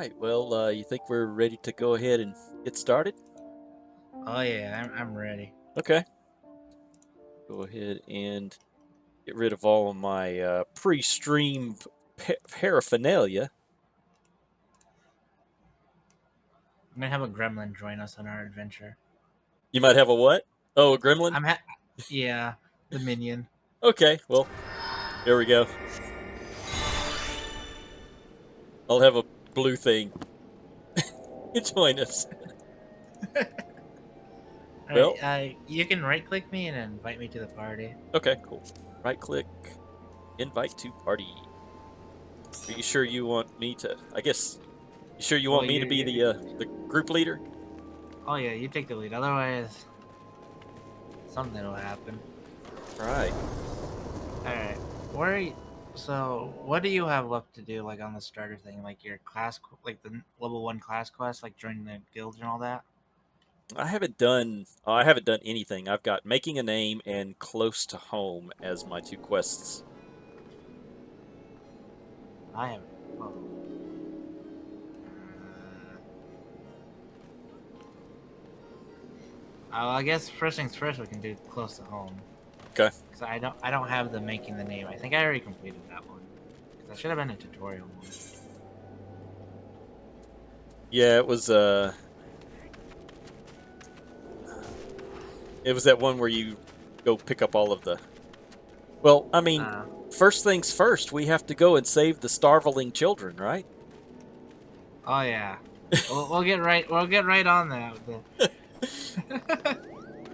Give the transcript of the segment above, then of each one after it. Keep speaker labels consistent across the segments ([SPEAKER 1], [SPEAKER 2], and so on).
[SPEAKER 1] right. Well, you think we're ready to go ahead and get started?
[SPEAKER 2] Oh yeah, I'm ready.
[SPEAKER 1] Okay. Go ahead and get rid of all of my pre-stream paraphernalia.
[SPEAKER 2] I'm gonna have a gremlin join us on our adventure.
[SPEAKER 1] You might have a what? Oh, a gremlin?
[SPEAKER 2] Yeah, the minion.
[SPEAKER 1] Okay, well, here we go. I'll have a blue thing. Join us.
[SPEAKER 2] All right,
[SPEAKER 1] Well,
[SPEAKER 2] you can right click me and invite me to the party.
[SPEAKER 1] okay, cool. Right click, invite to party. Are you sure you want me to? I guess you sure you
[SPEAKER 2] Well,
[SPEAKER 1] want me to be the group leader?
[SPEAKER 2] oh yeah, you take the lead. Otherwise, something will happen.
[SPEAKER 1] All right.
[SPEAKER 2] All right, where? Are you, so, what do you have left to do, like on the starter thing, like your like the level 1 class quest, like joining the guild and all that?
[SPEAKER 1] I haven't done anything. I've got making a name and close to home as my two quests.
[SPEAKER 2] I haven't. Oh. I guess first things first, we can do close to home.
[SPEAKER 1] Okay.
[SPEAKER 2] Because I don't have the making the name. I think I already completed that one. Because that should have been a tutorial one.
[SPEAKER 1] Yeah, it was that one where you go pick up all of the. Well, I mean,
[SPEAKER 2] Uh,
[SPEAKER 1] first things first, we have to go and save the starveling children, right?
[SPEAKER 2] oh yeah. We'll get right. We'll get right on that.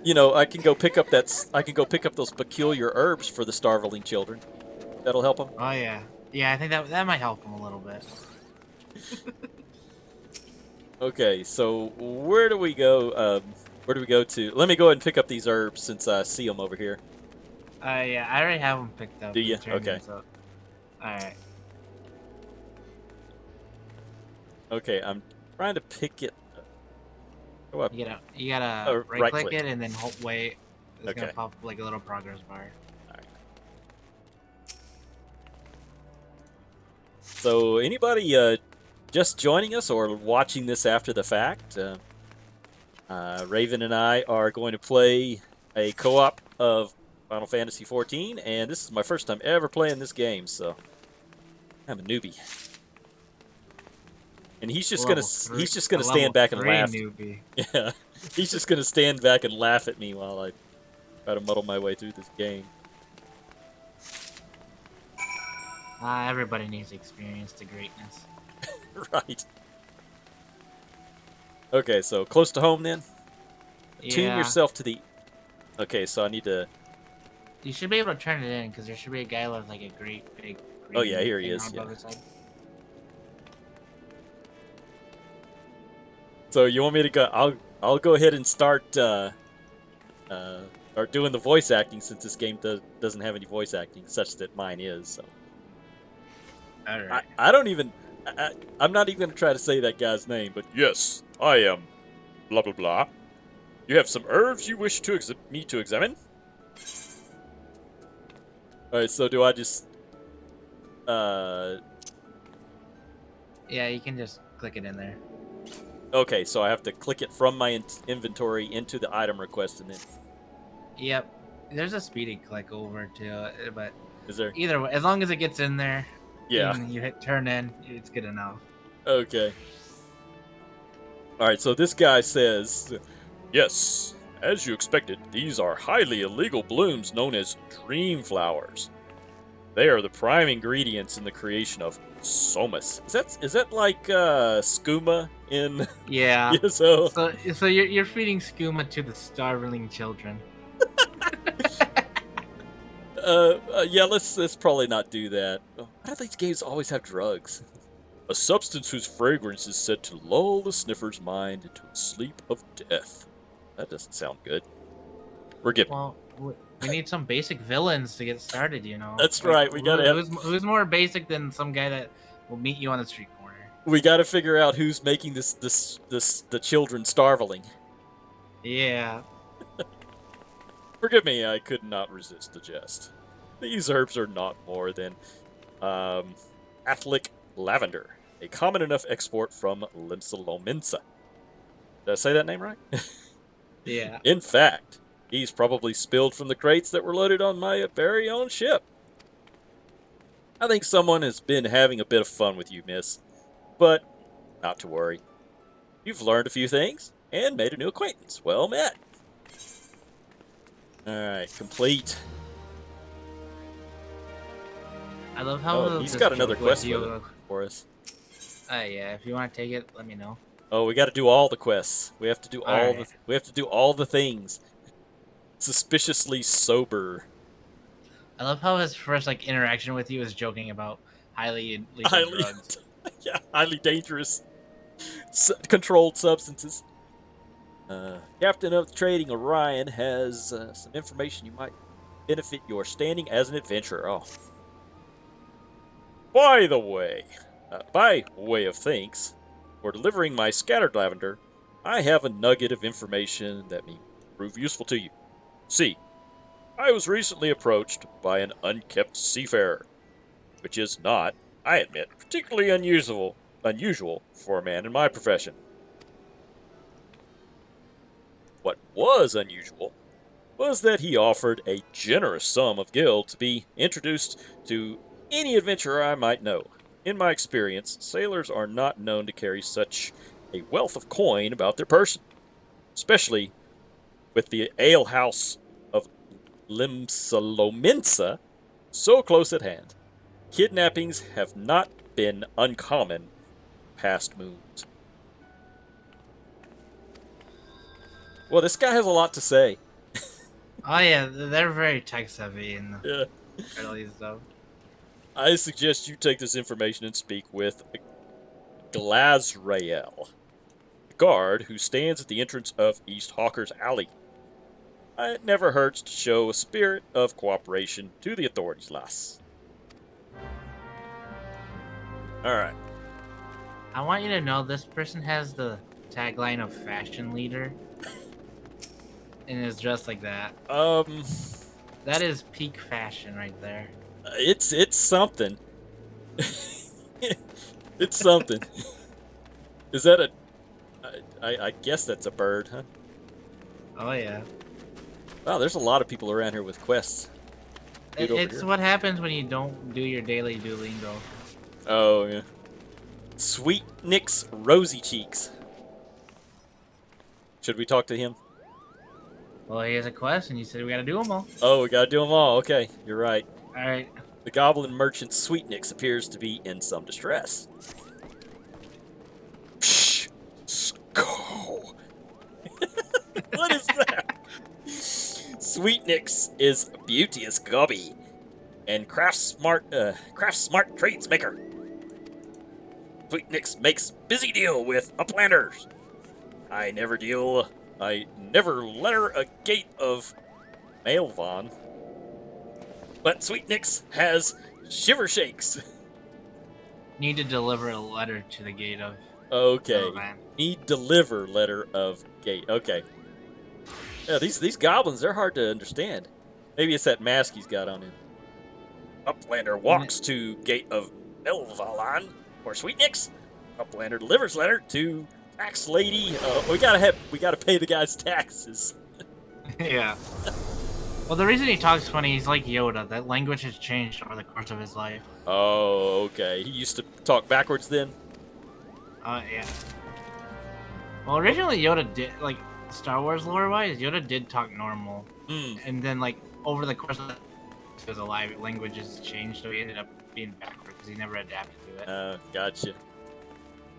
[SPEAKER 1] You know, I can go pick up those peculiar herbs for the starveling children. That'll help them.
[SPEAKER 2] Oh yeah. Yeah, I think that might help him a little bit.
[SPEAKER 1] Okay, so where do we go? Where do we go to? Let me go ahead and pick up these herbs since I see them over here.
[SPEAKER 2] Yeah, I already have them picked up
[SPEAKER 1] Do you?
[SPEAKER 2] and turned
[SPEAKER 1] Okay.
[SPEAKER 2] into. All right.
[SPEAKER 1] Okay, I'm trying to pick it. Oh,
[SPEAKER 2] You gotta right
[SPEAKER 1] right
[SPEAKER 2] click
[SPEAKER 1] click.
[SPEAKER 2] it and then hold wait. It's gonna
[SPEAKER 1] Okay.
[SPEAKER 2] pop like a little progress bar.
[SPEAKER 1] All right. So, anybody just joining us or watching this after the fact? Raven and I are going to play a co-op of Final Fantasy XIV, and this is my first time ever playing this game, so I'm a newbie. And he's just
[SPEAKER 2] A
[SPEAKER 1] gonna stand
[SPEAKER 2] level
[SPEAKER 1] back and
[SPEAKER 2] 3
[SPEAKER 1] laugh.
[SPEAKER 2] newbie.
[SPEAKER 1] Yeah, he's just gonna stand back and laugh at me while I try to muddle my way through this game.
[SPEAKER 2] Everybody needs experience to greatness.
[SPEAKER 1] Right. Okay, so close to home then. Attune
[SPEAKER 2] Yeah.
[SPEAKER 1] yourself to the. Okay, so I need to.
[SPEAKER 2] You should be able to turn it in because there should be a guy with like a great big
[SPEAKER 1] Oh yeah,
[SPEAKER 2] green
[SPEAKER 1] here he
[SPEAKER 2] thing
[SPEAKER 1] is.
[SPEAKER 2] on
[SPEAKER 1] Yeah.
[SPEAKER 2] above his head.
[SPEAKER 1] So you want me to go? I'll go ahead and start doing the voice acting since this game doesn't have any voice acting, such that mine is. So
[SPEAKER 2] All
[SPEAKER 1] I
[SPEAKER 2] right.
[SPEAKER 1] I don't even I'm not even gonna try to say that guy's name, but yes, I am. Blah blah blah. You have some herbs you wish me to examine. All right. So do I just uh?
[SPEAKER 2] Yeah, you can just click it in there.
[SPEAKER 1] Okay, so I have to click it from my inventory into the item request, and then
[SPEAKER 2] Yep. There's a speedy click over to it, but
[SPEAKER 1] is there?
[SPEAKER 2] either way, as long as it gets in there
[SPEAKER 1] Yeah.
[SPEAKER 2] and you hit turn in, it's good enough.
[SPEAKER 1] Okay. All right. So this guy says, yes, as you expected, these are highly illegal blooms known as dream flowers. They are the prime ingredients in the creation of somas. Is that like skooma in
[SPEAKER 2] Yeah.
[SPEAKER 1] ESO?
[SPEAKER 2] So you're feeding skooma to the starveling children.
[SPEAKER 1] Yeah, let's probably not do that. Why do these games always have drugs? A substance whose fragrance is said to lull the sniffer's mind into a sleep of death. That doesn't sound good. Forgive me.
[SPEAKER 2] Well, we need some basic villains to get started. You know,
[SPEAKER 1] That's
[SPEAKER 2] like
[SPEAKER 1] right. We gotta have
[SPEAKER 2] who's more basic than some guy that will meet you on the street corner.
[SPEAKER 1] we gotta figure out who's making the children starveling.
[SPEAKER 2] Yeah.
[SPEAKER 1] Forgive me, I could not resist the jest. These herbs are not more than athletic lavender. a common enough export from Limsa. Did I say that name right?
[SPEAKER 2] Yeah.
[SPEAKER 1] In fact, he's probably spilled from the crates that were loaded on my very own ship. I think someone has been having a bit of fun with you, miss. But not to worry. You've learned a few things and made a new acquaintance. Well met. Alright, complete.
[SPEAKER 2] I love how
[SPEAKER 1] Oh,
[SPEAKER 2] he'll
[SPEAKER 1] he's
[SPEAKER 2] just
[SPEAKER 1] got another
[SPEAKER 2] joke with
[SPEAKER 1] quest with it
[SPEAKER 2] you.
[SPEAKER 1] for us.
[SPEAKER 2] Yeah, if you want to take it, let me know.
[SPEAKER 1] Oh, we got to do all the quests. We have to do
[SPEAKER 2] All right.
[SPEAKER 1] all the things. Suspiciously sober.
[SPEAKER 2] I love how his first like interaction with you is joking about highly illegal
[SPEAKER 1] Highly,
[SPEAKER 2] drugs.
[SPEAKER 1] yeah, highly dangerous controlled substances. Captain of the Trading Orion has some information you might benefit your standing as an adventurer. Oh, by way of thanks for delivering my scattered lavender, I have a nugget of information that may prove useful to you. See, I was recently approached by an unkept seafarer, which is not, I admit, particularly unusual for a man in my profession. What was unusual was that he offered a generous sum of gil to be introduced to any adventurer I might know. In my experience, sailors are not known to carry such a wealth of coin about their person, especially with the alehouse of Limsalominsa so close at hand. Kidnappings have not been uncommon past moons. Well, this guy has a lot to say.
[SPEAKER 2] Oh yeah, they're very text heavy in the
[SPEAKER 1] Yeah.
[SPEAKER 2] early stuff.
[SPEAKER 1] I suggest you take this information and speak with Glazrael, the guard who stands at the entrance of East Hawker's Alley. It never hurts to show a spirit of cooperation to the authorities, lass. Alright.
[SPEAKER 2] I want you to know this person has the tagline of fashion leader and is dressed like that.
[SPEAKER 1] Um
[SPEAKER 2] That is peak fashion right there.
[SPEAKER 1] it's something. It's something. Is that a I guess that's a bird, huh?
[SPEAKER 2] Oh yeah.
[SPEAKER 1] Wow, there's a lot of people around here with quests. Dude over
[SPEAKER 2] It's
[SPEAKER 1] here.
[SPEAKER 2] what happens when you don't do your daily Duolingo.
[SPEAKER 1] Oh yeah. Sweet Nick's rosy cheeks. Should we talk to him?
[SPEAKER 2] Well, he has a quest, and you said we gotta do them all.
[SPEAKER 1] Oh, we gotta do them all. Okay, you're right.
[SPEAKER 2] All right.
[SPEAKER 1] The goblin merchant Sweetnix appears to be in some distress. Psh! Sko! What is that? Sweetnix is beauteous gobby and craft smart tradesmaker. Sweetnix makes busy deal with uplanders. I never letter a gate of Mailvon. But Sweetnix has shiver shakes.
[SPEAKER 2] Need to deliver a letter to the gate of
[SPEAKER 1] Okay.
[SPEAKER 2] Melvan.
[SPEAKER 1] Need deliver letter of gate. Okay. Yeah, these goblins, they're hard to understand. Maybe it's that mask he's got on him. Uplander walks to gate of Melvalan or Sweetnix. Uplander delivers letter to tax lady. We gotta pay the guy's taxes.
[SPEAKER 2] Yeah. Well, the reason he talks funny, he's like Yoda. That language has changed over the course of his life.
[SPEAKER 1] Oh, okay. He used to talk backwards then.
[SPEAKER 2] Yeah. Well, originally Yoda did, like, Star Wars lore-wise, Yoda did talk normal.
[SPEAKER 1] Hmm.
[SPEAKER 2] And then, like, over the course of the he was alive, languages changed, so he ended up being backward because he never adapted to it.
[SPEAKER 1] Gotcha.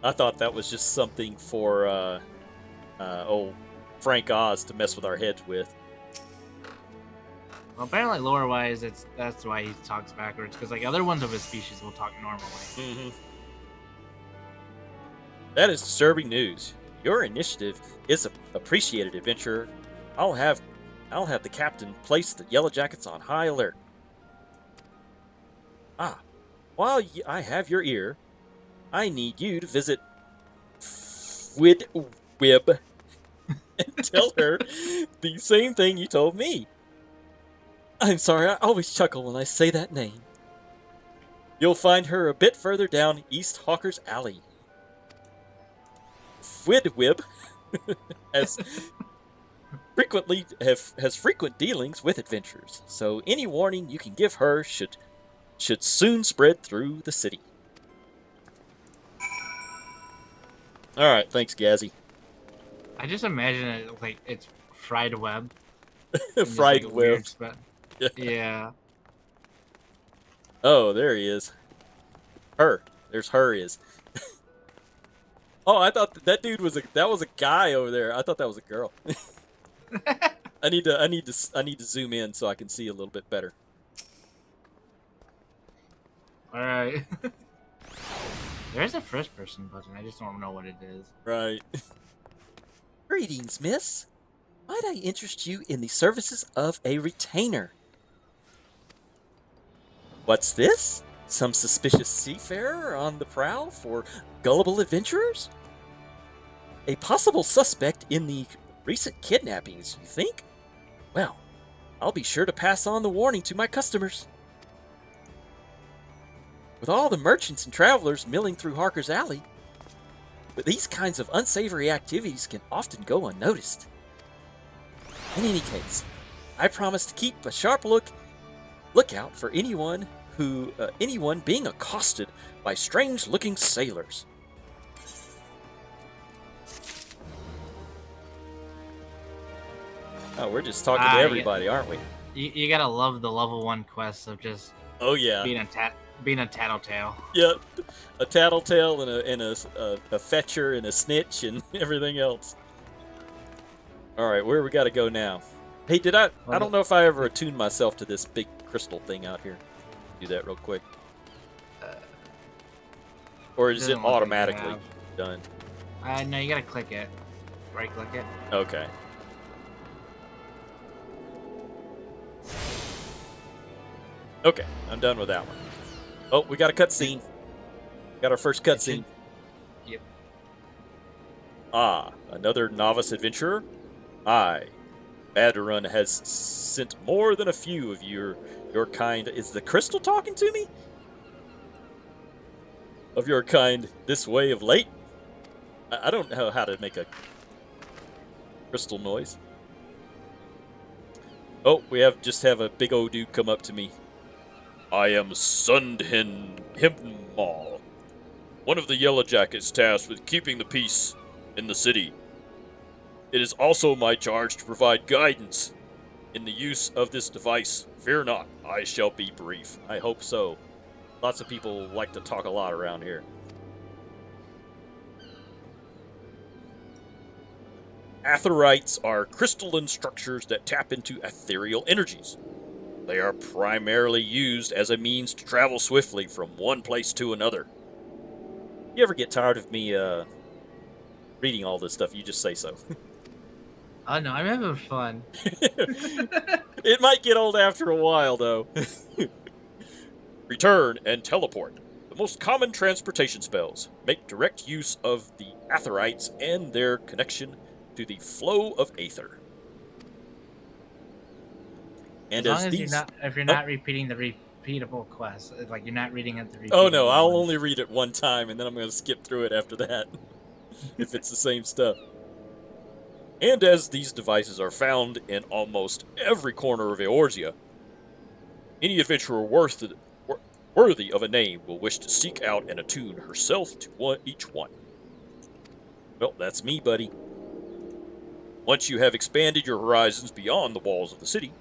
[SPEAKER 1] I thought that was just something for old Frank Oz to mess with our heads with.
[SPEAKER 2] Well, apparently lore-wise, that's why he talks backwards, because, like, other ones of his species will talk normally.
[SPEAKER 1] Mm-hmm. That is disturbing news. Your initiative is appreciated, adventurer. I'll have the captain place the Yellow Jackets on high alert. While I have your ear, I need you to visit Widwib and tell her the same thing you told me. I'm sorry, I always chuckle when I say that name. You'll find her a bit further down East Hawker's Alley. Fwidwib has has frequent dealings with adventurers, so any warning you can give her should soon spread through the city. All right, thanks, Gazzy.
[SPEAKER 2] I just imagine it like it's fried web and just
[SPEAKER 1] Fried
[SPEAKER 2] like
[SPEAKER 1] web.
[SPEAKER 2] weird spot.
[SPEAKER 1] Yeah.
[SPEAKER 2] Yeah.
[SPEAKER 1] Oh, there he is. Her. There's her is. Oh, I thought that dude was a guy over there. I thought that was a girl. I need to zoom in so I can see a little bit better.
[SPEAKER 2] All right. There is a first person button. I just don't know what it is.
[SPEAKER 1] Right. Greetings, miss. Might I interest you in the services of a retainer? What's this? Some suspicious seafarer on the prowl for gullible adventurers? A possible suspect in the recent kidnappings, you think? Well, I'll be sure to pass on the warning to my customers. With all the merchants and travelers milling through Harker's Alley, but these kinds of unsavory activities can often go unnoticed. In any case, I promise to keep a sharp lookout for anyone being accosted by strange-looking sailors. Oh, we're just talking to everybody, aren't we?
[SPEAKER 2] You gotta love the level 1 quests of just
[SPEAKER 1] Oh yeah,
[SPEAKER 2] being a tattletale.
[SPEAKER 1] yeah, a tattletale and a fetcher and a snitch and everything else. All right, where we got to go now? Hey, I don't know if I ever attuned myself to this big crystal thing out here. Do that real quick. Or is it automatically done?
[SPEAKER 2] No, you gotta click it. Right click it.
[SPEAKER 1] Okay. Okay, I'm done with that one. Oh, we got a cutscene. Got our first cutscene.
[SPEAKER 2] Yep.
[SPEAKER 1] Ah, another novice adventurer? Aye. Adderun has sent more than a few of your kind. Is the crystal talking to me? Of your kind this way of late? I don't know how to make a crystal noise. Oh, just have a big old dude come up to me. I am Sundhin Himmal, one of the Yellow Jackets tasked with keeping the peace in the city. It is also my charge to provide guidance in the use of this device. Fear not, I shall be brief. I hope so. Lots of people like to talk a lot around here. Aetherites are crystalline structures that tap into ethereal energies. They are primarily used as a means to travel swiftly from one place to another. You ever get tired of me reading all this stuff? You just say so.
[SPEAKER 2] Oh no, I'm having fun.
[SPEAKER 1] It might get old after a while, though. Return and teleport. The most common transportation spells make direct use of the Aetherites and their connection to the flow of aether.
[SPEAKER 2] And as long as you're not repeating the repeatable quest, like you're not reading it the repeatable.
[SPEAKER 1] Oh no, I'll only read it one time and then I'm going to skip through it after that. If it's the same stuff. And as these devices are found in almost every corner of Eorzea, any adventurer worthy of a name will wish to seek out and attune herself to each one. Well, that's me, buddy. Once you have expanded your horizons beyond the walls of the city,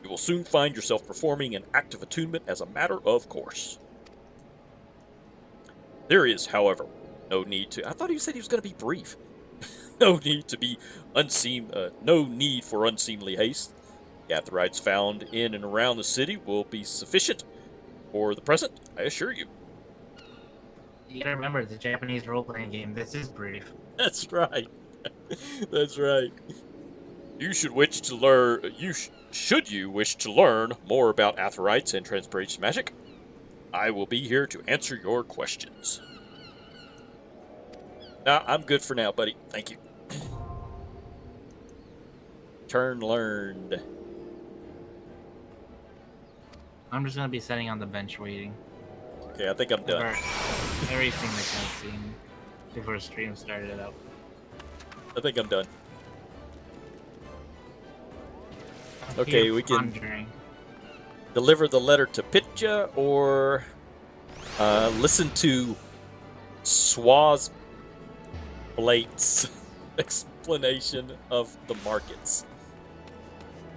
[SPEAKER 1] you will soon find yourself performing an act of attunement as a matter of course. There is, however, no need to... I thought he said he was going to be brief. No need for unseemly haste. The Aetherites found in and around the city will be sufficient for the present, I assure you.
[SPEAKER 2] You gotta remember, it's a Japanese role-playing game. This is brief.
[SPEAKER 1] That's right. That's right. Should you wish to learn more about Aetherites and transpiration magic, I will be here to answer your questions. Nah, I'm good for now, buddy. Thank you. Turn learned.
[SPEAKER 2] I'm just gonna be sitting on the bench waiting.
[SPEAKER 1] Okay, I think I'm done.
[SPEAKER 2] I've already seen the cutscene before stream started up.
[SPEAKER 1] I think I'm done.
[SPEAKER 2] I'm here
[SPEAKER 1] Okay, we can
[SPEAKER 2] pondering.
[SPEAKER 1] deliver the letter to Pitja or listen to Swaz Blate's explanation of the markets.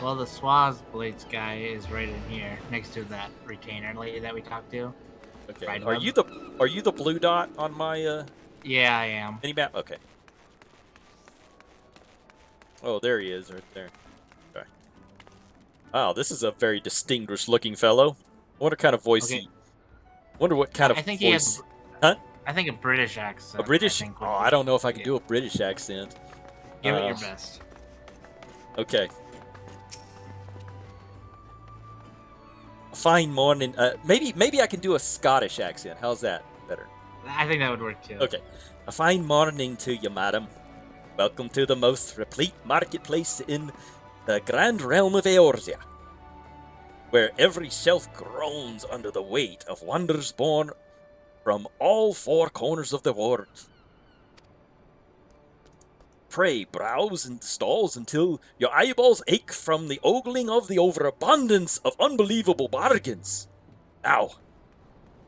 [SPEAKER 2] Well, the Swaz Blades guy is right in here, next to that retainer lady that we talked to.
[SPEAKER 1] Okay.
[SPEAKER 2] Fried Web.
[SPEAKER 1] Are you the blue dot on my
[SPEAKER 2] Yeah, I am.
[SPEAKER 1] mini map? Okay. Oh, there he is, right there. Okay. Wow, this is a very distinguished looking fellow. Wonder kind of voice
[SPEAKER 2] Okay,
[SPEAKER 1] he. Wonder what kind of
[SPEAKER 2] I think he has.
[SPEAKER 1] voice. Huh?
[SPEAKER 2] I think a British
[SPEAKER 1] A
[SPEAKER 2] accent. I
[SPEAKER 1] British?
[SPEAKER 2] think
[SPEAKER 1] Oh,
[SPEAKER 2] would be.
[SPEAKER 1] I don't know if I can
[SPEAKER 2] Yeah.
[SPEAKER 1] do a British accent.
[SPEAKER 2] Give it
[SPEAKER 1] Uh,
[SPEAKER 2] your best.
[SPEAKER 1] okay. A fine morning. Maybe I can do a Scottish accent. How's that? Better.
[SPEAKER 2] I think that would work too.
[SPEAKER 1] Okay. A fine morning to you, madam. Welcome to the most replete marketplace in the grand realm of Eorzea, where every shelf groans under the weight of wonders born from all four corners of the world. Pray browse in the stalls until your eyeballs ache from the ogling of the overabundance of unbelievable bargains. Now,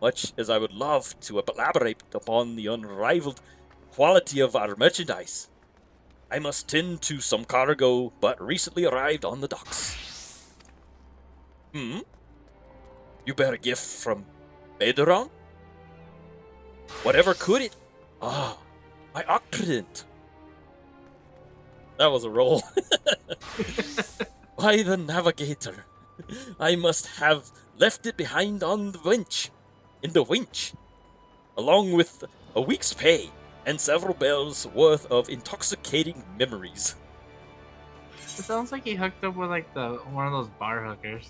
[SPEAKER 1] much as I would love to elaborate upon the unrivaled quality of our merchandise, I must tend to some cargo but recently arrived on the docks. Hmm? You bear a gift from Bedoron? Whatever could it? Ah, my octodent. That was a roll. By the navigator. I must have left it behind on the winch. In the winch. Along with a week's pay and several bells worth of intoxicating memories.
[SPEAKER 2] It sounds like he hooked up with like the one of those bar hookers.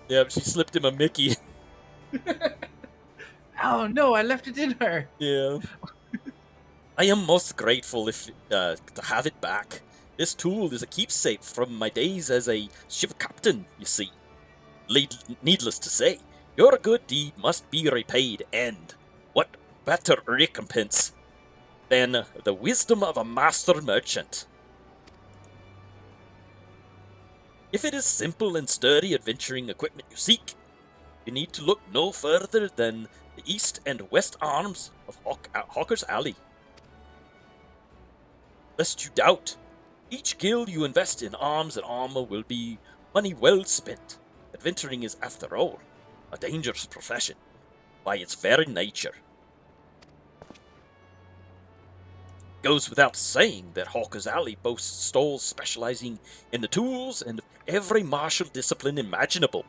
[SPEAKER 1] Yep, she slipped him a Mickey.
[SPEAKER 2] Oh no, I left it in her.
[SPEAKER 1] Yeah. I am most grateful if to have it back. This tool is a keepsake from my days as a ship captain, you see. Needless to say, your good deed must be repaid, and what better recompense than the wisdom of a master merchant? If it is simple and sturdy adventuring equipment you seek, you need to look no further than the east and west arms of Hawker's Alley. Lest you doubt, each guild you invest in arms and armor will be money well spent. Adventuring is, after all, a dangerous profession by its very nature. Goes without saying that Hawker's Alley boasts stalls specializing in the tools and every martial discipline imaginable.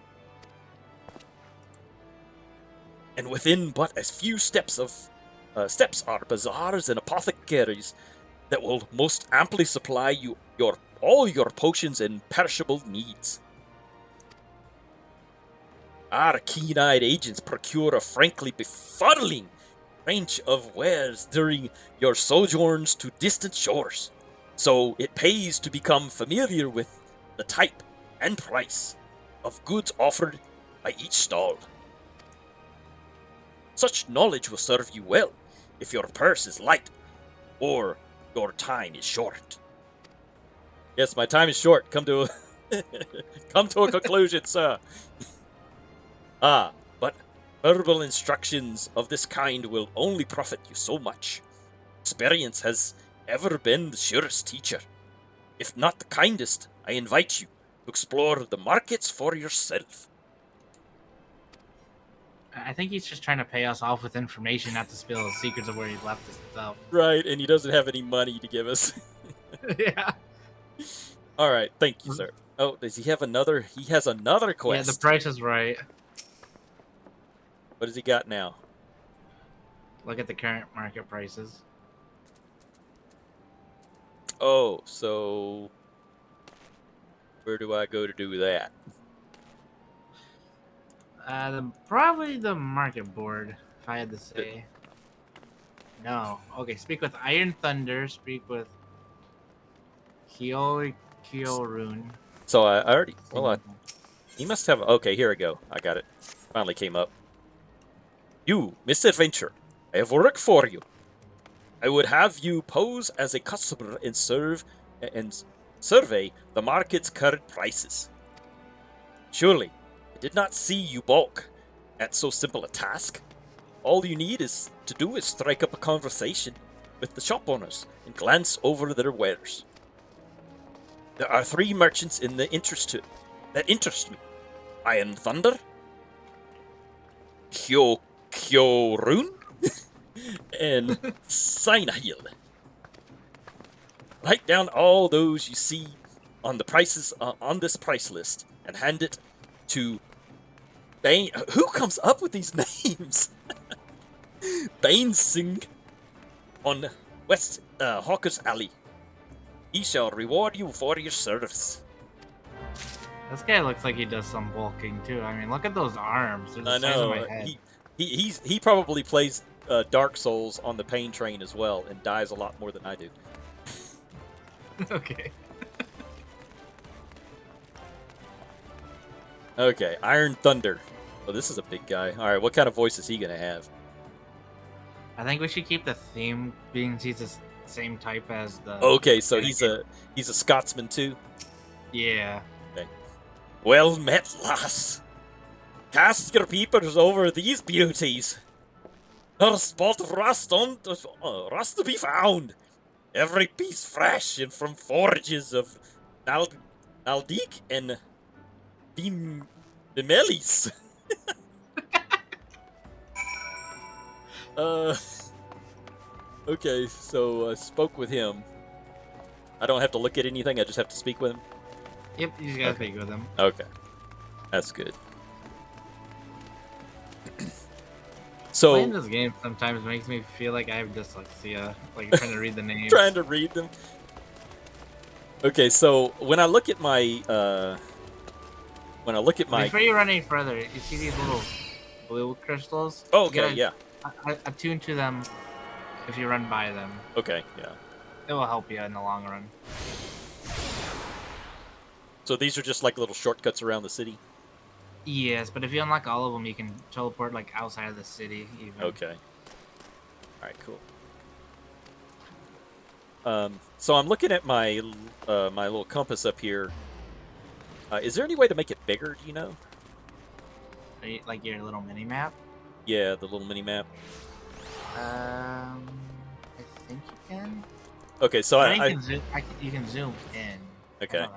[SPEAKER 1] And within but a few steps are bazaars and apothecaries that will most amply supply you all your potions and perishable needs. Our keen-eyed agents procure a frankly befuddling range of wares during your sojourns to distant shores, so it pays to become familiar with the type and price of goods offered by each stall. Such knowledge will serve you well if your purse is light or your time is short. Yes, my time is short. Come to a conclusion, sir. But verbal instructions of this kind will only profit you so much. Experience has ever been the surest teacher. If not the kindest, I invite you to explore the markets for yourself.
[SPEAKER 2] I think he's just trying to pay us off with information, not to spill the secrets of where he left his stuff.
[SPEAKER 1] Right, and he doesn't have any money to give us.
[SPEAKER 2] Yeah.
[SPEAKER 1] All right, thank you, sir. Oh, does he have another? He has another quest.
[SPEAKER 2] Yeah, the price is right.
[SPEAKER 1] What does he got now?
[SPEAKER 2] Look at the current market prices.
[SPEAKER 1] Oh, so where do I go to do that?
[SPEAKER 2] Probably the market board, if I had to say. No. Okay, speak with Iron Thunder, speak with Kyorun.
[SPEAKER 1] So I already. Well, He must have... Okay, here we go. I got it. Finally came up. You, misadventure. I have work for you. I would have you pose as a customer and survey the market's current prices. Surely, I did not see you balk at so simple a task. All you need is to do is strike up a conversation with the shop owners and glance over their wares. There are 3 merchants in the that interest me. Iron Thunder, Kyorun, and Sinahil. Write down all those you see on the prices on this price list and hand it to Bane. Who comes up with these names? Bane Singh on West Hawker's Alley. He shall reward you for your service.
[SPEAKER 2] This guy looks like he does some bulking too. I mean, look at those arms. They're the
[SPEAKER 1] I
[SPEAKER 2] size of my
[SPEAKER 1] know.
[SPEAKER 2] head.
[SPEAKER 1] He probably plays Dark Souls on the Pain Train as well and dies a lot more than I do.
[SPEAKER 2] Okay.
[SPEAKER 1] Okay, Iron Thunder. Oh, this is a big guy. All right, what kind of voice is he gonna have?
[SPEAKER 2] I think we should keep the theme being he's the same type as the.
[SPEAKER 1] Okay, so he's a Scotsman too.
[SPEAKER 2] Yeah.
[SPEAKER 1] Okay. Well met, lass. Cast your peepers over these beauties. Not a spot of rust to be found. Every piece fresh and from forages of Naldik and Bimelis. Okay, so I spoke with him. I don't have to look at anything, I just have to speak with him?
[SPEAKER 2] Yep, you just gotta speak with him.
[SPEAKER 1] Okay. That's good. So
[SPEAKER 2] Playing this game sometimes makes me feel like I have dyslexia, like trying to read the names.
[SPEAKER 1] trying to read them. Okay, so when I look at my
[SPEAKER 2] Before you run any further, you see these little blue crystals?
[SPEAKER 1] Oh,
[SPEAKER 2] You
[SPEAKER 1] okay,
[SPEAKER 2] gotta
[SPEAKER 1] yeah.
[SPEAKER 2] Attune to them if you run by them.
[SPEAKER 1] Okay, yeah.
[SPEAKER 2] It will help you in the long run.
[SPEAKER 1] So these are just like little shortcuts around the city?
[SPEAKER 2] Yes, but if you unlock all of them, you can teleport like outside of the city. Even.
[SPEAKER 1] Okay. Alright, cool. So I'm looking at my my little compass up here. Is there any way to make it bigger, do you know?
[SPEAKER 2] Like your little mini map.
[SPEAKER 1] Yeah, the little mini map.
[SPEAKER 2] I think you can.
[SPEAKER 1] Okay, so
[SPEAKER 2] you can zoom in.
[SPEAKER 1] Okay.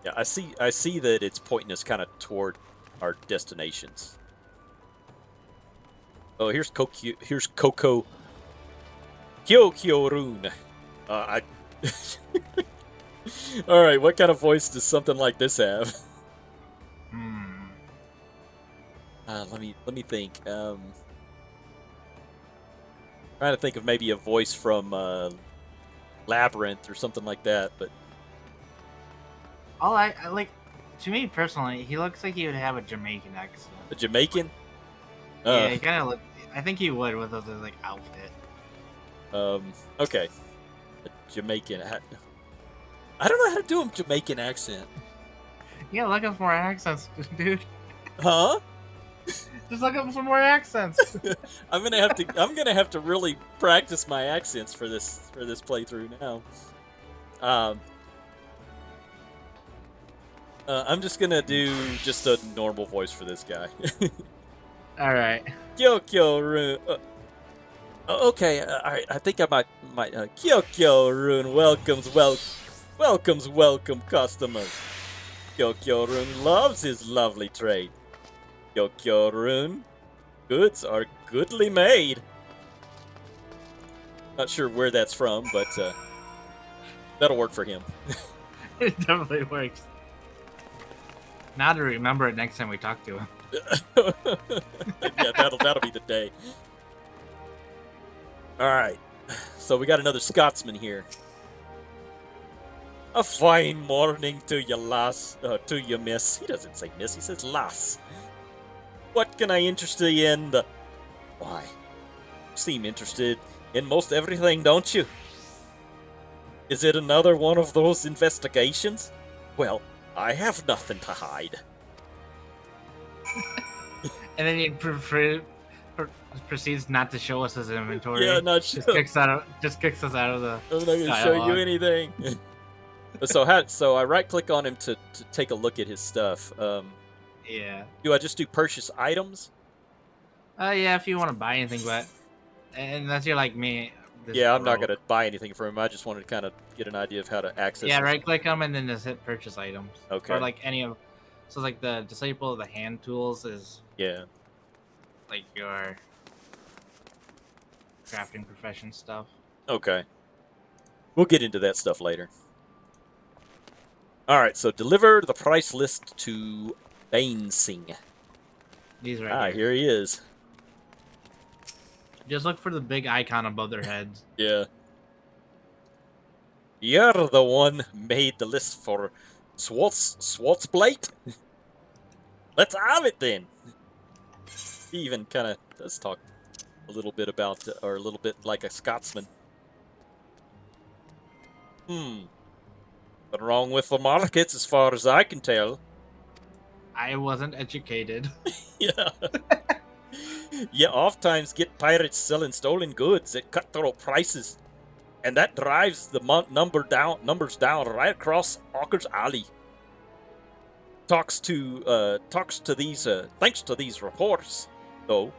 [SPEAKER 1] Yeah, I see that it's pointing us kind of toward our destinations. Oh, here's Coco Kyorun. I All right, what kind of voice does something like this have? Let me think. Trying to think of maybe a voice from Labyrinth or something like that, but
[SPEAKER 2] Oh, I like. To me personally, he looks like he would have a Jamaican accent.
[SPEAKER 1] a Jamaican.
[SPEAKER 2] Yeah, he kind of look. I think he would with his like outfit.
[SPEAKER 1] Okay, a Jamaican. I don't know how to do a Jamaican accent.
[SPEAKER 2] Yeah, look up for more accents, dude.
[SPEAKER 1] Huh?
[SPEAKER 2] Just look up for more accents.
[SPEAKER 1] I'm gonna have to really practice my accents for this playthrough now. I'm just gonna do just a normal voice for this guy.
[SPEAKER 2] All right.
[SPEAKER 1] Kyorun. Okay, alright, I think I might Kyorun welcome customers. Kyorun loves his lovely trade. Kyorun goods are goodly made. Not sure where that's from, but that'll work for him.
[SPEAKER 2] It definitely works. Now to remember it next time we talk to him.
[SPEAKER 1] Yeah, that'll be the day. All right, so we got another Scotsman here. A fine morning to you, lass. To you, miss. He doesn't say miss. He says lass. What can I interest you in? Why? You seem interested in most everything, don't you? Is it another one of those investigations? Well, I have nothing to hide.
[SPEAKER 2] And then he proceeds not to show us his
[SPEAKER 1] Yeah,
[SPEAKER 2] inventory.
[SPEAKER 1] not
[SPEAKER 2] Just
[SPEAKER 1] sure.
[SPEAKER 2] kicks out. Just kicks us out of the
[SPEAKER 1] I'm not gonna show you
[SPEAKER 2] dialogue.
[SPEAKER 1] anything. So I right click on him to take a look at his stuff.
[SPEAKER 2] Yeah.
[SPEAKER 1] Do I just do purchase items?
[SPEAKER 2] Yeah. If you want to buy anything, but unless you're like me, this
[SPEAKER 1] Yeah, I'm not gonna
[SPEAKER 2] broke.
[SPEAKER 1] buy anything from him. I just wanted to kind of get an idea of how to access
[SPEAKER 2] Yeah.
[SPEAKER 1] his.
[SPEAKER 2] Right click them and then just hit purchase items or
[SPEAKER 1] Okay.
[SPEAKER 2] like any of. So like the disciple of the hand tools is
[SPEAKER 1] Yeah.
[SPEAKER 2] like your crafting profession stuff.
[SPEAKER 1] Okay. We'll get into that stuff later. All right. So deliver the price list to Bainsing.
[SPEAKER 2] These right
[SPEAKER 1] Ah,
[SPEAKER 2] here.
[SPEAKER 1] here he is.
[SPEAKER 2] Just look for the big icon above their heads.
[SPEAKER 1] Yeah. You're the one made the list for Swartzblate? Let's have it then. He even kind of does talk a little bit about, or a little bit like a Scotsman. Hmm. Nothing wrong with the markets as far as I can tell.
[SPEAKER 2] I wasn't educated.
[SPEAKER 1] Yeah. You oftentimes get pirates selling stolen goods at cutthroat prices, and that drives the numbers down right across Hawker's Alley. Thanks to these reports, though,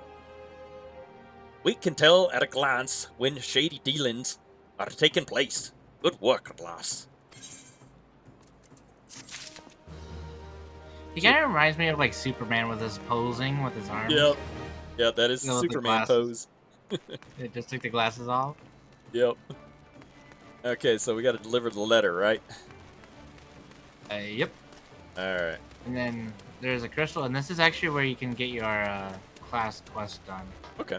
[SPEAKER 1] we can tell at a glance when shady dealings are taking place. Good work, lass.
[SPEAKER 2] He kind of reminds me of like Superman with his posing with his arms.
[SPEAKER 1] Yep. Yeah, that is the
[SPEAKER 2] With the
[SPEAKER 1] Superman
[SPEAKER 2] glasses.
[SPEAKER 1] pose.
[SPEAKER 2] It just took the glasses off.
[SPEAKER 1] Yep. Okay, so we got to deliver the letter, right?
[SPEAKER 2] Yep.
[SPEAKER 1] All right.
[SPEAKER 2] And then there's a crystal, and this is actually where you can get your class quest done.
[SPEAKER 1] Okay.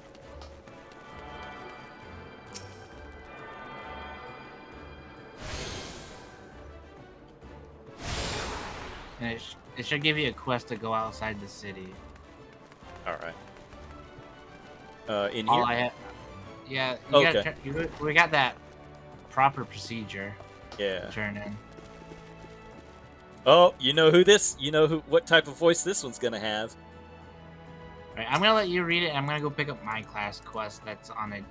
[SPEAKER 2] And it should give you a quest to go outside the city.
[SPEAKER 1] All right. In
[SPEAKER 2] All
[SPEAKER 1] here.
[SPEAKER 2] I had, yeah.
[SPEAKER 1] Okay.
[SPEAKER 2] We got that proper procedure
[SPEAKER 1] Yeah.
[SPEAKER 2] to turn in.
[SPEAKER 1] Oh, you know who this? You know what type of voice this one's gonna have?
[SPEAKER 2] Right, I'm gonna let you read it. And I'm gonna go pick up my class quest that's on the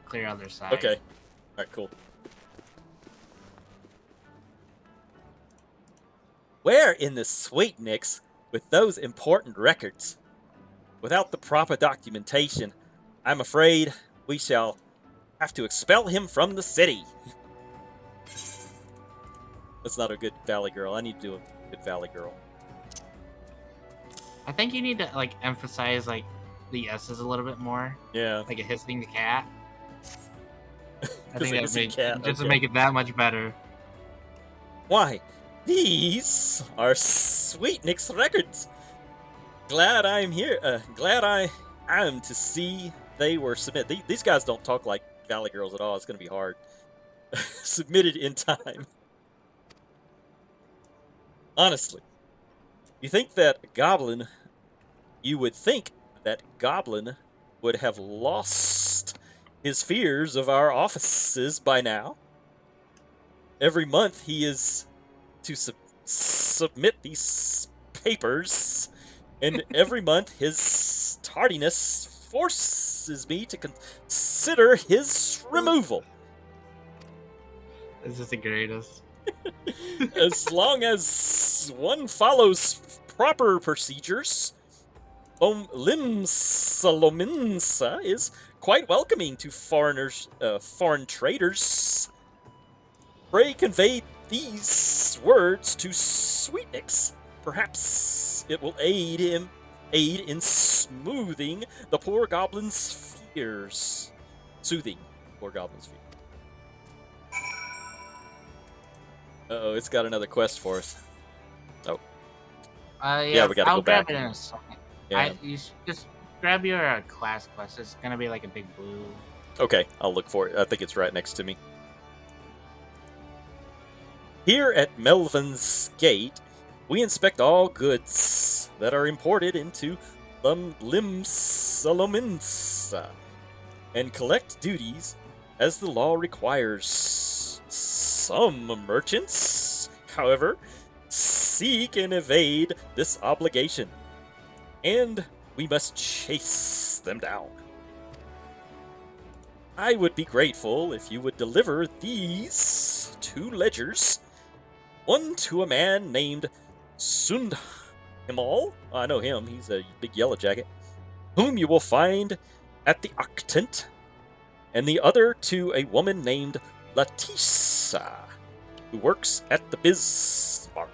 [SPEAKER 2] clear other side.
[SPEAKER 1] Okay. All right. Cool. Where in the sweet nicks with those important records? Without the proper documentation, I'm afraid we shall have to expel him from the city. That's not a good Valley Girl. I need to do a good Valley Girl.
[SPEAKER 2] I think you need to like emphasize like the S's a little bit more,
[SPEAKER 1] Yeah.
[SPEAKER 2] like a hissing the cat. I think
[SPEAKER 1] a
[SPEAKER 2] that
[SPEAKER 1] hissing
[SPEAKER 2] make
[SPEAKER 1] cat,
[SPEAKER 2] just to
[SPEAKER 1] okay.
[SPEAKER 2] make it that much better.
[SPEAKER 1] Why, these are Sweet Nick's records. Glad I'm here. Glad I am to see they were submitted. These guys don't talk like Valley Girls at all. It's going to be hard. Submitted in time. Honestly, you would think that Goblin would have lost his fears of our offices by now. Every month he is to submit these papers, and every month his tardiness forces me to consider his removal.
[SPEAKER 2] This is the greatest.
[SPEAKER 1] As long as one follows proper procedures, Limsalominsa is quite welcoming to foreign traders. Pray convey these words to Sweetnix. Perhaps it will aid in smoothing the poor goblin's fears. Soothing the poor goblin's fears. Uh-oh, it's got another quest for us. Oh.
[SPEAKER 2] Yeah,
[SPEAKER 1] we gotta
[SPEAKER 2] I'll
[SPEAKER 1] go
[SPEAKER 2] grab
[SPEAKER 1] back.
[SPEAKER 2] it in a second.
[SPEAKER 1] Yeah.
[SPEAKER 2] You just grab your class quest. It's gonna be like a big blue.
[SPEAKER 1] Okay, I'll look for it. I think it's right next to me. Here at Melvin's Gate, we inspect all goods that are imported into Limsalominsa and collect duties as the law requires. Some merchants, however, seek and evade this obligation. and we must chase them down. I would be grateful if you would deliver these 2 ledgers, one to a man named Sundhimal. I know him, he's a big yellow jacket, whom you will find at the Octant, and the other to a woman named Latissa, who works at the Bismarck.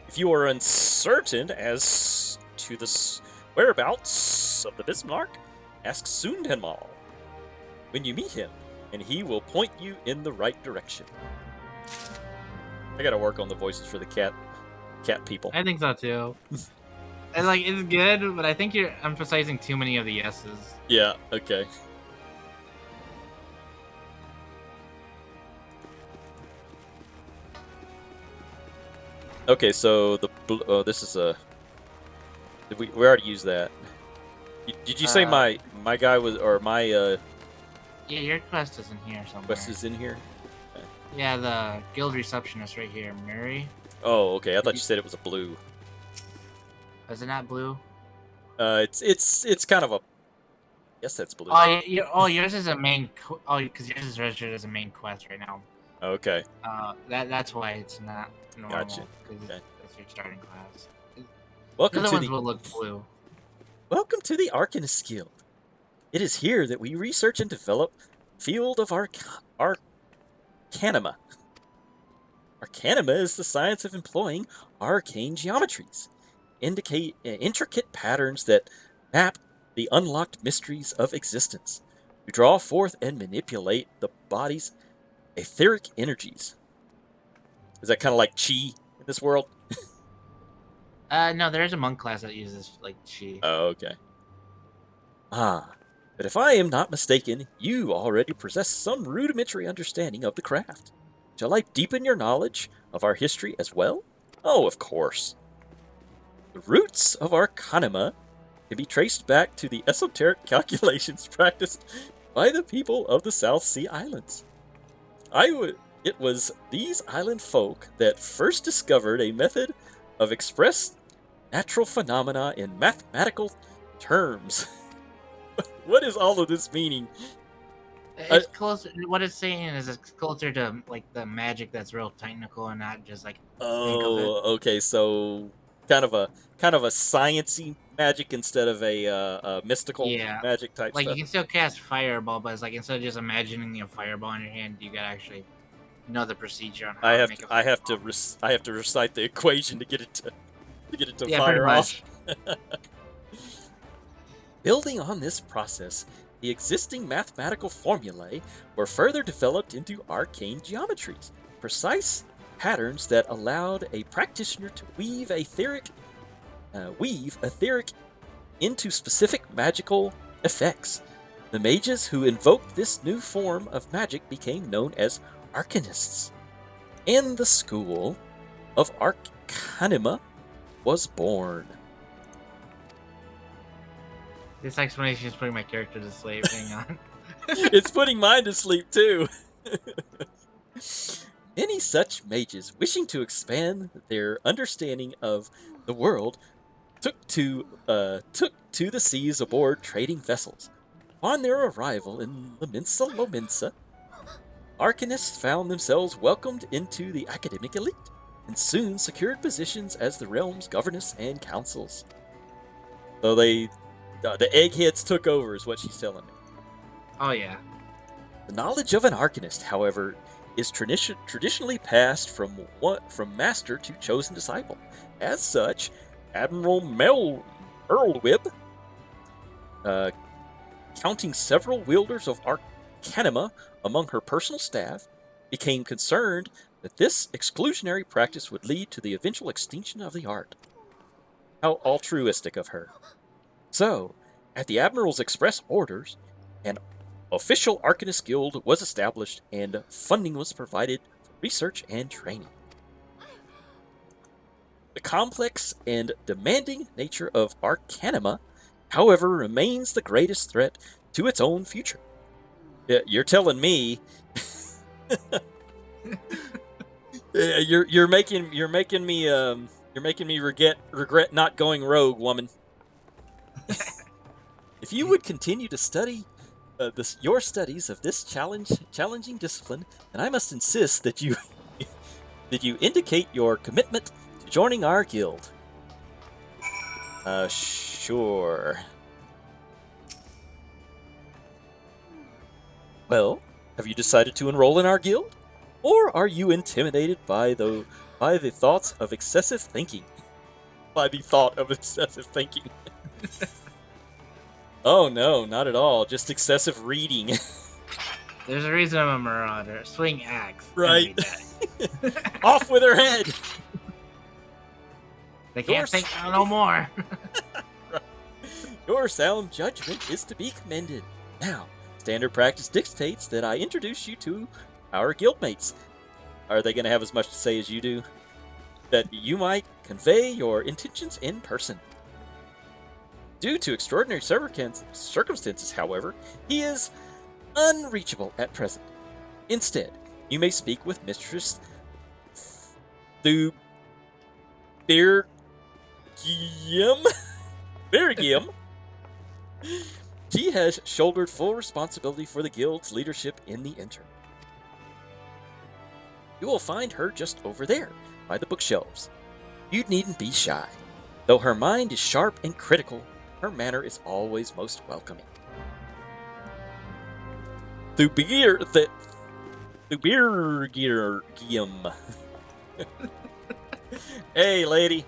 [SPEAKER 1] If you are uncertain as to the whereabouts of the Bismarck, ask Sundenmal when you meet him, and he will point you in the right direction. I gotta work on the voices for the cat people.
[SPEAKER 2] I think so too. And like it's good, but I think you're emphasizing too many of the yeses.
[SPEAKER 1] Yeah, okay. Okay, so this is a. We already used that. Did you say my guy was or my
[SPEAKER 2] Yeah, your quest is in here somewhere.
[SPEAKER 1] quest is in here? Okay.
[SPEAKER 2] Yeah, the guild receptionist right here, Mary.
[SPEAKER 1] Oh, okay. I thought you said it was a blue.
[SPEAKER 2] Is it not blue?
[SPEAKER 1] It's kind of a. Yes, that's blue.
[SPEAKER 2] Yours is a main. Because yours is registered as a main quest right now.
[SPEAKER 1] Okay.
[SPEAKER 2] That's why it's not normal.
[SPEAKER 1] Gotcha.
[SPEAKER 2] Because
[SPEAKER 1] Okay.
[SPEAKER 2] that's your starting class.
[SPEAKER 1] Welcome
[SPEAKER 2] The
[SPEAKER 1] to
[SPEAKER 2] other ones will look blue.
[SPEAKER 1] Welcome to the Arcanist Guild. It is here that we research and develop field of Arcanima. Arcanima is the science of employing arcane geometries, indicate intricate patterns that map the unlocked mysteries of existence, to draw forth and manipulate the body's etheric energies. Is that kind of like chi in this world?
[SPEAKER 2] No, there is a monk class that uses like chi.
[SPEAKER 1] Oh, okay. But if I am not mistaken, you already possess some rudimentary understanding of the craft. Shall I deepen your knowledge of our history as well? Oh, of course. The roots of Arcanima can be traced back to the esoteric calculations practiced by the people of the South Sea Islands. It was these island folk that first discovered a method of express natural phenomena in mathematical terms. What is all of this meaning?
[SPEAKER 2] It's closer. What it's saying is it's closer to like the magic that's real technical and not just like think of it.
[SPEAKER 1] Oh, okay, so kind of a sciency magic instead of a mystical
[SPEAKER 2] Yeah,
[SPEAKER 1] magic type
[SPEAKER 2] like you
[SPEAKER 1] stuff.
[SPEAKER 2] can still cast fireball, but it's like instead of just imagining a fireball in your hand, you gotta actually know the procedure on how to make a
[SPEAKER 1] I have
[SPEAKER 2] fireball.
[SPEAKER 1] to I have to recite the equation to get it to
[SPEAKER 2] Yeah, pretty
[SPEAKER 1] fire off.
[SPEAKER 2] much.
[SPEAKER 1] Building on this process, the existing mathematical formulae were further developed into arcane geometries, precise patterns that allowed a practitioner to weave etheric into specific magical effects. The mages who invoked this new form of magic became known as arcanists, and the school of Arcanima was born.
[SPEAKER 2] This explanation is putting my character to sleep. Hang on.
[SPEAKER 1] It's putting mine to sleep too. Many such mages, wishing to expand their understanding of the world, took to the seas aboard trading vessels. Upon their arrival in Lominsa, arcanists found themselves welcomed into the academic elite, and soon secured positions as the realm's governors and councils. So the eggheads took over, is what she's telling me.
[SPEAKER 2] Oh yeah.
[SPEAKER 1] The knowledge of an arcanist, however, is traditionally passed from master to chosen disciple. As such, Admiral Merlwib, counting several wielders of Arcanima among her personal staff, became concerned that this exclusionary practice would lead to the eventual extinction of the art. How altruistic of her. So, at the Admiral's express orders, an official Arcanist Guild was established and funding was provided for research and training. The complex and demanding nature of Arcanima, however, remains the greatest threat to its own future. You're telling me you're making me regret not going rogue, woman. If you would continue to study your studies of this challenging discipline, then I must insist that you that you indicate your commitment to joining our guild. Sure. Well, have you decided to enroll in our guild? Or are you intimidated by the thoughts of excessive thinking? By the thought of excessive thinking. Oh no, not at all. Just excessive reading.
[SPEAKER 2] There's a reason I'm a marauder. Swing axe
[SPEAKER 1] Right.
[SPEAKER 2] every day.
[SPEAKER 1] Off with her head.
[SPEAKER 2] They can't think no more.
[SPEAKER 1] Your sound judgment is to be commended. Now, standard practice dictates that I introduce you to our guildmates. Are they going to have as much to say as you do? That you might convey your intentions in person. Due to extraordinary circumstances, however, he is unreachable at present. Instead, you may speak with Mistress Thubirgium. Birgium. She has shouldered full responsibility for the guild's leadership in the interim. You will find her just over there, by the bookshelves. You needn't be shy. Though her mind is sharp and critical, her manner is always most welcoming. Thubirgium. Hey, lady.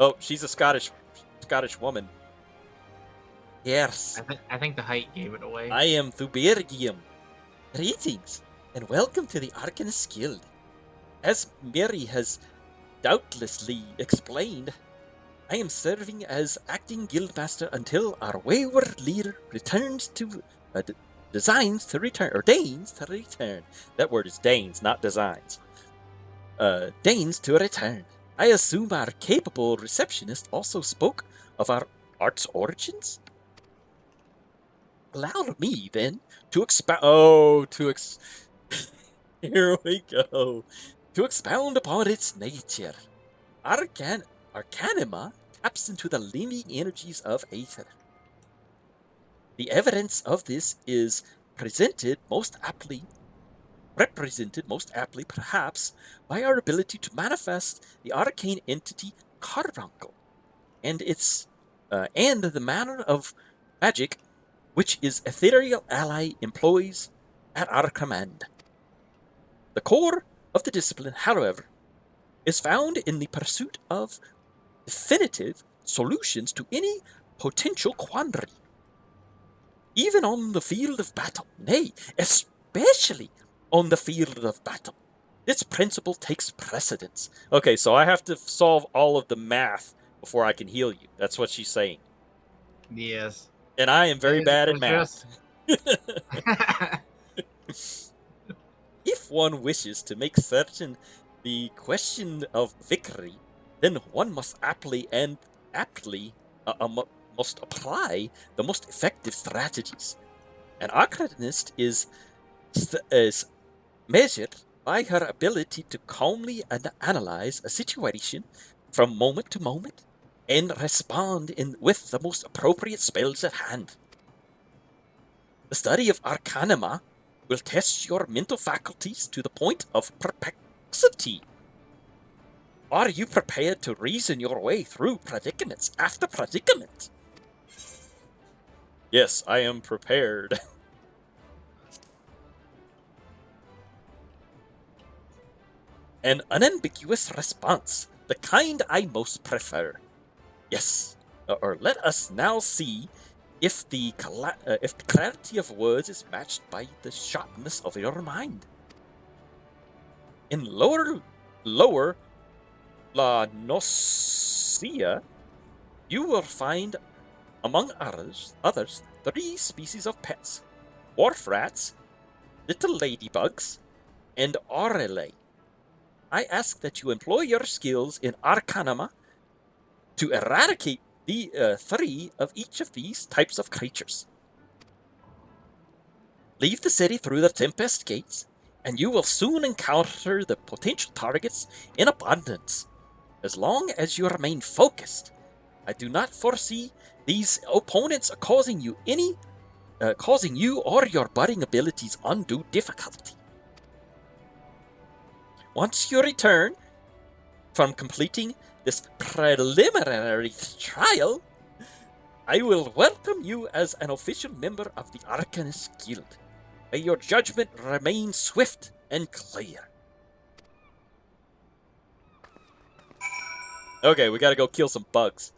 [SPEAKER 1] Oh, she's a Scottish woman. Yes,
[SPEAKER 2] I think the height gave it away.
[SPEAKER 1] I am Thubirgium. Greetings, and welcome to the Arcanist Guild. As Mary has doubtlessly explained, I am serving as acting guildmaster until our wayward leader returns to deigns to return. That word is deigns, not designs. Deigns to return. I assume our capable receptionist also spoke of our art's origins? Allow me, then, to expound... Here we go. To expound upon its nature. Arcanima taps into the living energies of aether. The evidence of this is represented most aptly, perhaps, by our ability to manifest the arcane entity Carbuncle, and the manner of magic which its ethereal ally employs at our command. The core of the discipline, however, is found in the pursuit of definitive solutions to any potential quandary. Even on the field of battle, nay, especially on the field of battle, this principle takes precedence. Okay, so I have to solve all of the math before I can heal you. That's what she's saying.
[SPEAKER 2] Yes.
[SPEAKER 1] And I am very bad at math. If one wishes to make certain the question of victory, then one must aptly must apply the most effective strategies. An arcanist is measured by her ability to calmly analyze a situation from moment to moment and respond with the most appropriate spells at hand. The study of Arcanima will test your mental faculties to the point of perplexity. Are you prepared to reason your way through predicaments after predicament? Yes, I am prepared. An unambiguous response, the kind I most prefer. Yes, or let us now see if the clarity of words is matched by the sharpness of your mind. In lower La Nocia, you will find, among others, 3 species of pets: wharf rats, little ladybugs, and orelei. I ask that you employ your skills in Arcanima to eradicate the 3 of each of these types of creatures. Leave the city through the Tempest Gates and you will soon encounter the potential targets in abundance. As long as you remain focused, I do not foresee these opponents causing you or your budding abilities undue difficulty. Once you return from completing this preliminary trial, I will welcome you as an official member of the Arcanist Guild. May your judgment remain swift and clear. Okay, we gotta go kill some bugs.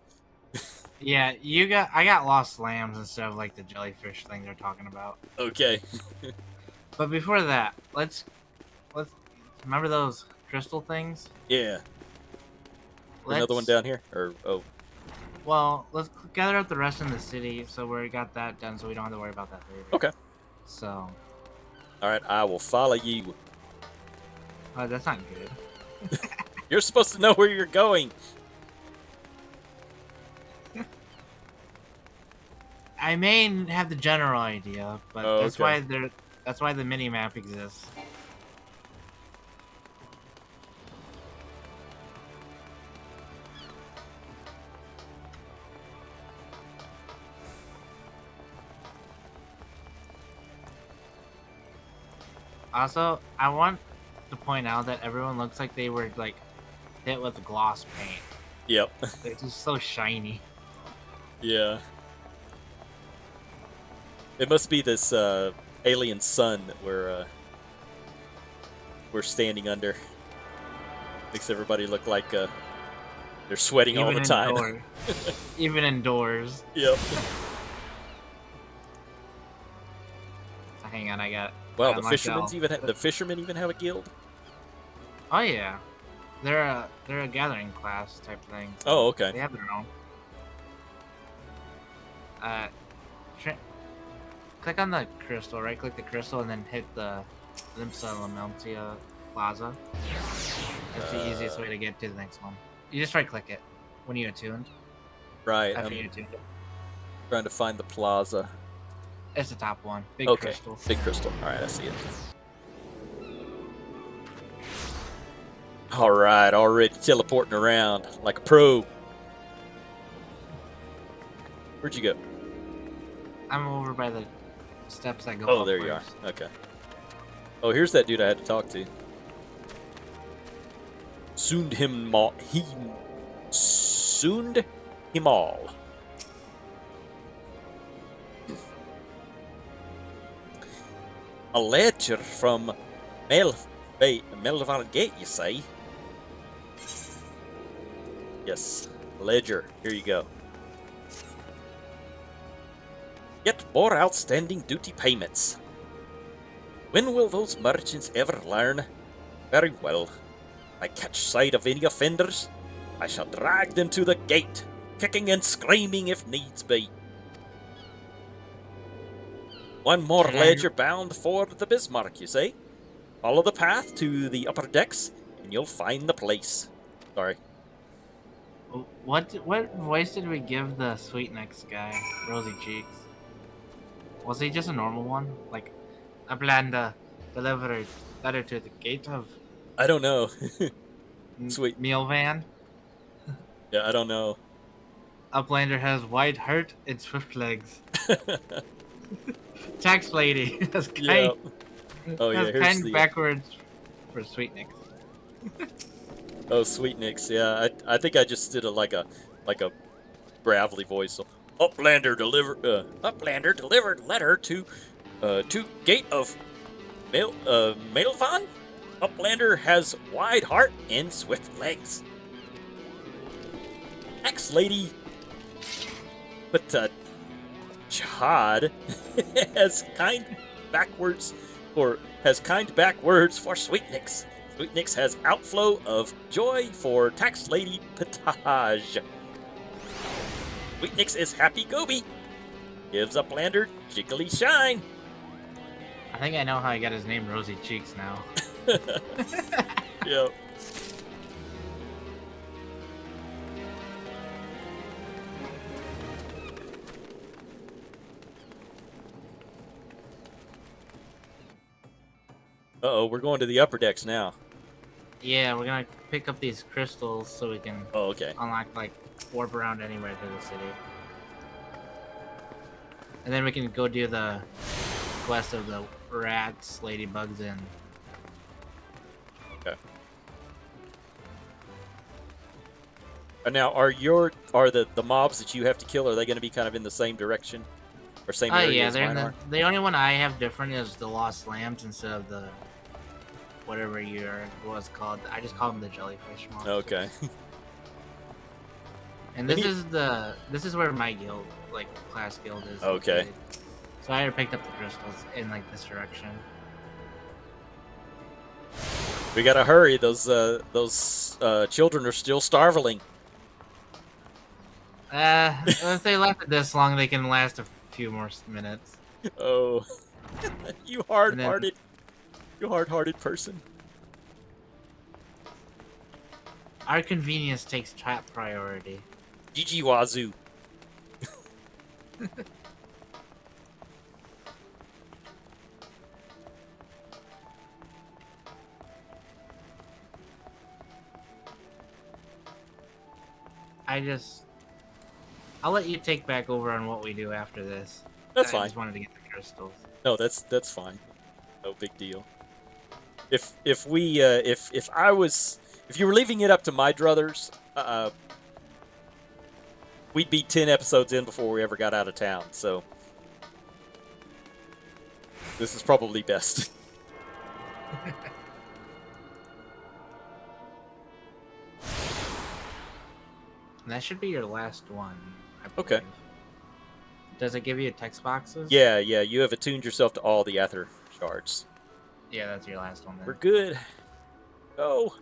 [SPEAKER 2] Yeah, I got lost lambs instead of like the jellyfish thing they're talking about.
[SPEAKER 1] Okay.
[SPEAKER 2] But before that, let's remember those crystal things.
[SPEAKER 1] Yeah. Another one
[SPEAKER 2] Let's
[SPEAKER 1] down here? Oh.
[SPEAKER 2] well, let's gather up the rest in the city so we got that done, so we don't have to worry about that later.
[SPEAKER 1] Okay.
[SPEAKER 2] So,
[SPEAKER 1] Alright, I will follow you.
[SPEAKER 2] that's not good.
[SPEAKER 1] You're supposed to know where you're going.
[SPEAKER 2] I may have the general idea, but
[SPEAKER 1] Oh,
[SPEAKER 2] that's
[SPEAKER 1] okay.
[SPEAKER 2] why the mini map exists. Also, I want to point out that everyone looks like they were like hit with gloss paint.
[SPEAKER 1] Yep.
[SPEAKER 2] They're just so shiny.
[SPEAKER 1] Yeah. It must be this alien sun that we're standing under. Makes everybody look like they're sweating all
[SPEAKER 2] Even
[SPEAKER 1] the time.
[SPEAKER 2] indoors. Even indoors.
[SPEAKER 1] Yep.
[SPEAKER 2] Hang on, I got
[SPEAKER 1] Wow,
[SPEAKER 2] on myself.
[SPEAKER 1] the fishermen even have a guild?
[SPEAKER 2] Oh yeah, they're a gathering class type thing. So
[SPEAKER 1] Oh, okay.
[SPEAKER 2] they have their own. Uh, click on the crystal. Right click the crystal and then hit the Limsa Lameltia Plaza. That's the easiest way to get to the next one. You just right click it when you attuned.
[SPEAKER 1] Right.
[SPEAKER 2] After
[SPEAKER 1] I'm
[SPEAKER 2] you attuned it.
[SPEAKER 1] trying to find the plaza.
[SPEAKER 2] It's the top one. Big
[SPEAKER 1] Okay.
[SPEAKER 2] crystal.
[SPEAKER 1] Big crystal. Alright, I see it. Alright, already teleporting around like a pro. Where'd you go?
[SPEAKER 2] I'm over by the steps that go
[SPEAKER 1] Oh,
[SPEAKER 2] up
[SPEAKER 1] there you are.
[SPEAKER 2] first.
[SPEAKER 1] Okay. Oh, here's that dude I had to talk to. Sooned him all. A ledger from Melvan Gate, you say? Yes, ledger. Here you go. Yet more outstanding duty payments. When will those merchants ever learn? Very well. If I catch sight of any offenders, I shall drag them to the gate, kicking and screaming if needs be. One more ledger bound for the Bismarck, you say? Follow the path to the upper decks, and you'll find the place. Sorry.
[SPEAKER 2] What voice did we give the Sweet Next guy? Rosy Cheeks. Was he just a normal one? Like, Ablanda delivered letter to the gate of
[SPEAKER 1] I don't know. Sweet.
[SPEAKER 2] Meal Van.
[SPEAKER 1] Yeah, I don't know.
[SPEAKER 2] Uplander has wide heart and swift legs. Tax lady has
[SPEAKER 1] Yeah.
[SPEAKER 2] kind
[SPEAKER 1] Oh yeah,
[SPEAKER 2] has
[SPEAKER 1] here's
[SPEAKER 2] kind
[SPEAKER 1] the
[SPEAKER 2] backwards for Sweet Next.
[SPEAKER 1] oh Sweet Nicks. Yeah, I think I just did like a gravelly voice. So, Uplander delivered letter to gate of Mailvan. Uplander has wide heart and swift legs. Tax lady, but Chad has kind backwards for Sweetnix. Sweetnix has outflow of joy for Tax Lady Potage. Sweetnix is happy Goby. Gives Uplander jiggly shine.
[SPEAKER 2] I think I know how he got his name Rosy Cheeks now.
[SPEAKER 1] Yep. Uh-oh, we're going to the upper decks now.
[SPEAKER 2] Yeah, we're gonna pick up these crystals so we can
[SPEAKER 1] Oh, okay.
[SPEAKER 2] unlock like warp around anywhere to the city, and then we can go do the quest of the rats, ladybugs, and
[SPEAKER 1] Okay. And now, are the mobs that you have to kill, are they going to be kind of in the same direction or same
[SPEAKER 2] oh
[SPEAKER 1] area
[SPEAKER 2] yeah,
[SPEAKER 1] as
[SPEAKER 2] they're in
[SPEAKER 1] mine are?
[SPEAKER 2] the only one I have different is the lost lambs instead of the whatever was called. I just call them the jellyfish monsters.
[SPEAKER 1] Okay.
[SPEAKER 2] And this is where my guild, like class guild, is
[SPEAKER 1] Okay.
[SPEAKER 2] located. So I already picked up the crystals in like this direction.
[SPEAKER 1] We gotta hurry. Those children are still starveling.
[SPEAKER 2] If they lasted this long, they can last a few more minutes.
[SPEAKER 1] Oh, you
[SPEAKER 2] And then
[SPEAKER 1] hard-hearted person.
[SPEAKER 2] our convenience takes top priority.
[SPEAKER 1] GG Wazoo.
[SPEAKER 2] I'll let you take back over on what we do after this.
[SPEAKER 1] That's
[SPEAKER 2] I
[SPEAKER 1] fine.
[SPEAKER 2] just wanted to get the crystals.
[SPEAKER 1] No, that's fine. No big deal. If you were leaving it up to my druthers, we'd be 10 episodes in before we ever got out of town. So this is probably best.
[SPEAKER 2] And that should be your last one. I
[SPEAKER 1] Okay.
[SPEAKER 2] believe. Does it give you text boxes?
[SPEAKER 1] Yeah. You have attuned yourself to all the Aether shards.
[SPEAKER 2] Yeah, that's your last one then.
[SPEAKER 1] We're good. Go.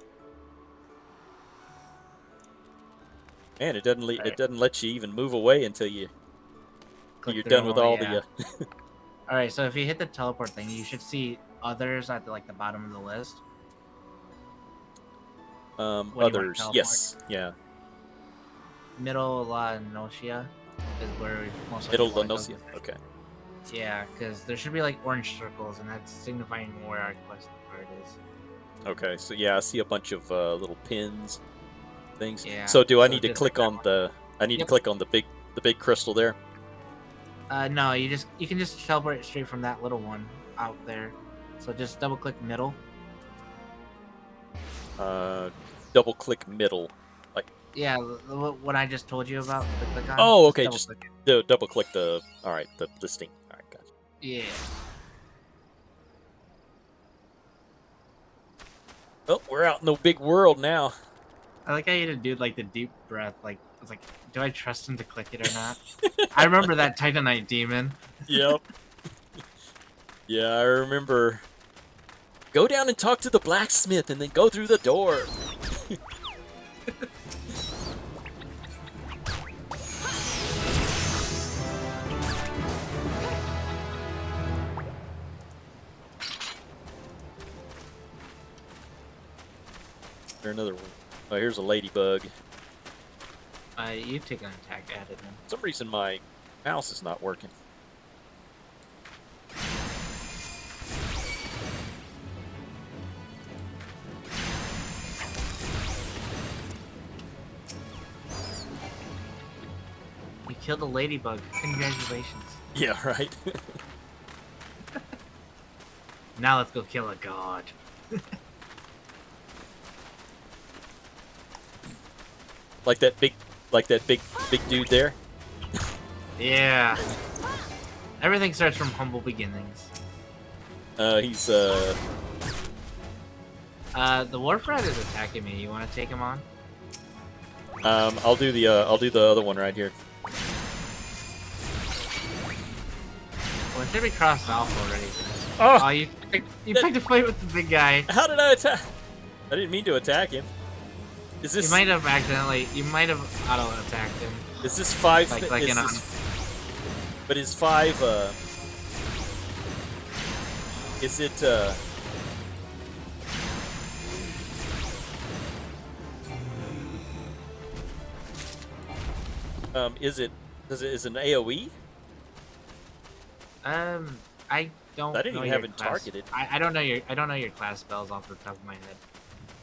[SPEAKER 1] Man, it doesn't let you even move away until you're
[SPEAKER 2] Click
[SPEAKER 1] done
[SPEAKER 2] through
[SPEAKER 1] with
[SPEAKER 2] more,
[SPEAKER 1] all
[SPEAKER 2] yeah.
[SPEAKER 1] the.
[SPEAKER 2] All right, so if you hit the teleport thing, you should see others at the bottom of the list. When you wanna
[SPEAKER 1] Others.
[SPEAKER 2] teleport.
[SPEAKER 1] Yes. Yeah.
[SPEAKER 2] Middle La Nocia is where we most likely
[SPEAKER 1] Middle
[SPEAKER 2] wanna go.
[SPEAKER 1] Lenosia. Okay.
[SPEAKER 2] Yeah, because there should be like orange circles, and that's signifying where our quest card is.
[SPEAKER 1] Okay. So yeah, I see a bunch of little pins, things.
[SPEAKER 2] Yeah.
[SPEAKER 1] So do I
[SPEAKER 2] so
[SPEAKER 1] need to
[SPEAKER 2] just
[SPEAKER 1] click
[SPEAKER 2] like
[SPEAKER 1] on the? I need to
[SPEAKER 2] Yep.
[SPEAKER 1] click on the big crystal there.
[SPEAKER 2] No, you can just teleport straight from that little one out there. So just double click middle.
[SPEAKER 1] Double click middle.
[SPEAKER 2] Yeah, what I just told you about. The click on.
[SPEAKER 1] Oh, okay.
[SPEAKER 2] double
[SPEAKER 1] Just
[SPEAKER 2] click it.
[SPEAKER 1] double click the. All right, the listing. All right, gotcha.
[SPEAKER 2] Yeah.
[SPEAKER 1] Oh, we're out in the big world now.
[SPEAKER 2] I like how you did do like the deep breath. Like I was like, do I trust him to click it or not? I remember that Titanite demon.
[SPEAKER 1] Yep. Yeah, I remember. Go down and talk to the blacksmith, and then go through the door. There's another one. Oh, here's a ladybug.
[SPEAKER 2] You take an attack at it then.
[SPEAKER 1] For some reason, my mouse is not working.
[SPEAKER 2] You killed a ladybug. Congratulations.
[SPEAKER 1] Yeah, right.
[SPEAKER 2] Now let's go kill a god.
[SPEAKER 1] like that big dude there.
[SPEAKER 2] Yeah. Everything starts from humble beginnings.
[SPEAKER 1] He's
[SPEAKER 2] The Wharf Rat is attacking me. You want to take him on?
[SPEAKER 1] I'll do the other one right here.
[SPEAKER 2] Well, it should be crossed off already.
[SPEAKER 1] Oh,
[SPEAKER 2] Oh, you picked a fight with the big guy.
[SPEAKER 1] how did I attack? I didn't mean to attack him. Is this
[SPEAKER 2] You might have auto attacked him.
[SPEAKER 1] is this five?
[SPEAKER 2] Like
[SPEAKER 1] is
[SPEAKER 2] in
[SPEAKER 1] this, but is five? Is it? Is it? Is it an AOE?
[SPEAKER 2] I I don't
[SPEAKER 1] I didn't
[SPEAKER 2] know
[SPEAKER 1] even
[SPEAKER 2] your
[SPEAKER 1] have it
[SPEAKER 2] class.
[SPEAKER 1] targeted.
[SPEAKER 2] I don't know your class spells off the top of my head.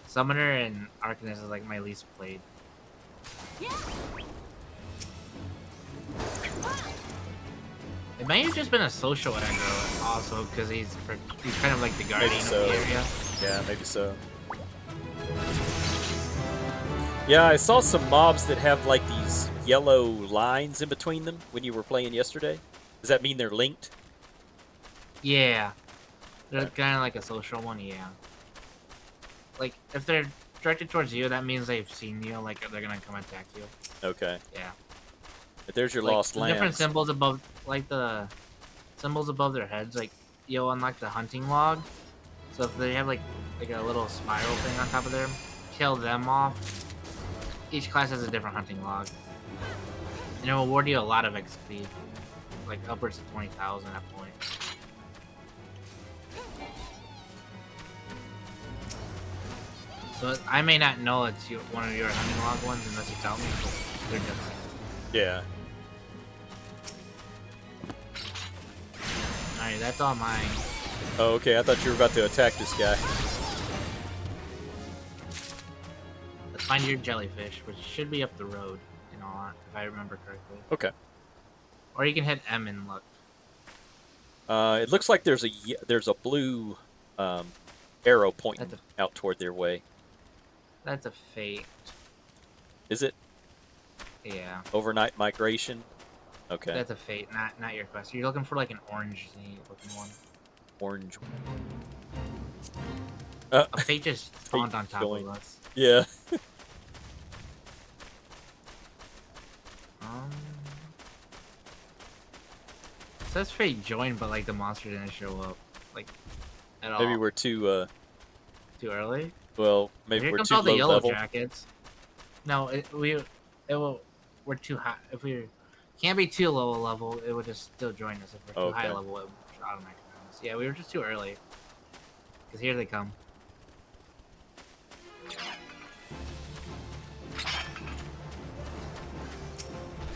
[SPEAKER 2] Summoner and Arcanist is like my least played. It might have just been a social aggro also because he's kind of like the guardian of the area.
[SPEAKER 1] Yeah, maybe so. Yeah, I saw some mobs that have like these yellow lines in between them when you were playing yesterday. Does that mean they're linked?
[SPEAKER 2] Yeah, they're
[SPEAKER 1] Okay.
[SPEAKER 2] kind of like a social one. Yeah, like if they're directed towards you, that means they've seen you. Like they're gonna come attack you.
[SPEAKER 1] Okay.
[SPEAKER 2] Yeah.
[SPEAKER 1] But there's your
[SPEAKER 2] Like
[SPEAKER 1] lost
[SPEAKER 2] the different
[SPEAKER 1] lambs.
[SPEAKER 2] symbols above, like the symbols above their heads, like you'll unlock the hunting log. So if they have like a little spiral thing on top of them, kill them off. Each class has a different hunting log, and it will award you a lot of XP, like upwards of 20,000 at point. So I may not know it's one of your hunting log ones unless you tell me, but they're different.
[SPEAKER 1] Yeah.
[SPEAKER 2] Alright, that's all mine.
[SPEAKER 1] Oh, okay. I thought you were about to attack this guy.
[SPEAKER 2] Let's find your jellyfish, which should be up the road, if I remember correctly.
[SPEAKER 1] Okay.
[SPEAKER 2] Or you can hit M and look.
[SPEAKER 1] It looks like there's a blue arrow pointing out toward their way.
[SPEAKER 2] That's a fate.
[SPEAKER 1] Is it?
[SPEAKER 2] Yeah.
[SPEAKER 1] Overnight migration? Okay.
[SPEAKER 2] That's a fate, not your quest. You're looking for like an orange looking one.
[SPEAKER 1] Orange.
[SPEAKER 2] A fate just spawned on top of us.
[SPEAKER 1] Yeah.
[SPEAKER 2] It says fate joined, but like the monster didn't show up, like at all.
[SPEAKER 1] Maybe we're too
[SPEAKER 2] early.
[SPEAKER 1] Well, maybe
[SPEAKER 2] Here
[SPEAKER 1] we're
[SPEAKER 2] comes
[SPEAKER 1] too
[SPEAKER 2] all the
[SPEAKER 1] low
[SPEAKER 2] yellow
[SPEAKER 1] level.
[SPEAKER 2] jackets. No, we're too high. If we can't be too low a level, it would just still join us. If we're too high level, it would automatically join us. Yeah, we were just too early. Cause here they come.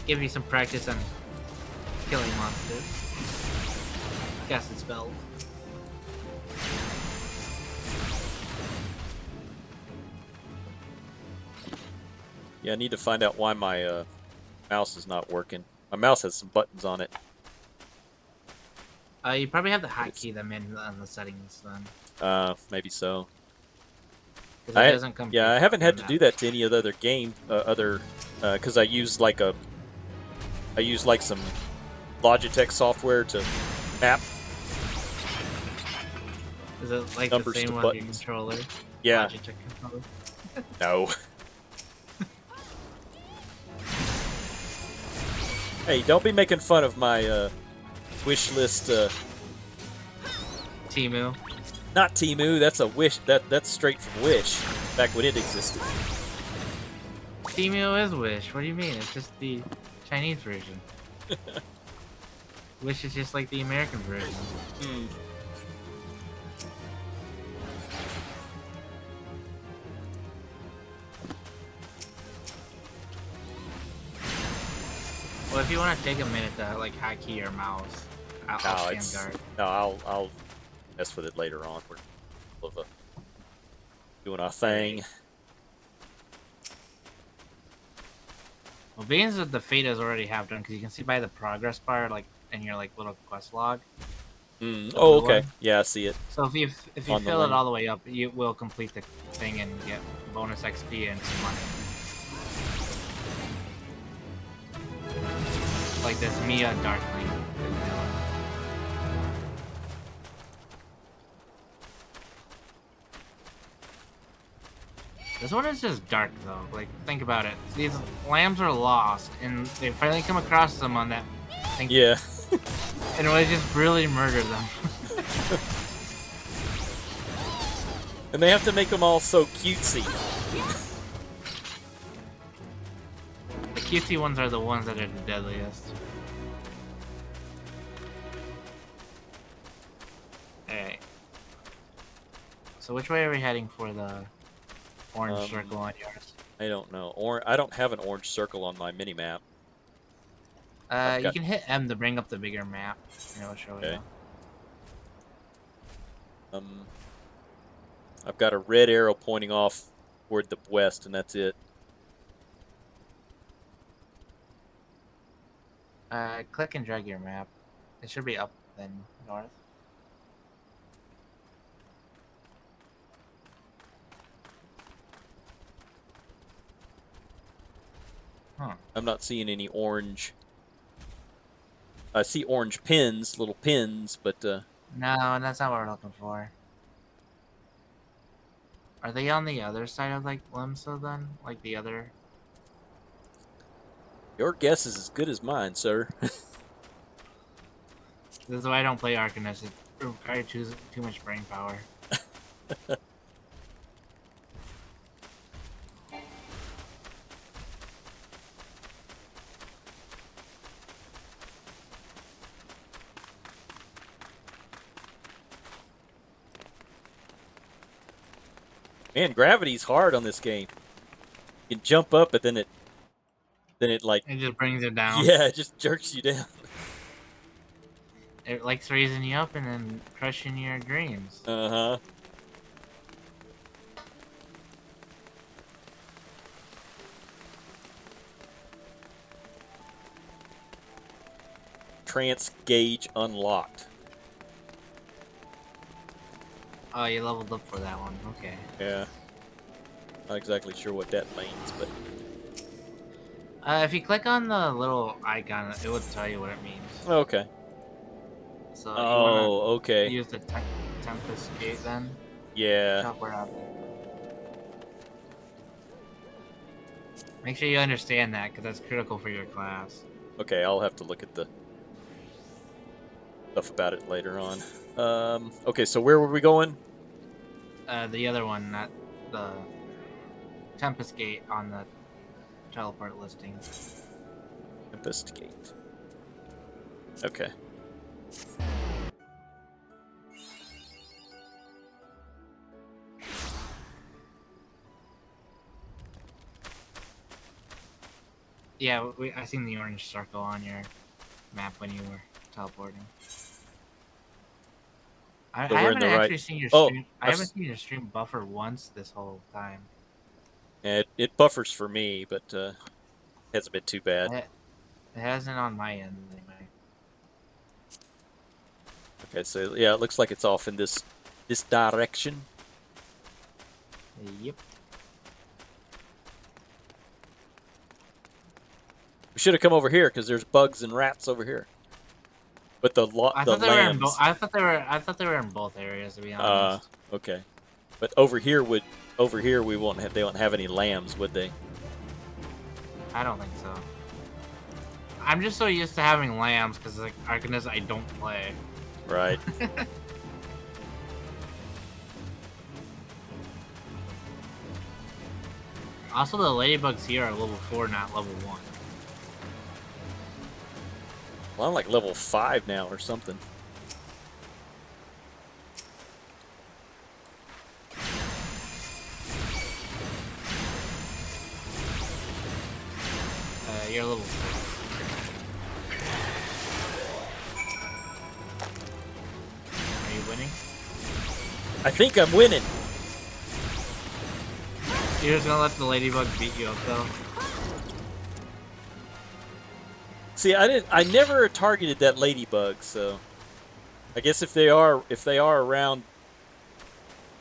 [SPEAKER 2] Give you some practice on killing monsters. Casting spells.
[SPEAKER 1] Yeah, I need to find out why my mouse is not working. My mouse has some buttons on it.
[SPEAKER 2] You probably have the hotkey them in on the settings then.
[SPEAKER 1] Maybe so.
[SPEAKER 2] It doesn't come.
[SPEAKER 1] Yeah, I haven't had to do that to any of the other game, because I used like some Logitech software to map.
[SPEAKER 2] Is it like
[SPEAKER 1] numbers
[SPEAKER 2] the same
[SPEAKER 1] to
[SPEAKER 2] one
[SPEAKER 1] buttons.
[SPEAKER 2] your controller?
[SPEAKER 1] Yeah.
[SPEAKER 2] Logitech controller?
[SPEAKER 1] No. Hey, don't be making fun of my wish list.
[SPEAKER 2] Temu.
[SPEAKER 1] Not Temu. That's a Wish. That's straight from Wish, back when it existed.
[SPEAKER 2] Temu is Wish. What do you mean? It's just the Chinese version. Wish is just like the American version.
[SPEAKER 1] Hmm.
[SPEAKER 2] Well, if you want to take a minute to like hotkey your mouse, I'll stand guard.
[SPEAKER 1] No, I'll mess with it later on. We're doing our thing.
[SPEAKER 2] Well, being that the fate is already half done, because you can see by the progress bar, like in your like little quest log.
[SPEAKER 1] Oh, okay. Yeah, I see it.
[SPEAKER 2] So if you fill it all the way up, you will complete the thing and get bonus XP and some money. Like this Mia Darkling. This one is just dark though. Like, think about it. These lambs are lost, and they finally come across them on that thing.
[SPEAKER 1] Yeah.
[SPEAKER 2] And we just really murder them.
[SPEAKER 1] And they have to make them all so cutesy.
[SPEAKER 2] The cutesy ones are the ones that are the deadliest. Alright. So which way are we heading for the orange circle on yours?
[SPEAKER 1] I don't know. I don't have an orange circle on my mini map.
[SPEAKER 2] You can hit M to bring up the bigger map, and it'll show you.
[SPEAKER 1] Um, I've got a red arrow pointing off toward the west, and that's it.
[SPEAKER 2] Click and drag your map. It should be up then north. Huh.
[SPEAKER 1] I'm not seeing any orange. I see orange pins, little pins, but
[SPEAKER 2] No, that's not what we're looking for. Are they on the other side of like Limsa then? Like the other?
[SPEAKER 1] your guess is as good as mine, sir.
[SPEAKER 2] This is why I don't play Arcanist. It requires too much brain power.
[SPEAKER 1] Man, gravity's hard on this game. You can jump up, but then it like,
[SPEAKER 2] It just brings it down.
[SPEAKER 1] yeah, it just jerks you down.
[SPEAKER 2] It likes raising you up and then crushing your dreams.
[SPEAKER 1] Uh-huh. Trance gauge unlocked.
[SPEAKER 2] Oh, you leveled up for that one. Okay.
[SPEAKER 1] Yeah. Not exactly sure what that means, but
[SPEAKER 2] If you click on the little icon, it would tell you what it means.
[SPEAKER 1] okay.
[SPEAKER 2] So you wanna
[SPEAKER 1] Oh, okay.
[SPEAKER 2] use the Tempest Gate then?
[SPEAKER 1] Yeah.
[SPEAKER 2] Chop her up. Make sure you understand that, because that's critical for your class.
[SPEAKER 1] Okay, I'll have to look at the stuff about it later on. Okay, so where were we going?
[SPEAKER 2] The other one, not the Tempest Gate on the teleport listing.
[SPEAKER 1] Investigate. Okay.
[SPEAKER 2] Yeah, I seen the orange circle on your map when you were teleporting. I
[SPEAKER 1] So we're in
[SPEAKER 2] haven't
[SPEAKER 1] the right.
[SPEAKER 2] actually seen your
[SPEAKER 1] Oh,
[SPEAKER 2] stream. I haven't seen your stream buffer once this whole time.
[SPEAKER 1] it buffers for me, but hasn't been too bad.
[SPEAKER 2] It hasn't on my end anyway.
[SPEAKER 1] Okay, so yeah, it looks like it's off in this direction.
[SPEAKER 2] Yep.
[SPEAKER 1] We should have come over here because there's bugs and rats over here. But the lambs.
[SPEAKER 2] I thought they were in both areas, to be honest.
[SPEAKER 1] Okay. But over here we won't have, they won't have any lambs, would they?
[SPEAKER 2] I don't think so. I'm just so used to having lambs because like Arcanist I don't play.
[SPEAKER 1] Right.
[SPEAKER 2] Also, the ladybugs here are level 4, not level 1.
[SPEAKER 1] Well, I'm like level 5 now or something.
[SPEAKER 2] You're level 6. Are you winning?
[SPEAKER 1] I think I'm winning.
[SPEAKER 2] You're just gonna let the ladybug beat you up, though?
[SPEAKER 1] See, I never targeted that ladybug, so I guess if they are around.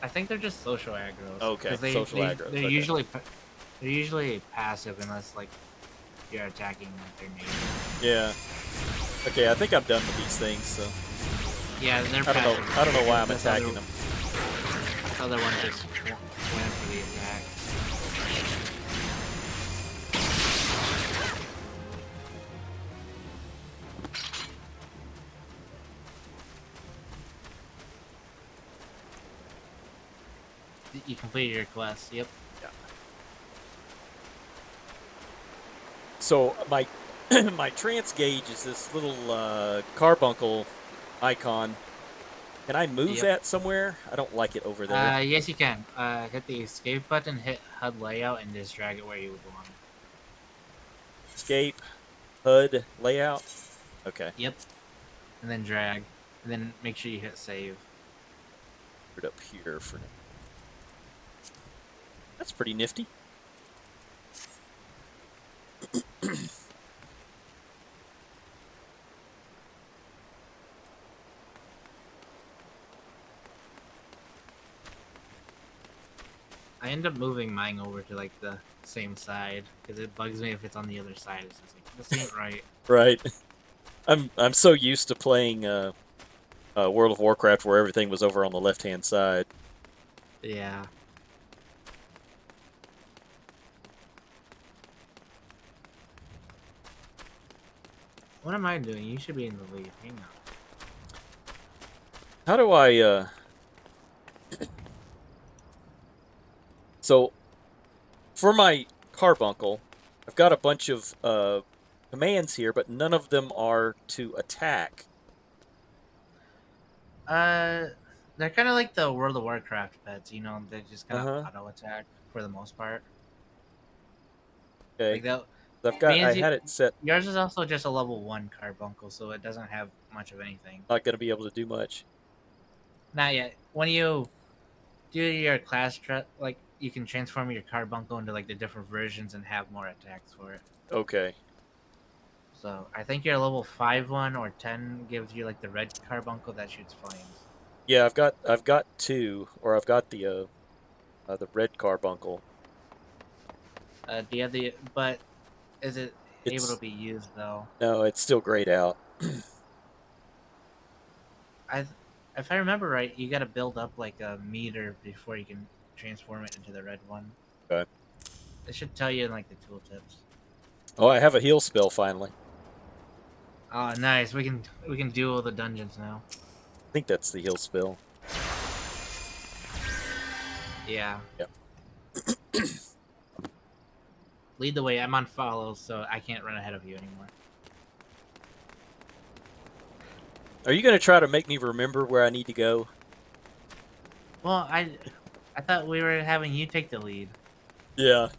[SPEAKER 2] I think they're just social aggros.
[SPEAKER 1] Okay, social aggros.
[SPEAKER 2] They're
[SPEAKER 1] okay.
[SPEAKER 2] usually passive unless like you're attacking like their neighbor.
[SPEAKER 1] Yeah. Okay, I think I'm done with these things. So
[SPEAKER 2] Yeah, they're
[SPEAKER 1] I
[SPEAKER 2] passive.
[SPEAKER 1] don't know why I'm
[SPEAKER 2] This
[SPEAKER 1] attacking them.
[SPEAKER 2] Other one just went for the attack. You completed your quest. Yep.
[SPEAKER 1] Yeah. So my my trance gauge is this little carbuncle icon. Can I move that somewhere? I don't like it over there.
[SPEAKER 2] Yes, you can. Hit the escape button, hit HUD layout, and just drag it where you would want it.
[SPEAKER 1] Escape, HUD, layout. Okay.
[SPEAKER 2] Yep. And then drag. And then make sure you hit save.
[SPEAKER 1] Put it up here for now. That's pretty nifty.
[SPEAKER 2] I end up moving mine over to like the same side because it bugs me if it's on the other side. It's just like this ain't right.
[SPEAKER 1] Right. I'm so used to playing World of Warcraft where everything was over on the left-hand side.
[SPEAKER 2] Yeah. What am I doing? You should be in the lead. Hang on.
[SPEAKER 1] How do I so for my carbuncle, I've got a bunch of commands here, but none of them are to attack.
[SPEAKER 2] Uh, they're kind of like the World of Warcraft pets. You know, they just kind of
[SPEAKER 1] Uh-huh.
[SPEAKER 2] auto attack for the most part.
[SPEAKER 1] Okay.
[SPEAKER 2] Like that.
[SPEAKER 1] I
[SPEAKER 2] Means
[SPEAKER 1] had it set
[SPEAKER 2] yours is also just a level 1 carbuncle, so it doesn't have much of anything.
[SPEAKER 1] not going to be able to do much.
[SPEAKER 2] Not yet. When you do your like you can transform your carbuncle into like the different versions and have more attacks for it.
[SPEAKER 1] Okay.
[SPEAKER 2] So I think your level 5 one or 10 gives you like the red carbuncle that shoots flames.
[SPEAKER 1] Yeah, I've got two, or I've got the red carbuncle.
[SPEAKER 2] Do you have the but is it able to
[SPEAKER 1] It's
[SPEAKER 2] be used though?
[SPEAKER 1] no, it's still grayed out.
[SPEAKER 2] I if I remember right, you got to build up like a meter before you can transform it into the red one.
[SPEAKER 1] Okay.
[SPEAKER 2] It should tell you in like the tooltips.
[SPEAKER 1] Oh, I have a heal spell finally.
[SPEAKER 2] Oh, nice. We can do all the dungeons now.
[SPEAKER 1] I think that's the heal spell.
[SPEAKER 2] Yeah.
[SPEAKER 1] Yep.
[SPEAKER 2] Lead the way. I'm on follow, so I can't run ahead of you anymore.
[SPEAKER 1] Are you going to try to make me remember where I need to go?
[SPEAKER 2] Well, I thought we were having you take the lead.
[SPEAKER 1] Yeah.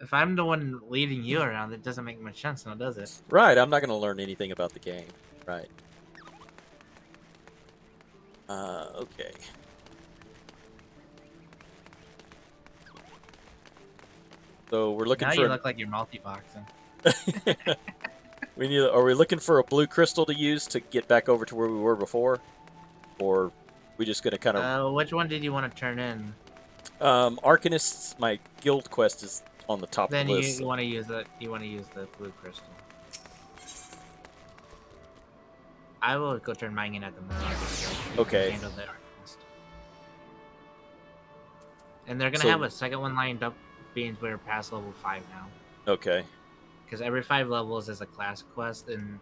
[SPEAKER 2] If I'm the one leading you around, it doesn't make much sense now, does it?
[SPEAKER 1] Right, I'm not going to learn anything about the game. Right. Okay. So we're looking
[SPEAKER 2] Now
[SPEAKER 1] for
[SPEAKER 2] you look like you're multi-boxing.
[SPEAKER 1] are we looking for a blue crystal to use to get back over to where we were before? Or we just going to kind of
[SPEAKER 2] Which one did you want to turn in?
[SPEAKER 1] Arcanists, my guild quest is on the top of
[SPEAKER 2] Then
[SPEAKER 1] the
[SPEAKER 2] you,
[SPEAKER 1] list.
[SPEAKER 2] you want to use the blue crystal. I will go turn mine in at the Mirage. So you can
[SPEAKER 1] Okay.
[SPEAKER 2] handle the Arcanist. And they're gonna have
[SPEAKER 1] So
[SPEAKER 2] a second one lined up, being we're past level 5 now.
[SPEAKER 1] okay.
[SPEAKER 2] Because every 5 levels is a class quest, and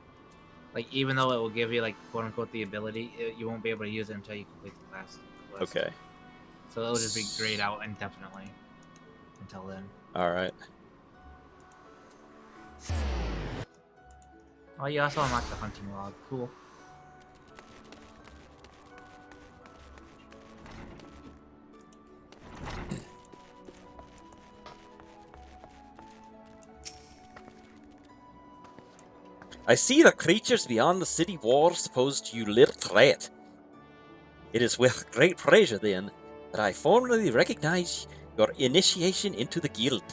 [SPEAKER 2] like even though it will give you like quote unquote the ability, you won't be able to use it until you complete the class quest.
[SPEAKER 1] Okay.
[SPEAKER 2] So it'll just be grayed out indefinitely until then.
[SPEAKER 1] All right.
[SPEAKER 2] Oh, you also unlocked the hunting log. Cool.
[SPEAKER 1] I see the creatures beyond the city walls pose to you little threat. It is with great pleasure, then, that I formally recognize your initiation into the guild.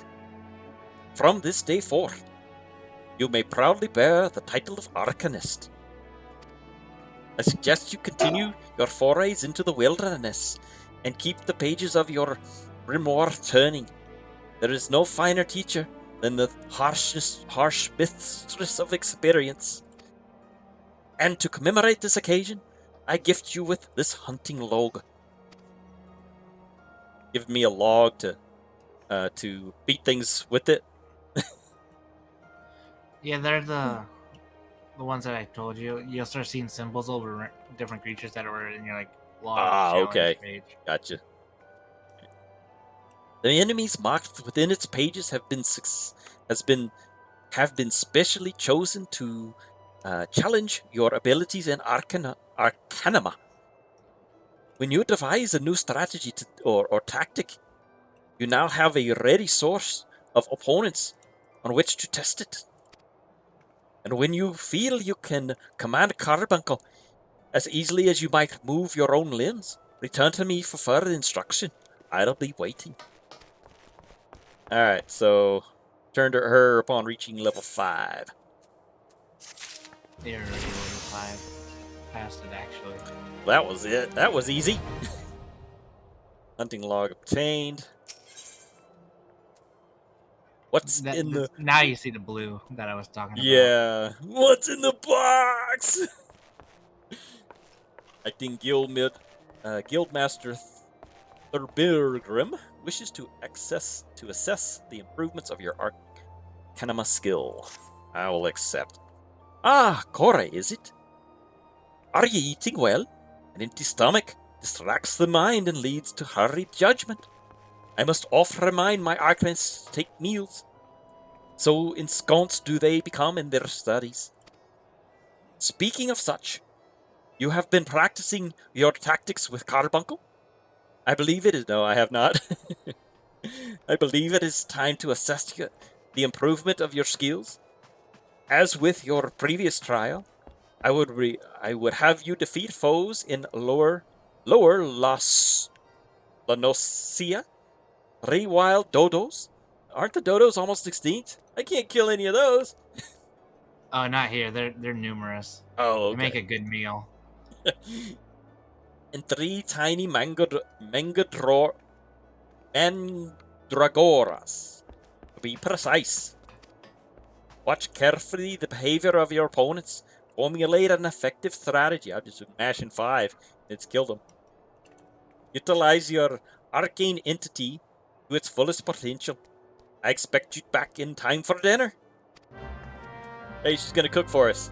[SPEAKER 1] From this day forth, you may proudly bear the title of Arcanist. I suggest you continue your forays into the wilderness and keep the pages of your grimoire turning. There is no finer teacher than the harsh mistress of experience. And to commemorate this occasion, I gift you with this hunting log. Give me a log to beat things with it.
[SPEAKER 2] Yeah, they're the ones that I told you. You'll start seeing symbols over different creatures that were in your like log
[SPEAKER 1] Ah,
[SPEAKER 2] challenge
[SPEAKER 1] okay.
[SPEAKER 2] page.
[SPEAKER 1] Gotcha. The enemies marked within its pages have been specially chosen to challenge your abilities in Arcanima. When you devise a new strategy or tactic, you now have a ready source of opponents on which to test it. And when you feel you can command Carbuncle, As easily as you might move your own limbs. Return to me for further instruction. I'll be waiting. Alright, so turn to her upon reaching level 5.
[SPEAKER 2] You're already level 5. Past it, actually.
[SPEAKER 1] That was it. That was easy. Hunting log obtained. What's in the...
[SPEAKER 2] Now you see the blue that I was talking about.
[SPEAKER 1] Yeah. What's in the box? Acting Guildmaster Thurbirgrim wishes to assess the improvements of your Arcanima skill. I will accept. Ah, Kore, is it? Are you eating well? An empty stomach distracts the mind and leads to hurried judgment. I must oft remind my Arcanists to take meals. So ensconced do they become in their studies. Speaking of such, you have been practicing your tactics with Carbuncle? I believe it is... No, I have not. I believe it is time to assess the improvement of your skills. As with your previous trial, I would have you defeat foes in lower Lanosia, 3 wild dodos. Aren't the dodos almost extinct? I can't kill any of those.
[SPEAKER 2] Oh, not here. They're numerous.
[SPEAKER 1] Oh,
[SPEAKER 2] They make
[SPEAKER 1] okay.
[SPEAKER 2] a good meal.
[SPEAKER 1] And 3 tiny mandragoras. To be precise. Watch carefully the behavior of your opponents. Formulate an effective strategy. I've just been mashing 5. It's killed them. Utilize your arcane entity to its fullest potential. I expect you back in time for dinner. Hey, she's gonna cook for us.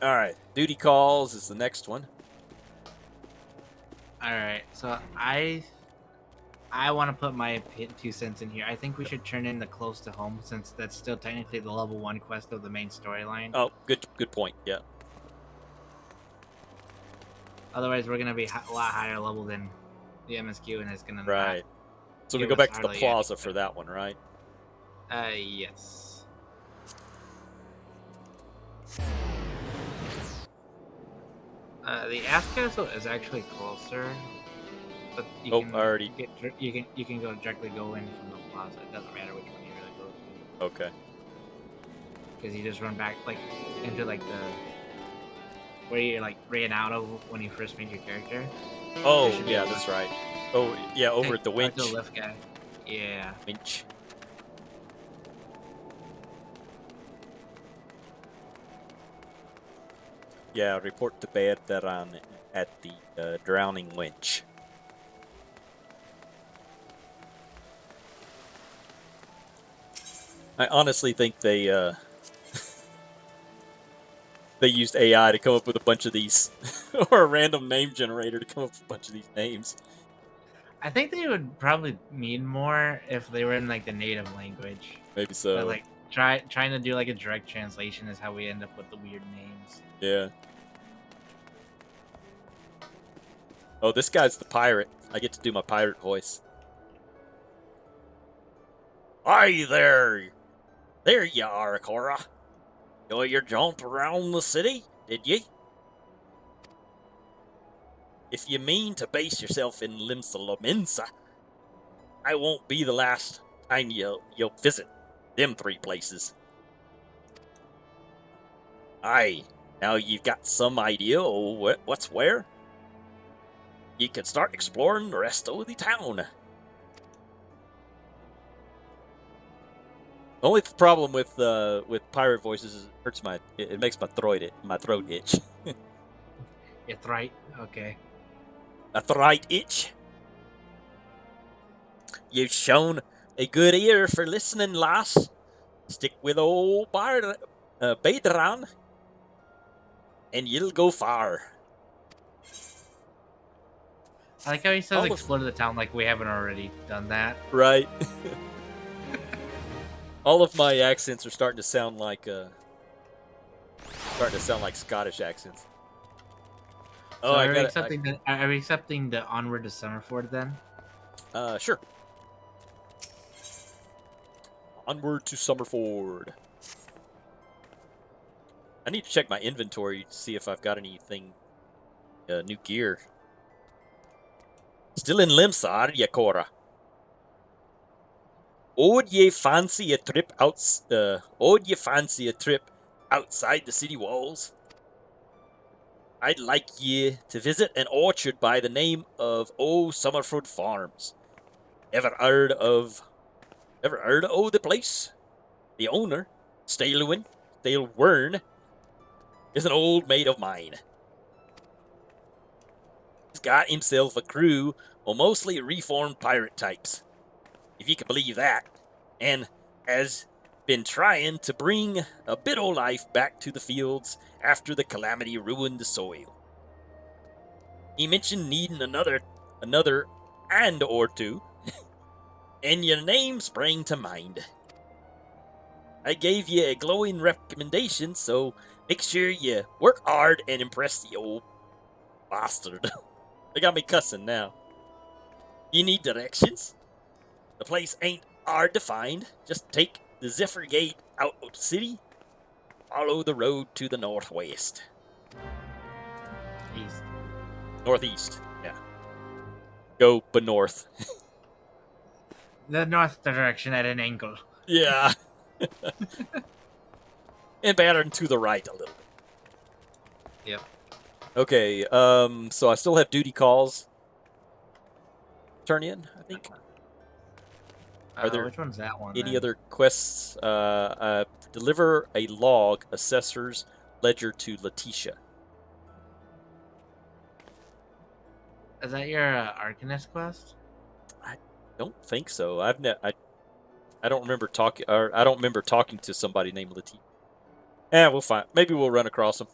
[SPEAKER 1] Alright, duty calls is the next one.
[SPEAKER 2] Alright, so I want to put my 2 cents in here. I think we should turn in the close to home since that's still technically the level 1 quest of the main storyline.
[SPEAKER 1] Oh, good point, yeah.
[SPEAKER 2] Otherwise, we're gonna be a lot higher level than the MSQ, and it's gonna
[SPEAKER 1] Right. So we
[SPEAKER 2] give
[SPEAKER 1] go
[SPEAKER 2] us
[SPEAKER 1] back to the
[SPEAKER 2] hardly
[SPEAKER 1] plaza
[SPEAKER 2] anything.
[SPEAKER 1] for that one, right?
[SPEAKER 2] Yes. The Ash Castle is actually closer, but you can
[SPEAKER 1] already.
[SPEAKER 2] you can directly go in from the plaza. It doesn't matter which one you really go to.
[SPEAKER 1] Okay.
[SPEAKER 2] Because you just run back like into like the where you like ran out of when you first made your character.
[SPEAKER 1] Oh, yeah, that's right. Oh, yeah, over at the winch.
[SPEAKER 2] The lift guy. Yeah.
[SPEAKER 1] Winch. Yeah, report to bed that I'm at the drowning winch. I honestly think they they used AI to come up with a bunch of these, or a random name generator to come up with a bunch of these names.
[SPEAKER 2] I think they would probably mean more if they were in like the native language.
[SPEAKER 1] Maybe so.
[SPEAKER 2] But, like trying to do like a direct translation is how we end up with the weird names.
[SPEAKER 1] Yeah. Oh, this guy's the pirate. I get to do my pirate voice. Hi there! There you are, Cora. Enjoy your jaunt around the city, did ye? If you mean to base yourself in Limsa, I won't be the last time you'll visit them 3 places. Aye, now you've got some idea of what's where. You can start exploring the rest of the town. The only problem with pirate voices is it makes my throat itch.
[SPEAKER 2] Yeah, right. Okay.
[SPEAKER 1] A throat itch. You've shown a good ear for listening, lass. Stick with old Badran, and you'll go far.
[SPEAKER 2] I like how he says explore the town like we haven't already done that.
[SPEAKER 1] Right. All of my accents are starting to sound like Scottish accents.
[SPEAKER 2] So are we accepting the Onward to Summerford then?
[SPEAKER 1] Sure. Onward to Summerford. I need to check my inventory to see if I've got anything, new gear. Still in Limsa, are ya, Cora? Would ye fancy a trip outside the city walls? I'd like ye to visit an orchard by the name of Summerford Farms. Ever heard of the place? The owner, Stalewern, is an old mate of mine. He's got himself a crew of mostly reformed pirate types, if you can believe that, and has been trying to bring a bit of life back to the fields after the calamity ruined the soil. He mentioned needing another and or two, and your name sprang to mind. I gave you a glowing recommendation, so make sure you work hard and impress the old bastard. They got me cussing now. You need directions? The place ain't hard to find. Just take the Zephyr Gate out of the city, follow the road to the northwest.
[SPEAKER 2] East.
[SPEAKER 1] Northeast, yeah. Go but north.
[SPEAKER 2] The north direction at an angle.
[SPEAKER 1] Yeah. And pattern to the right a little bit.
[SPEAKER 2] Yep.
[SPEAKER 1] Okay, so I still have duty calls. Turn in, I think. Are there
[SPEAKER 2] Which one's that one?
[SPEAKER 1] any
[SPEAKER 2] Then?
[SPEAKER 1] other quests? Deliver a log assessor's ledger to Letitia.
[SPEAKER 2] Is that your Arcanist quest?
[SPEAKER 1] I don't think so. I don't remember talking, or I don't remember talking to somebody named Letitia. Yeah, we'll find. Maybe we'll run across them.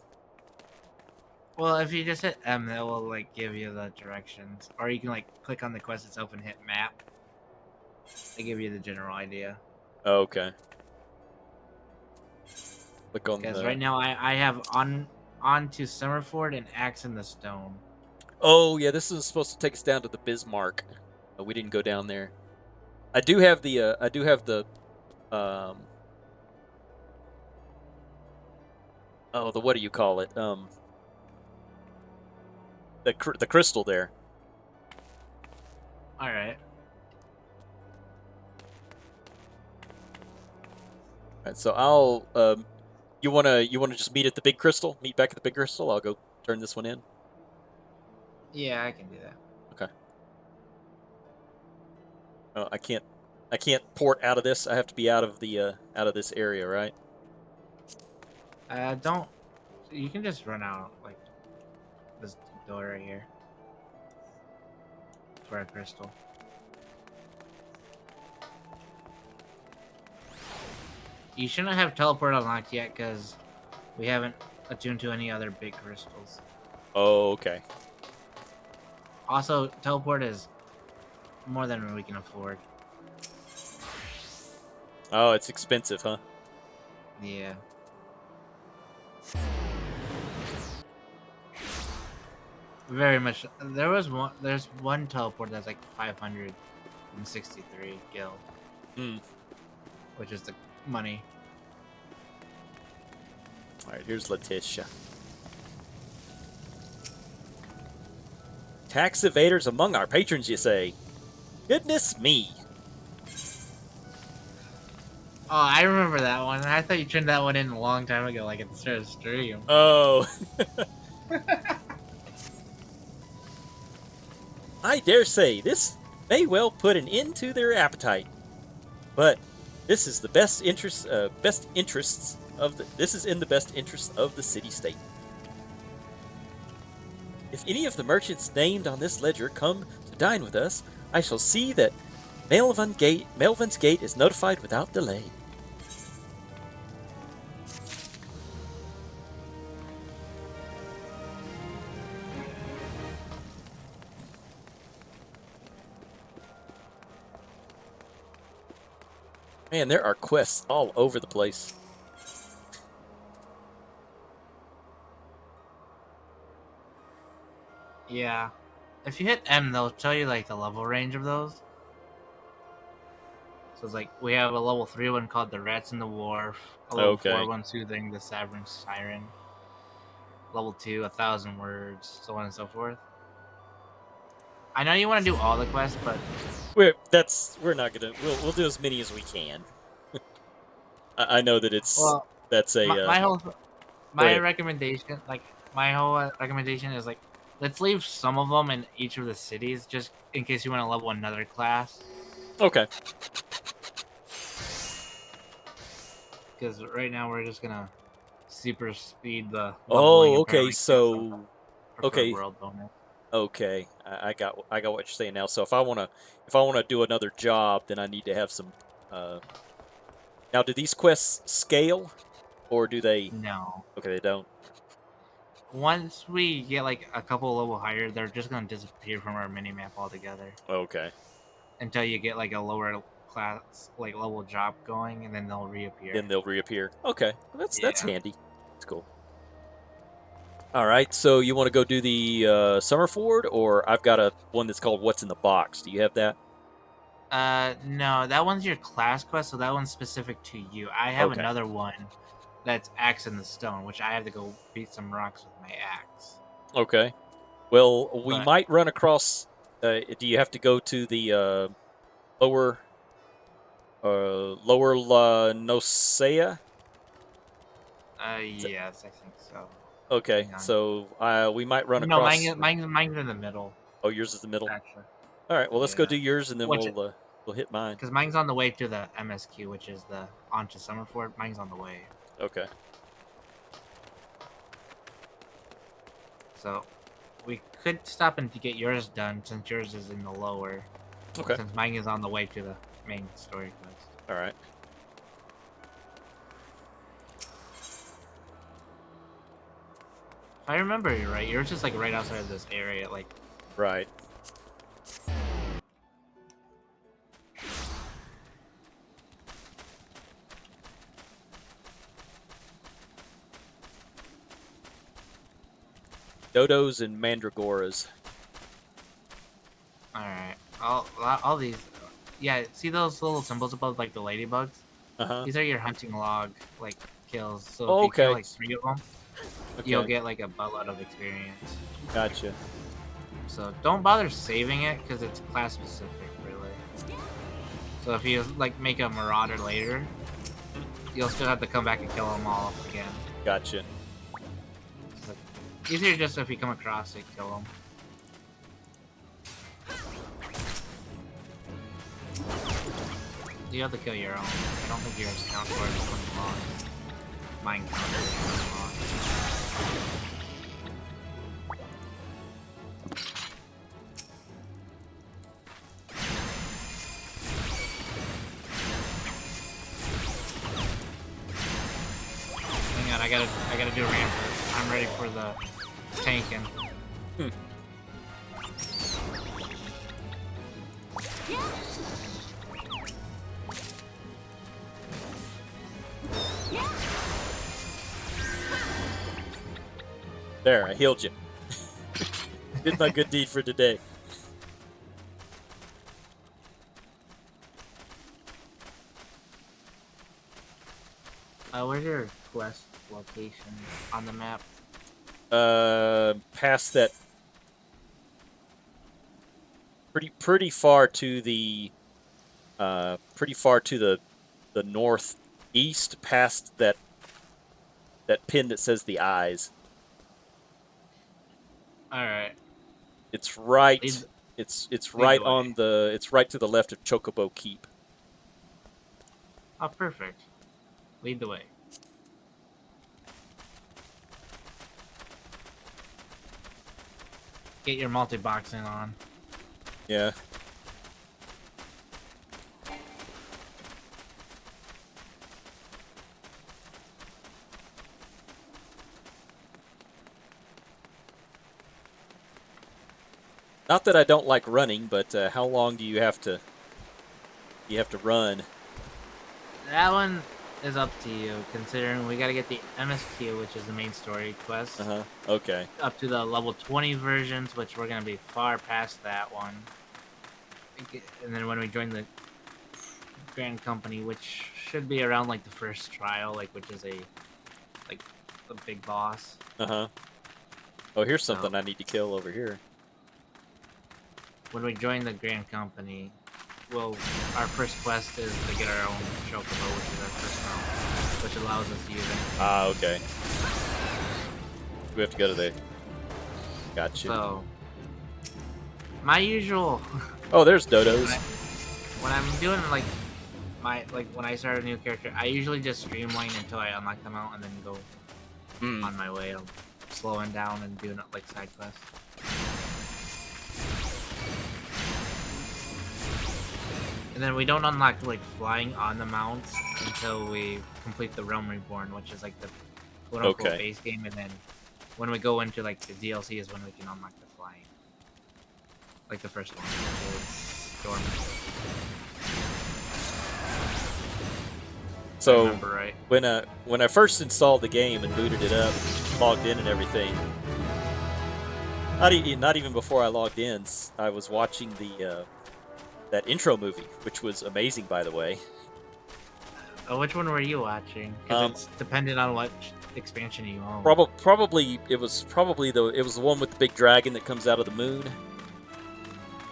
[SPEAKER 2] Well, if you just hit M, that will like give you the directions, or you can like click on the quest itself and hit map. They give you the general idea.
[SPEAKER 1] Okay. Look on
[SPEAKER 2] Because
[SPEAKER 1] the.
[SPEAKER 2] right now I have on to Summerford and Axe in the Stone.
[SPEAKER 1] Oh yeah, this is supposed to take us down to the Bismarck. We didn't go down there. I do have the. Um. Oh, the what do you call it? The crystal there.
[SPEAKER 2] All right.
[SPEAKER 1] All right, so I'll. You wanna just meet at the big crystal? Meet back at the big crystal. I'll go turn this one in.
[SPEAKER 2] Yeah, I can do that.
[SPEAKER 1] Okay. Oh, I can't port out of this. I have to be out of this area, right?
[SPEAKER 2] Don't. You can just run out like this door right here for a crystal. You shouldn't have teleport unlocked yet because we haven't attuned to any other big crystals.
[SPEAKER 1] Oh, okay.
[SPEAKER 2] Also, teleport is more than we can afford.
[SPEAKER 1] Oh, it's expensive, huh?
[SPEAKER 2] Yeah. Very much. There's one teleport that's like 563 gil,
[SPEAKER 1] Hmm.
[SPEAKER 2] which is the money.
[SPEAKER 1] All right, here's Letitia. Tax evaders among our patrons, you say? Goodness me.
[SPEAKER 2] Oh, I remember that one. I thought you turned that one in a long time ago, like at the start of the stream.
[SPEAKER 1] Oh. I dare say this may well put an end to their appetite, but this is the best interests of this is in the best interests of the city-state. If any of the merchants named on this ledger come to dine with us, I shall see that Melvin's Gate is notified without delay. Man, there are quests all over the place.
[SPEAKER 2] Yeah. If you hit M, they'll tell you like the level range of those. So it's like we have a level 3 one called the Rats in the Wharf, a level 4
[SPEAKER 1] Okay.
[SPEAKER 2] one soothing the Savern Siren, level 2 1,000 words, so on and so forth. I know you want to do all the quests, but
[SPEAKER 1] We're not gonna we'll do as many as we can. I know that
[SPEAKER 2] well,
[SPEAKER 1] that's
[SPEAKER 2] my,
[SPEAKER 1] a
[SPEAKER 2] my whole
[SPEAKER 1] go
[SPEAKER 2] my
[SPEAKER 1] ahead.
[SPEAKER 2] recommendation, like my whole recommendation is like let's leave some of them in each of the cities just in case you want to level another class.
[SPEAKER 1] Okay.
[SPEAKER 2] Because right now we're just gonna super speed the leveling
[SPEAKER 1] Oh,
[SPEAKER 2] and
[SPEAKER 1] okay.
[SPEAKER 2] apparently cancel the
[SPEAKER 1] So
[SPEAKER 2] preferred
[SPEAKER 1] okay,
[SPEAKER 2] world bonus.
[SPEAKER 1] okay. I got what you're saying now. So if I wanna do another job, then I need to have some. Uh, Now, do these quests scale, or do they?
[SPEAKER 2] No.
[SPEAKER 1] Okay, they don't.
[SPEAKER 2] Once we get like a couple level higher, they're just gonna disappear from our mini map altogether
[SPEAKER 1] Okay,
[SPEAKER 2] until you get like a lower class like level job going, and then they'll reappear.
[SPEAKER 1] then they'll reappear. Okay, well, that's
[SPEAKER 2] Yeah.
[SPEAKER 1] handy. That's cool. All right, so you want to go do the summer ford, or I've got a one that's called "What's in the Box." Do you have that?
[SPEAKER 2] No, that one's your class quest, so that one's specific to you. I have
[SPEAKER 1] Okay.
[SPEAKER 2] another one that's Axe in the Stone, which I have to go beat some rocks with my axe.
[SPEAKER 1] Okay. Well, we
[SPEAKER 2] But
[SPEAKER 1] might run across. Do you have to go to the lower lower La Nosea? Is it-
[SPEAKER 2] yes, I think so.
[SPEAKER 1] Okay,
[SPEAKER 2] Hang on.
[SPEAKER 1] so we might run
[SPEAKER 2] No, mine,
[SPEAKER 1] across.
[SPEAKER 2] mine's in the middle,
[SPEAKER 1] Oh, yours is the middle.
[SPEAKER 2] actually.
[SPEAKER 1] All right, well, let's go
[SPEAKER 2] Yeah.
[SPEAKER 1] do yours, and then
[SPEAKER 2] Which,
[SPEAKER 1] we'll hit mine.
[SPEAKER 2] because mine's on the way to the MSQ, which is the onto Summerford. Mine's on the way.
[SPEAKER 1] Okay.
[SPEAKER 2] So we could stop and to get yours done since yours is in the lower.
[SPEAKER 1] Okay.
[SPEAKER 2] Since mine is on the way to the main story quest.
[SPEAKER 1] All right.
[SPEAKER 2] If I remember you right, yours is like right outside of this area. Like,
[SPEAKER 1] Right. Dodos and mandragoras.
[SPEAKER 2] all right, all these. Yeah, see those little symbols above like the ladybugs?
[SPEAKER 1] Uh huh.
[SPEAKER 2] These are your hunting log like kills. So if
[SPEAKER 1] Oh,
[SPEAKER 2] you kill
[SPEAKER 1] okay.
[SPEAKER 2] like 3 of them, you'll
[SPEAKER 1] Okay.
[SPEAKER 2] get like a buttload of experience.
[SPEAKER 1] Gotcha.
[SPEAKER 2] So don't bother saving it because it's class specific, really. So if you like make a marauder later, you'll still have to come back and kill them all again.
[SPEAKER 1] Gotcha.
[SPEAKER 2] It's like, easier just if you come across it, kill them. You have to kill your own. I don't think yours count towards one long. Mine counts as one long. Hang on, I gotta do Rampart. I'm ready for the tanking.
[SPEAKER 1] Hmm. There, I healed you. Did my good deed for today.
[SPEAKER 2] Where's your quest location on the map?
[SPEAKER 1] Past that, pretty far to the, pretty far to the northeast, past that pin that says the eyes.
[SPEAKER 2] Alright,
[SPEAKER 1] It's right.
[SPEAKER 2] lead,
[SPEAKER 1] It's
[SPEAKER 2] lead
[SPEAKER 1] right
[SPEAKER 2] the way.
[SPEAKER 1] on the. It's right to the left of Chocobo Keep.
[SPEAKER 2] Oh, perfect. Lead the way. Get your multi-boxing on.
[SPEAKER 1] Yeah. Not that I don't like running, but how long do you have to run?
[SPEAKER 2] That one is up to you, considering we gotta get the MSQ, which is the main story quest,
[SPEAKER 1] Uh-huh. Okay.
[SPEAKER 2] up to the level 20 versions, which we're gonna be far past that one. And then when we join the Grand Company, which should be around like the first trial, like which is like a big boss.
[SPEAKER 1] Uh-huh. Oh, here's
[SPEAKER 2] So
[SPEAKER 1] something I need to kill over here.
[SPEAKER 2] when we join the Grand Company, well, our first quest is to get our own chocobo, which is our first mount, which allows us to use it.
[SPEAKER 1] Ah, okay. We have to go to the... Gotcha.
[SPEAKER 2] So my usual
[SPEAKER 1] Oh, there's
[SPEAKER 2] when,
[SPEAKER 1] dodos.
[SPEAKER 2] when I'm doing like when I start a new character, I usually just streamline until I unlock them out and then go
[SPEAKER 1] Hmm.
[SPEAKER 2] on my way. I'm slowing down and doing like side quests. And then we don't unlock like flying on the mounts until we complete the Realm Reborn, which is like the quote unquote
[SPEAKER 1] Okay.
[SPEAKER 2] base game, and then when we go into like the DLC is when we can unlock the flying. Like the first one, which is Dormant.
[SPEAKER 1] So,
[SPEAKER 2] Remember, right?
[SPEAKER 1] when I first installed the game and booted it up, logged in and everything, not even before I logged in, I was watching the that intro movie, which was amazing, by the way.
[SPEAKER 2] Which one were you watching? Because it's dependent on what expansion you own.
[SPEAKER 1] Probably it was the one with the big dragon that comes out of the moon.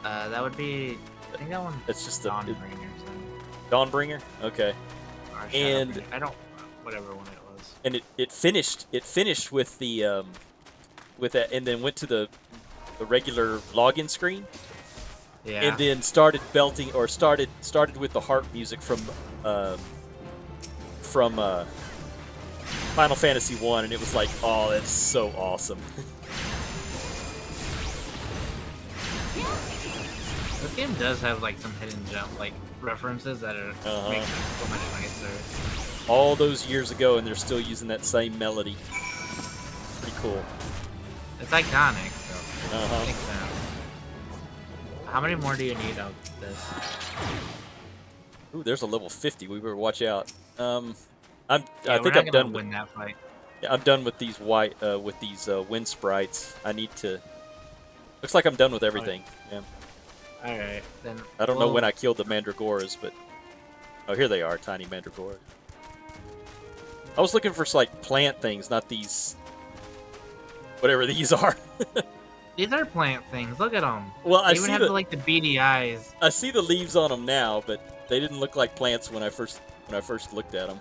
[SPEAKER 2] That would be. I think that one.
[SPEAKER 1] It's just
[SPEAKER 2] Dawnbringer. Or something.
[SPEAKER 1] Dawnbringer. Okay.
[SPEAKER 2] Or
[SPEAKER 1] And
[SPEAKER 2] Shadowbringer. I don't. Whatever one it was.
[SPEAKER 1] And it finished with the with that, and then went to the regular login screen.
[SPEAKER 2] Yeah.
[SPEAKER 1] And then started belting, or started with the harp music from Final Fantasy XI, and it was like, oh, that's so awesome.
[SPEAKER 2] This game does have like some hidden gem like references that are make it so much nicer.
[SPEAKER 1] All those years ago, and they're still using that same melody. Pretty cool.
[SPEAKER 2] It's iconic, so it makes sense. How many more do you need of this?
[SPEAKER 1] Ooh, there's a level 50. We better watch out. I think I'm done with
[SPEAKER 2] that fight.
[SPEAKER 1] Yeah, I'm done with these wind sprites. I need to. Looks like I'm done with everything. Yeah.
[SPEAKER 2] All right, then.
[SPEAKER 1] I don't know when I killed the mandragoras, but oh, here they are, tiny mandragoras. I was looking for like plant things, not these. Whatever these are.
[SPEAKER 2] These are plant things. Look at them.
[SPEAKER 1] Well,
[SPEAKER 2] they even have like the beady eyes.
[SPEAKER 1] I see the leaves on them now, but they didn't look like plants when I first looked at them.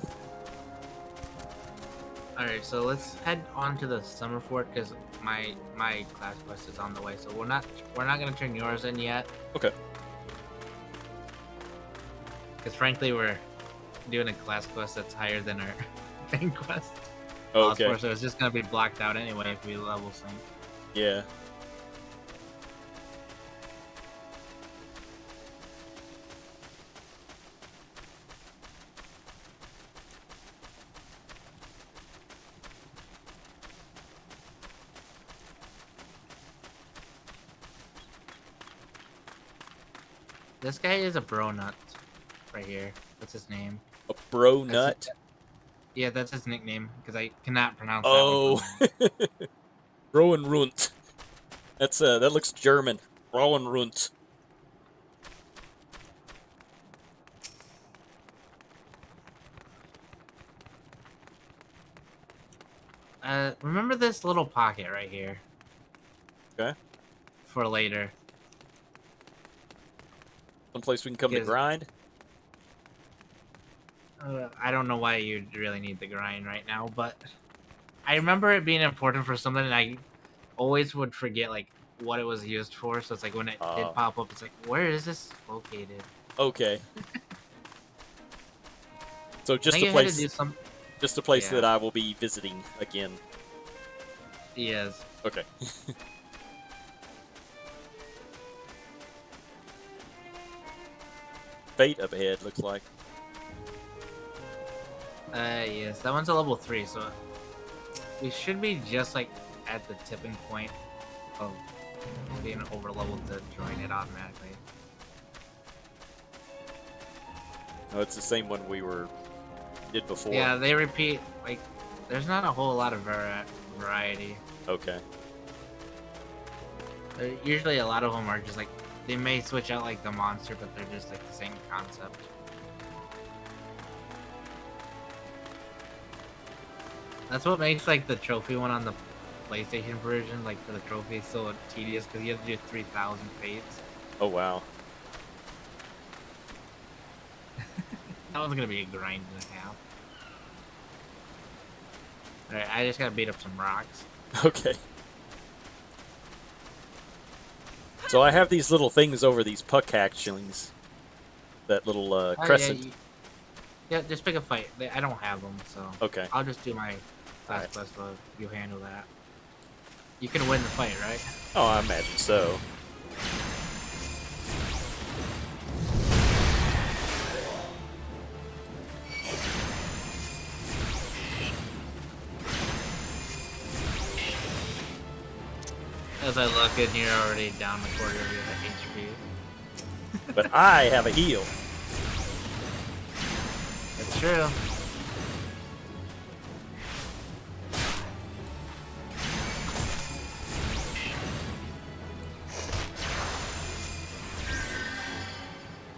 [SPEAKER 2] All right, so let's head on to the summer fort because my class quest is on the way. So we're not gonna turn yours in yet.
[SPEAKER 1] Okay.
[SPEAKER 2] Because frankly, we're doing a class quest that's higher than our main quest.
[SPEAKER 1] Okay.
[SPEAKER 2] So it's just gonna be blocked out anyway if we level sync.
[SPEAKER 1] Yeah.
[SPEAKER 2] This guy is a bro nut, right here. That's his name.
[SPEAKER 1] A bro nut.
[SPEAKER 2] Yeah, that's his nickname because I cannot pronounce.
[SPEAKER 1] Oh. Rowenrunt. That's that looks German. Rowenrunt.
[SPEAKER 2] Remember this little pocket right here.
[SPEAKER 1] Okay.
[SPEAKER 2] For later.
[SPEAKER 1] Someplace we can come to grind.
[SPEAKER 2] I don't know why you'd really need the grind right now, but I remember it being important for something, and I always would forget like what it was used for. So it's like when it did pop up, it's like, where is this located?
[SPEAKER 1] Okay. So just a place. Just a place that I will be visiting again.
[SPEAKER 2] Yes.
[SPEAKER 1] Okay. Fate up ahead, looks like.
[SPEAKER 2] Yes, that one's a level 3, so we should be just like at the tipping point of being over leveled to join it automatically.
[SPEAKER 1] Oh, it's the same one we did before.
[SPEAKER 2] Yeah, they repeat. Like, there's not a whole lot of variety.
[SPEAKER 1] Okay.
[SPEAKER 2] Usually, a lot of them are just like they may switch out like the monster, but they're just like the same concept. That's what makes like the trophy one on the PlayStation version, like for the trophy, so tedious because you have to do 3,000 fates.
[SPEAKER 1] Oh wow.
[SPEAKER 2] That one's gonna be a grind and a half. All right, I just gotta beat up some rocks.
[SPEAKER 1] Okay. So I have these little things over these puck hatchlings. That little
[SPEAKER 2] Oh yeah,
[SPEAKER 1] crescent.
[SPEAKER 2] yeah. Just pick a fight. I don't have them, so
[SPEAKER 1] Okay.
[SPEAKER 2] I'll just do my
[SPEAKER 1] All
[SPEAKER 2] fast
[SPEAKER 1] right.
[SPEAKER 2] quest while you handle that. You can win the fight, right?
[SPEAKER 1] Oh, I imagine so.
[SPEAKER 2] As I look in, you're already down a quarter of your HP.
[SPEAKER 1] But I have a heal.
[SPEAKER 2] That's true.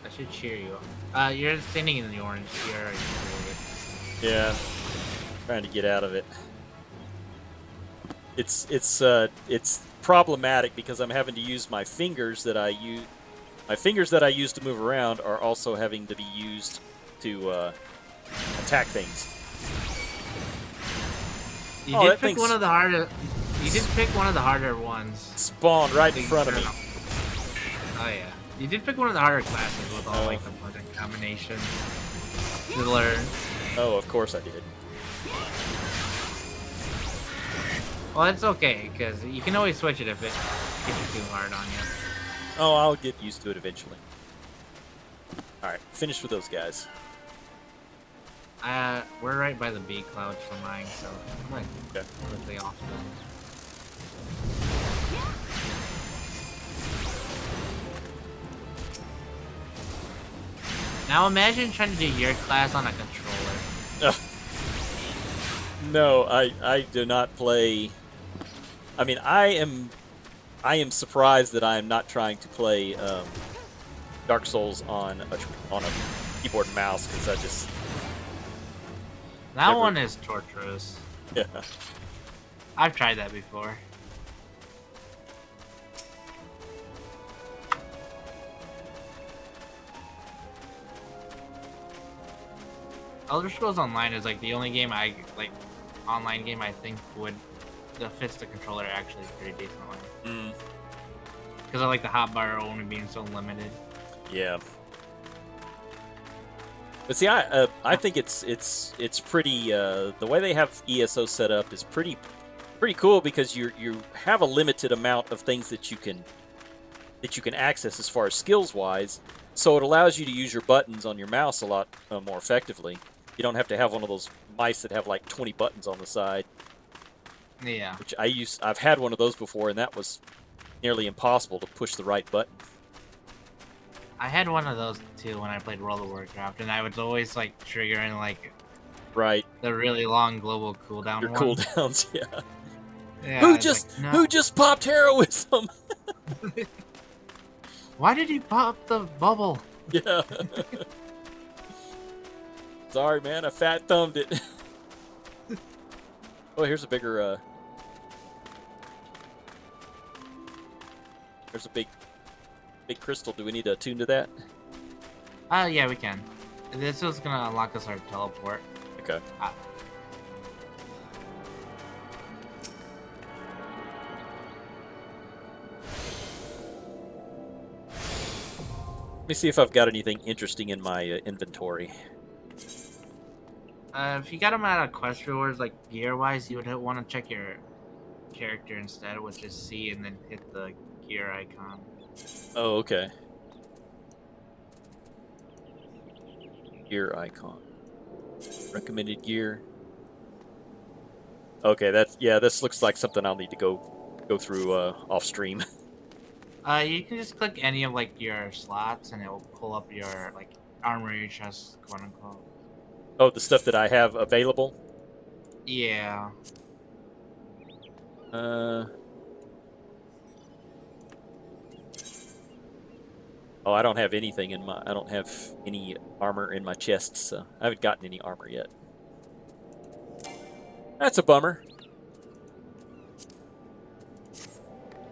[SPEAKER 2] I should cheer you up. You're standing in the orange. You're already forward.
[SPEAKER 1] Yeah. Trying to get out of it. It's problematic because I'm having to use my fingers that I use. My fingers that I use to move around are also having to be used to attack things.
[SPEAKER 2] You
[SPEAKER 1] Oh,
[SPEAKER 2] did
[SPEAKER 1] that
[SPEAKER 2] pick
[SPEAKER 1] thing's
[SPEAKER 2] one of the harder. You did pick one of the harder ones.
[SPEAKER 1] spawned right in front of me.
[SPEAKER 2] Oh yeah. You did pick one of the harder classes with all
[SPEAKER 1] Oh.
[SPEAKER 2] like the button combinations to learn.
[SPEAKER 1] Oh, of course I did.
[SPEAKER 2] Well, it's okay because you can always switch it if it gets too hard on you.
[SPEAKER 1] Oh, I'll get used to it eventually. Alright, finished with those guys.
[SPEAKER 2] We're right by the B clouds for mine, so I'm like
[SPEAKER 1] Okay.
[SPEAKER 2] quickly off them. Now imagine trying to do your class on a controller.
[SPEAKER 1] No, I do not play. I mean, I am surprised that I am not trying to play Dark Souls on a keyboard and mouse because I just
[SPEAKER 2] That
[SPEAKER 1] never-
[SPEAKER 2] one is torturous.
[SPEAKER 1] yeah.
[SPEAKER 2] I've tried that before. Elder Scrolls Online is like the only game online game I think would that fits the controller actually pretty decently.
[SPEAKER 1] Mm,
[SPEAKER 2] Because I like the hotbar only being so limited.
[SPEAKER 1] yeah. But see, I think it's pretty the way they have ESO set up is pretty cool because you have a limited amount of things that you can access as far as skills wise. So it allows you to use your buttons on your mouse a lot more effectively. You don't have to have one of those mice that have like 20 buttons on the side,
[SPEAKER 2] Yeah.
[SPEAKER 1] which I've had one of those before, and that was nearly impossible to push the right button.
[SPEAKER 2] I had one of those too when I played World of Warcraft, and I was always like triggering like
[SPEAKER 1] Right,
[SPEAKER 2] the really long global cooldown
[SPEAKER 1] your
[SPEAKER 2] one.
[SPEAKER 1] cooldowns. Yeah.
[SPEAKER 2] Yeah,
[SPEAKER 1] Who
[SPEAKER 2] it's
[SPEAKER 1] just
[SPEAKER 2] like, no.
[SPEAKER 1] who just popped heroism?
[SPEAKER 2] Why did you pop the bubble?
[SPEAKER 1] Yeah. Sorry, man. I fat thumbed it. Oh, here's a bigger. There's a big crystal. Do we need to attune to that?
[SPEAKER 2] Yeah, we can. This is gonna unlock us our teleport.
[SPEAKER 1] Okay. Let me see if I've got anything interesting in my inventory.
[SPEAKER 2] If you got them out of quest rewards, like gear-wise, you would want to check your character instead, which is C, and then hit the gear icon.
[SPEAKER 1] Oh, okay. Gear icon. Recommended gear. Okay, this looks like something I'll need to go through off stream.
[SPEAKER 2] You can just click any of like your slots, and it will pull up your like armory chest, quote unquote.
[SPEAKER 1] Oh, the stuff that I have available.
[SPEAKER 2] Yeah.
[SPEAKER 1] Oh, I don't have anything in my. I don't have any armor in my chest, so I haven't gotten any armor yet. That's a bummer.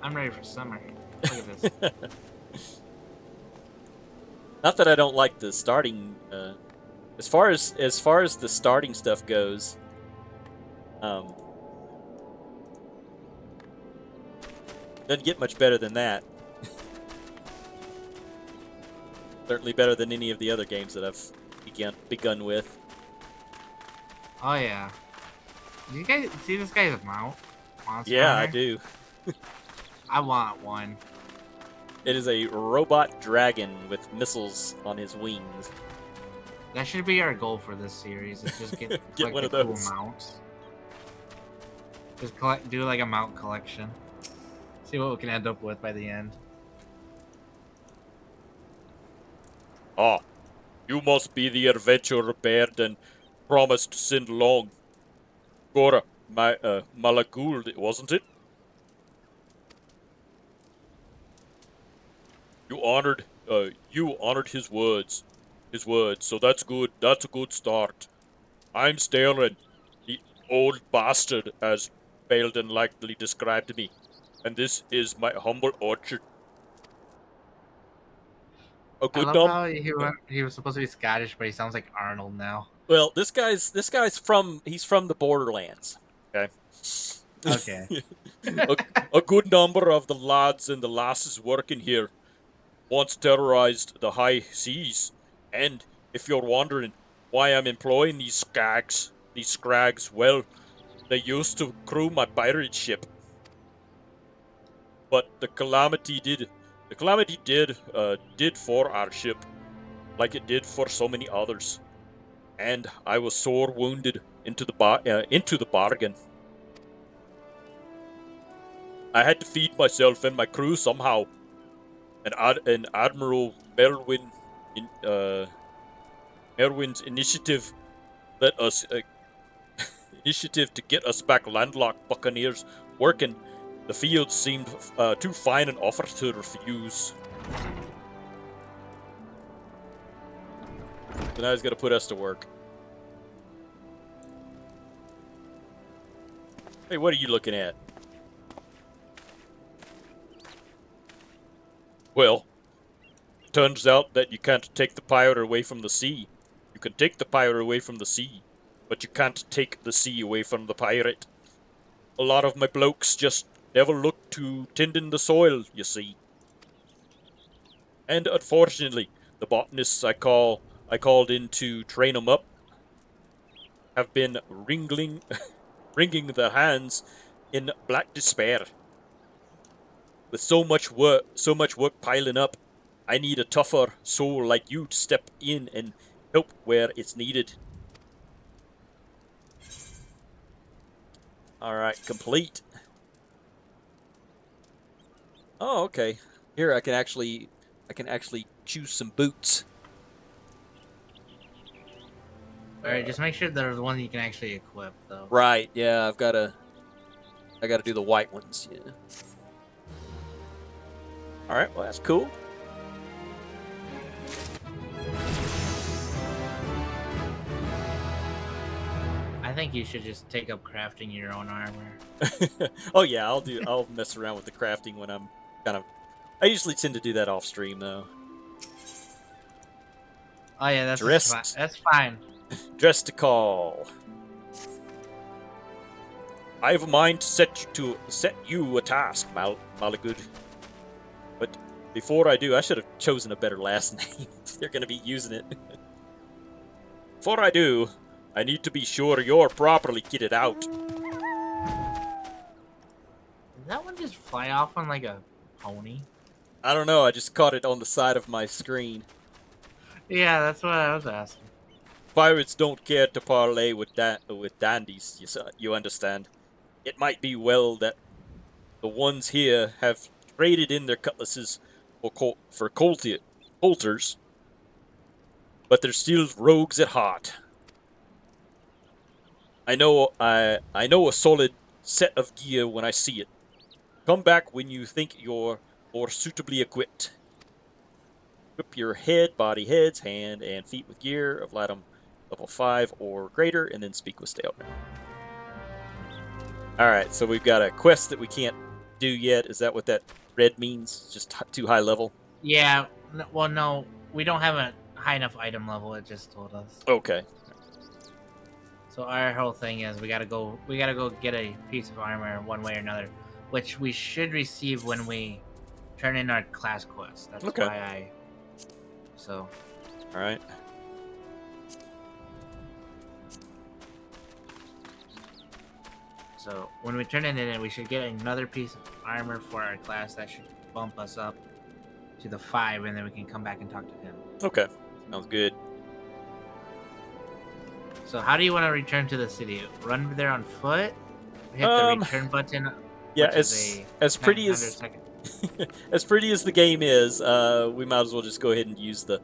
[SPEAKER 2] I'm ready for summer. Look at this.
[SPEAKER 1] Not that I don't like the starting. As far as the starting stuff goes, um, doesn't get much better than that. Certainly better than any of the other games that I've begun with.
[SPEAKER 2] Oh yeah. Did you guys see this guy's mount? Monster
[SPEAKER 1] Yeah, I
[SPEAKER 2] Hunter?
[SPEAKER 1] do.
[SPEAKER 2] I want one.
[SPEAKER 1] It is a robot dragon with missiles on his wings.
[SPEAKER 2] That should be our goal for this series. Is just
[SPEAKER 1] Get
[SPEAKER 2] collect
[SPEAKER 1] one
[SPEAKER 2] the
[SPEAKER 1] of
[SPEAKER 2] cool
[SPEAKER 1] those.
[SPEAKER 2] mounts. Just do like a mount collection. See what we can end up with by the end.
[SPEAKER 1] Ah, you must be the adventurer Baird and promised to send along. Gora, my Malagul, wasn't it? You honored his words. So that's good. That's a good start. I'm Sterling, the old bastard, as Bailden likely described me, and this is my humble orchard. A
[SPEAKER 2] I
[SPEAKER 1] good
[SPEAKER 2] love
[SPEAKER 1] num.
[SPEAKER 2] how he was supposed to be Scottish, but he sounds like Arnold now.
[SPEAKER 1] Well, this guy's from he's from the borderlands. Okay.
[SPEAKER 2] Okay.
[SPEAKER 1] a, a good number of the lads and the lasses working here once terrorized the high seas, and if you're wondering why I'm employing these scrags, well, they used to crew my pirate ship, but the calamity did for our ship, like it did for so many others, and I was sore wounded into the bargain. I had to feed myself and my crew somehow, and Admiral in, uh, Merwin's initiative to get us back landlocked buccaneers working. The field seemed too fine an offer to refuse. So now he's going to put us to work. Hey, what are you looking at? Well, it turns out that you can't take the pirate away from the sea. You can take the pirate away from the sea, but you can't take the sea away from the pirate. A lot of my blokes just never look to tending the soil, you see. And unfortunately, the botanists I called in to train 'em up have been wringing their hands in black despair. With so much work piling up, I need a tougher soul like you to step in and help where it's needed. All right, complete. Oh, okay. Here I can actually choose some boots.
[SPEAKER 2] All right, just make sure there's the one you can actually equip, though.
[SPEAKER 1] Right. Yeah, I gotta do the white ones. Yeah. All right. Well, that's cool.
[SPEAKER 2] I think you should just take up crafting your own armor.
[SPEAKER 1] Oh yeah, I'll mess around with the crafting when I'm kind of. I usually tend to do that off stream though.
[SPEAKER 2] Oh yeah, fine.
[SPEAKER 1] Dressed,
[SPEAKER 2] That's fine.
[SPEAKER 1] dressed to call. I have a mind to set you a task, Malagud. But before I do, I should have chosen a better last name if they're going to be using it. Before I do, I need to be sure you're properly kitted out.
[SPEAKER 2] Did that one just fly off on like a pony?
[SPEAKER 1] I don't know. I just caught it on the side of my screen.
[SPEAKER 2] Yeah, that's what I was asking.
[SPEAKER 1] Pirates don't care to parley with dandies. You understand? It might be well that the ones here have traded in their cutlasses for colters, but they're still rogues at heart. I know a solid set of gear when I see it. Come back when you think you're more suitably equipped. Equip your body, heads, hand, and feet with gear of level 5 or greater, and then speak with Stale. All right, so we've got a quest that we can't do yet. Is that what that red means? Just too high level?
[SPEAKER 2] Yeah. Well, no, we don't have a high enough item level. It just told us.
[SPEAKER 1] Okay.
[SPEAKER 2] So our whole thing is we gotta go. We gotta go get a piece of armor one way or another, which we should receive when we turn in our class quest. That's
[SPEAKER 1] Okay.
[SPEAKER 2] why I. So
[SPEAKER 1] All right.
[SPEAKER 2] So when we turn it in, we should get another piece of armor for our class. That should bump us up to the 5, and then we can come back and talk to him.
[SPEAKER 1] Okay. Sounds good.
[SPEAKER 2] So how do you want to return to the city? Run there on foot? Hit the
[SPEAKER 1] Um.
[SPEAKER 2] return button,
[SPEAKER 1] Yeah.
[SPEAKER 2] which is a
[SPEAKER 1] As pretty
[SPEAKER 2] 900
[SPEAKER 1] as
[SPEAKER 2] second.
[SPEAKER 1] as pretty as the game is, we might as well just go ahead and use the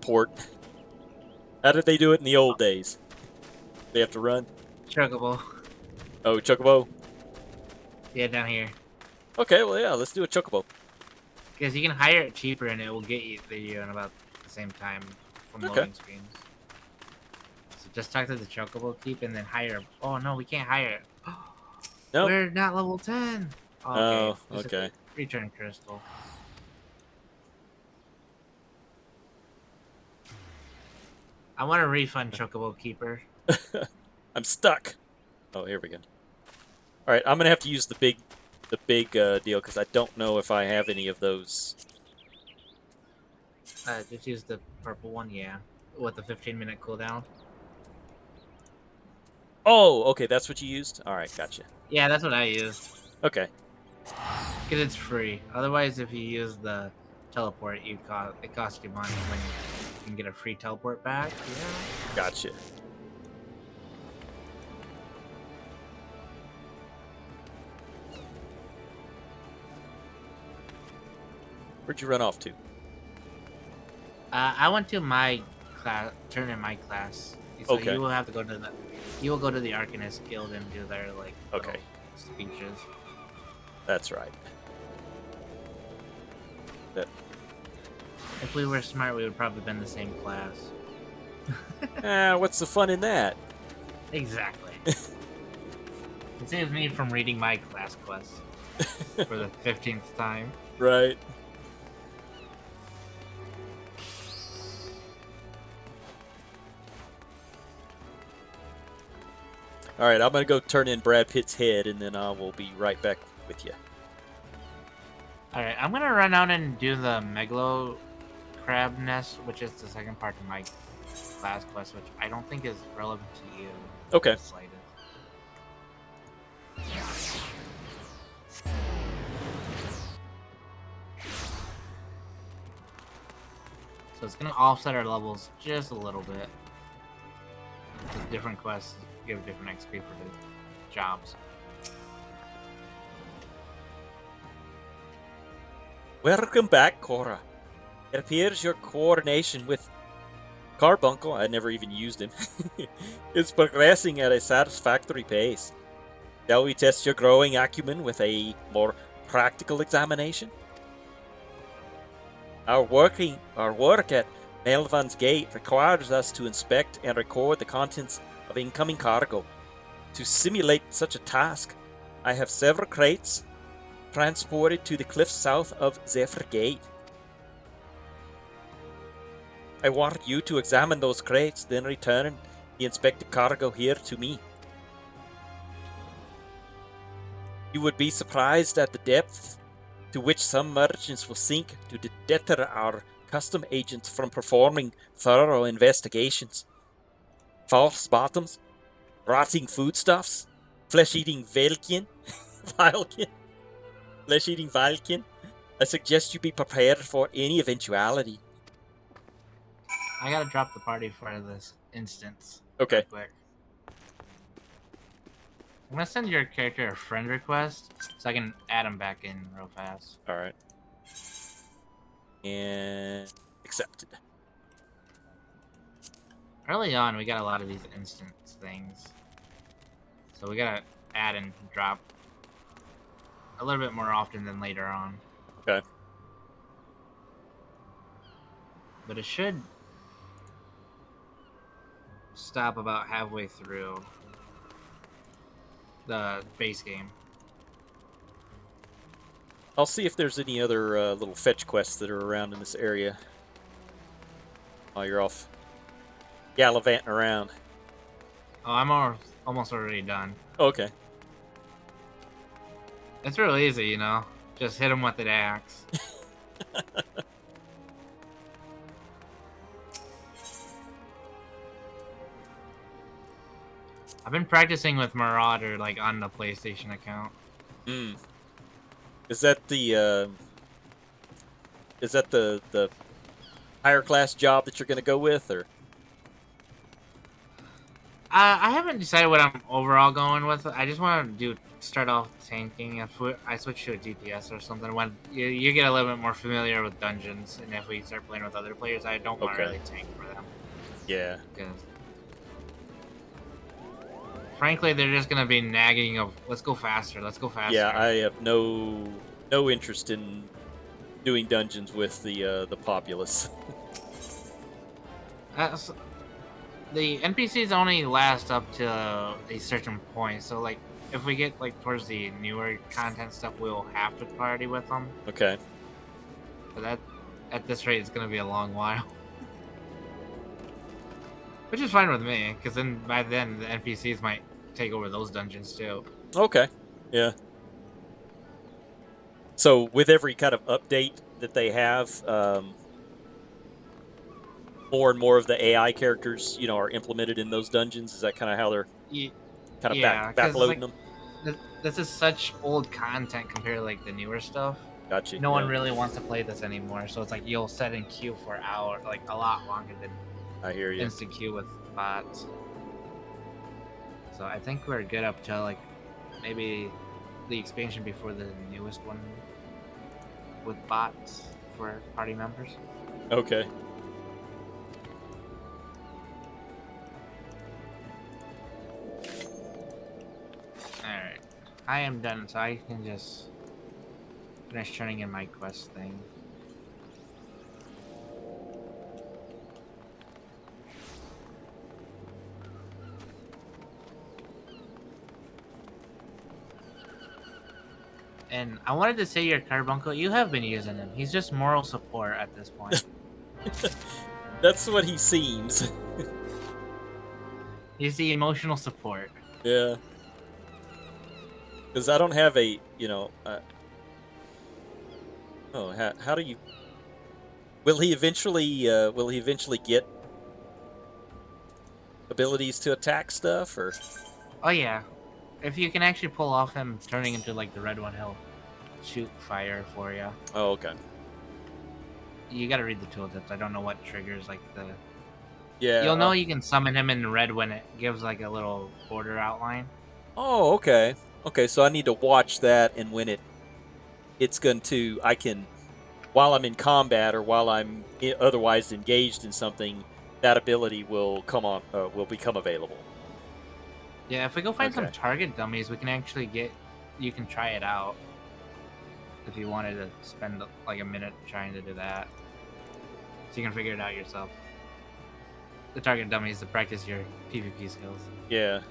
[SPEAKER 1] port. How did they do it in the old days? They have to run.
[SPEAKER 2] Chocobo.
[SPEAKER 1] Oh, chocobo.
[SPEAKER 2] Yeah, down here.
[SPEAKER 1] Okay. Well, yeah. Let's do a chocobo.
[SPEAKER 2] Because you can hire it cheaper, and it will get you there in about the same time from
[SPEAKER 1] Okay.
[SPEAKER 2] loading screens. So just talk to the Chocobo Keep and then hire. Oh no, we can't hire it.
[SPEAKER 1] Nope.
[SPEAKER 2] We're not level 10. Oh, okay.
[SPEAKER 1] Oh.
[SPEAKER 2] Just
[SPEAKER 1] Okay.
[SPEAKER 2] return crystal. I want a refund, Chocobo Keeper.
[SPEAKER 1] I'm stuck. Oh, here we go. All right. I'm gonna have to use the big deal because I don't know if I have any of those.
[SPEAKER 2] Just use the purple one, yeah. With the 15-minute cooldown.
[SPEAKER 1] Oh, okay. That's what you used. All right. Gotcha.
[SPEAKER 2] Yeah, that's what I used.
[SPEAKER 1] Okay.
[SPEAKER 2] Because it's free. Otherwise, if you use the teleport, it costs you money when you can get a free teleport back. Yeah.
[SPEAKER 1] Gotcha. Where'd you run off to?
[SPEAKER 2] I went to my class, turn in my class. So
[SPEAKER 1] Okay.
[SPEAKER 2] you will have to go to the, you will go to the Arcanist Guild and do their like little
[SPEAKER 1] Okay.
[SPEAKER 2] speeches.
[SPEAKER 1] That's right. That.
[SPEAKER 2] If we were smart, we would probably been the same class.
[SPEAKER 1] What's the fun in that?
[SPEAKER 2] Exactly. It saves me from reading my class quest for the 15th time.
[SPEAKER 1] Right. All right, I'm gonna go turn in Brad Pitt's head, and then I will be right back with you.
[SPEAKER 2] All right, I'm gonna run out and do the Megalo crab nest, which is the second part of my class quest, which I don't think is relevant to you.
[SPEAKER 1] Okay.
[SPEAKER 2] The slightest. So it's gonna offset our levels just a little bit. Because different quests give different XP for the jobs.
[SPEAKER 1] Welcome back, Cora. It appears your coordination with Carbuncle, I never even used him, is progressing at a satisfactory pace. Shall we test your growing acumen with a more practical examination? Our work at Melvan's Gate requires us to inspect and record the contents of incoming cargo. To simulate such a task, I have several crates transported to the cliffs south of Zephyr Gate. I want you to examine those crates, then return the inspected cargo here to me. You would be surprised at the depth to which some merchants will sink to deter our custom agents from performing thorough investigations. False bottoms, rotting foodstuffs, flesh-eating Velkin, Vilkin, flesh-eating Vilkin. I suggest you be prepared for any eventuality.
[SPEAKER 2] I gotta drop the party for this instance.
[SPEAKER 1] Okay.
[SPEAKER 2] Real quick. I'm gonna send your character a friend request so I can add him back in real fast.
[SPEAKER 1] All right. And accepted.
[SPEAKER 2] Early on, we got a lot of these instance things. So we gotta add and drop a little bit more often than later on.
[SPEAKER 1] Okay.
[SPEAKER 2] But it should stop about halfway through. the base game.
[SPEAKER 1] I'll see if there's any other little fetch quests that are around in this area while you're off gallivanting around.
[SPEAKER 2] Oh, I'm almost already done.
[SPEAKER 1] Okay.
[SPEAKER 2] It's real easy, you know. Just hit him with an axe. I've been practicing with Marauder, like, on the PlayStation account.
[SPEAKER 1] Hmm. Is that the higher class job that you're going to go with, or?
[SPEAKER 2] I haven't decided what I'm overall going with. I just want to start off tanking. If I switch to a DPS or something, when you get a little bit more familiar with dungeons, and if we start playing with other players, I don't want to
[SPEAKER 1] Okay.
[SPEAKER 2] really tank for them.
[SPEAKER 1] Yeah.
[SPEAKER 2] Because frankly, they're just gonna be nagging of let's go faster, let's go faster.
[SPEAKER 1] Yeah, I have no interest in doing dungeons with the populace.
[SPEAKER 2] So the NPCs only last up to a certain point, so like if we get like towards the newer content stuff, we'll have to party with them.
[SPEAKER 1] Okay.
[SPEAKER 2] But that at this rate, it's gonna be a long while. Which is fine with me, because then by then the NPCs might take over those dungeons too.
[SPEAKER 1] Okay. Yeah. So with every kind of update that they have, more and more of the AI characters, are implemented in those dungeons. Is that kind of how they're kind of
[SPEAKER 2] Yeah, because
[SPEAKER 1] backloading
[SPEAKER 2] like
[SPEAKER 1] them?
[SPEAKER 2] this is such old content compared to like the newer stuff.
[SPEAKER 1] Gotcha.
[SPEAKER 2] No one
[SPEAKER 1] Yeah,
[SPEAKER 2] really wants to play this anymore, so it's like you'll set in queue for hours, like a lot longer than
[SPEAKER 1] I hear you.
[SPEAKER 2] instant queue with bots. So I think we're good up to like maybe the expansion before the newest one with bots for party members.
[SPEAKER 1] Okay.
[SPEAKER 2] Alright. I am done, so I can just finish turning in my quest thing. And I wanted to say your Carbuncle, you have been using him. He's just moral support at this point.
[SPEAKER 1] That's what he seems.
[SPEAKER 2] He's the emotional support.
[SPEAKER 1] Yeah. Because I don't have a, oh, how do you? Will he eventually? Will he eventually get abilities to attack stuff, or?
[SPEAKER 2] Oh yeah. If you can actually pull off him turning into like the red one, he'll shoot fire for you.
[SPEAKER 1] Oh, okay.
[SPEAKER 2] You gotta read the tooltips. I don't know what triggers like the.
[SPEAKER 1] Yeah.
[SPEAKER 2] You'll know you can summon him in red when it gives like a little border outline.
[SPEAKER 1] Oh, okay. Okay, so I need to watch that, and when it's going to, I can, while I'm in combat or while I'm otherwise engaged in something, that ability will will become available.
[SPEAKER 2] Yeah, if we go find some
[SPEAKER 1] Okay.
[SPEAKER 2] target dummies, we can actually get. You can try it out. If you wanted to spend like a minute trying to do that, so you can figure it out yourself. The target dummies to practice your PvP skills.
[SPEAKER 1] Yeah.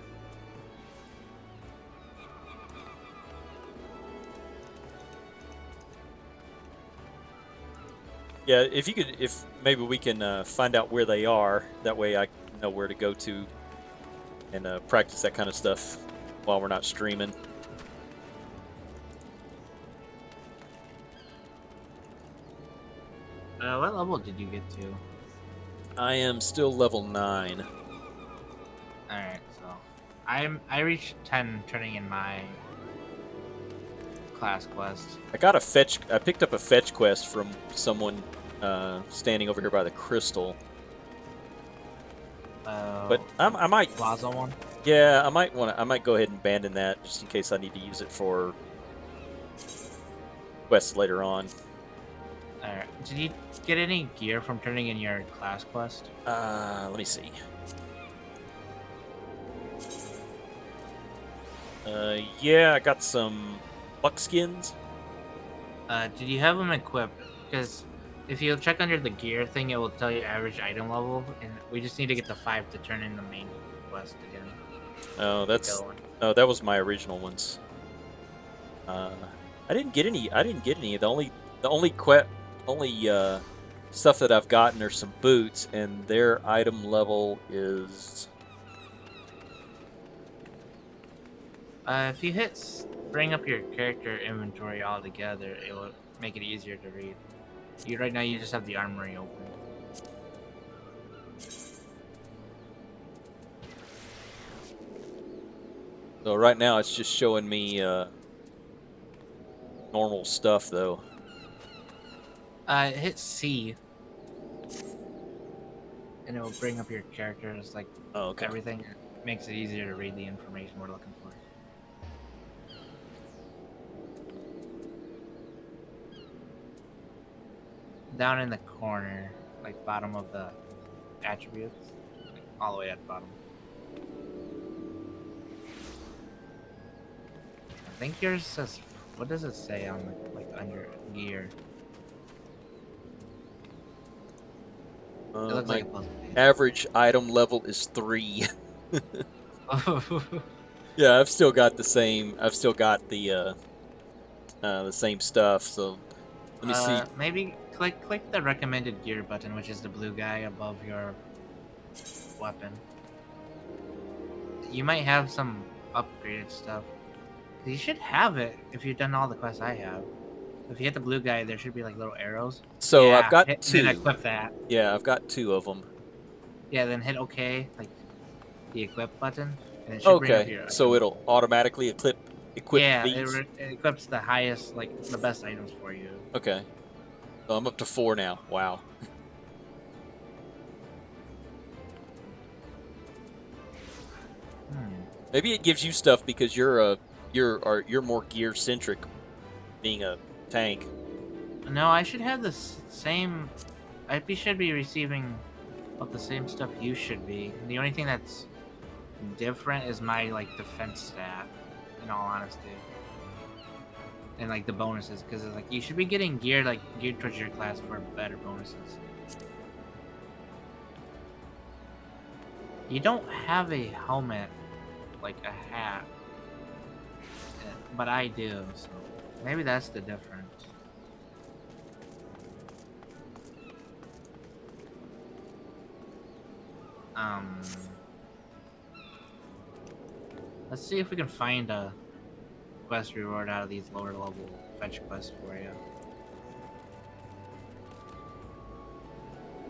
[SPEAKER 1] Yeah, if maybe we can find out where they are. That way I know where to go to and practice that kind of stuff while we're not streaming.
[SPEAKER 2] What level did you get to?
[SPEAKER 1] I am still level 9.
[SPEAKER 2] Alright, so I reached 10 turning in my class quest.
[SPEAKER 1] I picked up a fetch quest from someone standing over here by the crystal. But I might
[SPEAKER 2] Plaza one?
[SPEAKER 1] Yeah, I might go ahead and abandon that just in case I need to use it for quests later on.
[SPEAKER 2] Alright. Did you get any gear from turning in your class quest?
[SPEAKER 1] Let me see. Yeah, I got some buckskins.
[SPEAKER 2] Did you have them equipped? Because if you check under the gear thing, it will tell you average item level, and we just need to get the 5 to turn in the main quest again.
[SPEAKER 1] Oh, that's Oh, that was my original ones. Uh, I didn't get any. I didn't get any. The only stuff that I've gotten are some boots, and their item level is.
[SPEAKER 2] If you bring up your character inventory all together, it will make it easier to read. Right now you just have the armory open.
[SPEAKER 1] So right now it's just showing me normal stuff though.
[SPEAKER 2] Hit C, and it will bring up your characters, like
[SPEAKER 1] Oh, okay.
[SPEAKER 2] everything. It makes it easier to read the information we're looking for. Down in the corner, like bottom of the attributes, like all the way at the bottom. I think yours says. What does it say on the under gear? It looks
[SPEAKER 1] My
[SPEAKER 2] like a puzzle
[SPEAKER 1] average item level is 3.
[SPEAKER 2] piece.
[SPEAKER 1] Yeah, I've still got the same. I've still got the same stuff. So let me see.
[SPEAKER 2] Maybe click the recommended gear button, which is the blue guy above your weapon. You might have some upgraded stuff. You should have it if you've done all the quests I have. If you hit the blue guy, there should be like little arrows.
[SPEAKER 1] So I've
[SPEAKER 2] Yeah,
[SPEAKER 1] got
[SPEAKER 2] then
[SPEAKER 1] 2.
[SPEAKER 2] equip that.
[SPEAKER 1] Yeah, I've got 2 of them.
[SPEAKER 2] Yeah, then hit OK, like the equip button, and it should bring up
[SPEAKER 1] Okay,
[SPEAKER 2] your
[SPEAKER 1] so
[SPEAKER 2] item
[SPEAKER 1] it'll
[SPEAKER 2] level.
[SPEAKER 1] automatically equip
[SPEAKER 2] Yeah,
[SPEAKER 1] these.
[SPEAKER 2] it equips the highest, like the best items for you.
[SPEAKER 1] Okay, so I'm up to 4 now. Wow.
[SPEAKER 2] Hmm.
[SPEAKER 1] Maybe it gives you stuff because you're more gear centric, being a tank.
[SPEAKER 2] No, I should have the same. Should be receiving of the same stuff you should be. The only thing that's different is my like defense stat. In all honesty, and like the bonuses, because like you should be getting geared towards your class for better bonuses. You don't have a helmet, like a hat, but I do. So maybe that's the difference. Um. Let's see if we can find a quest reward out of these lower level fetch quests for you.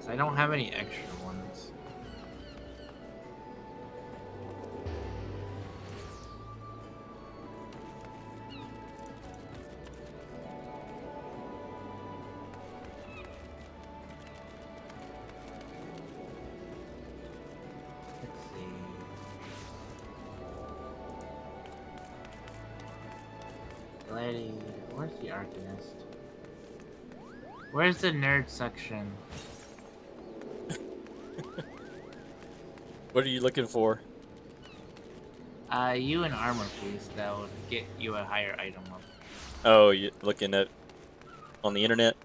[SPEAKER 2] So I don't have any extra ones. Let's see. Lady, where's the Arcanist? Where's the nerd section?
[SPEAKER 1] What are you looking for?
[SPEAKER 2] You an armor piece that would get you a higher item level.
[SPEAKER 1] Oh, you looking at on the internet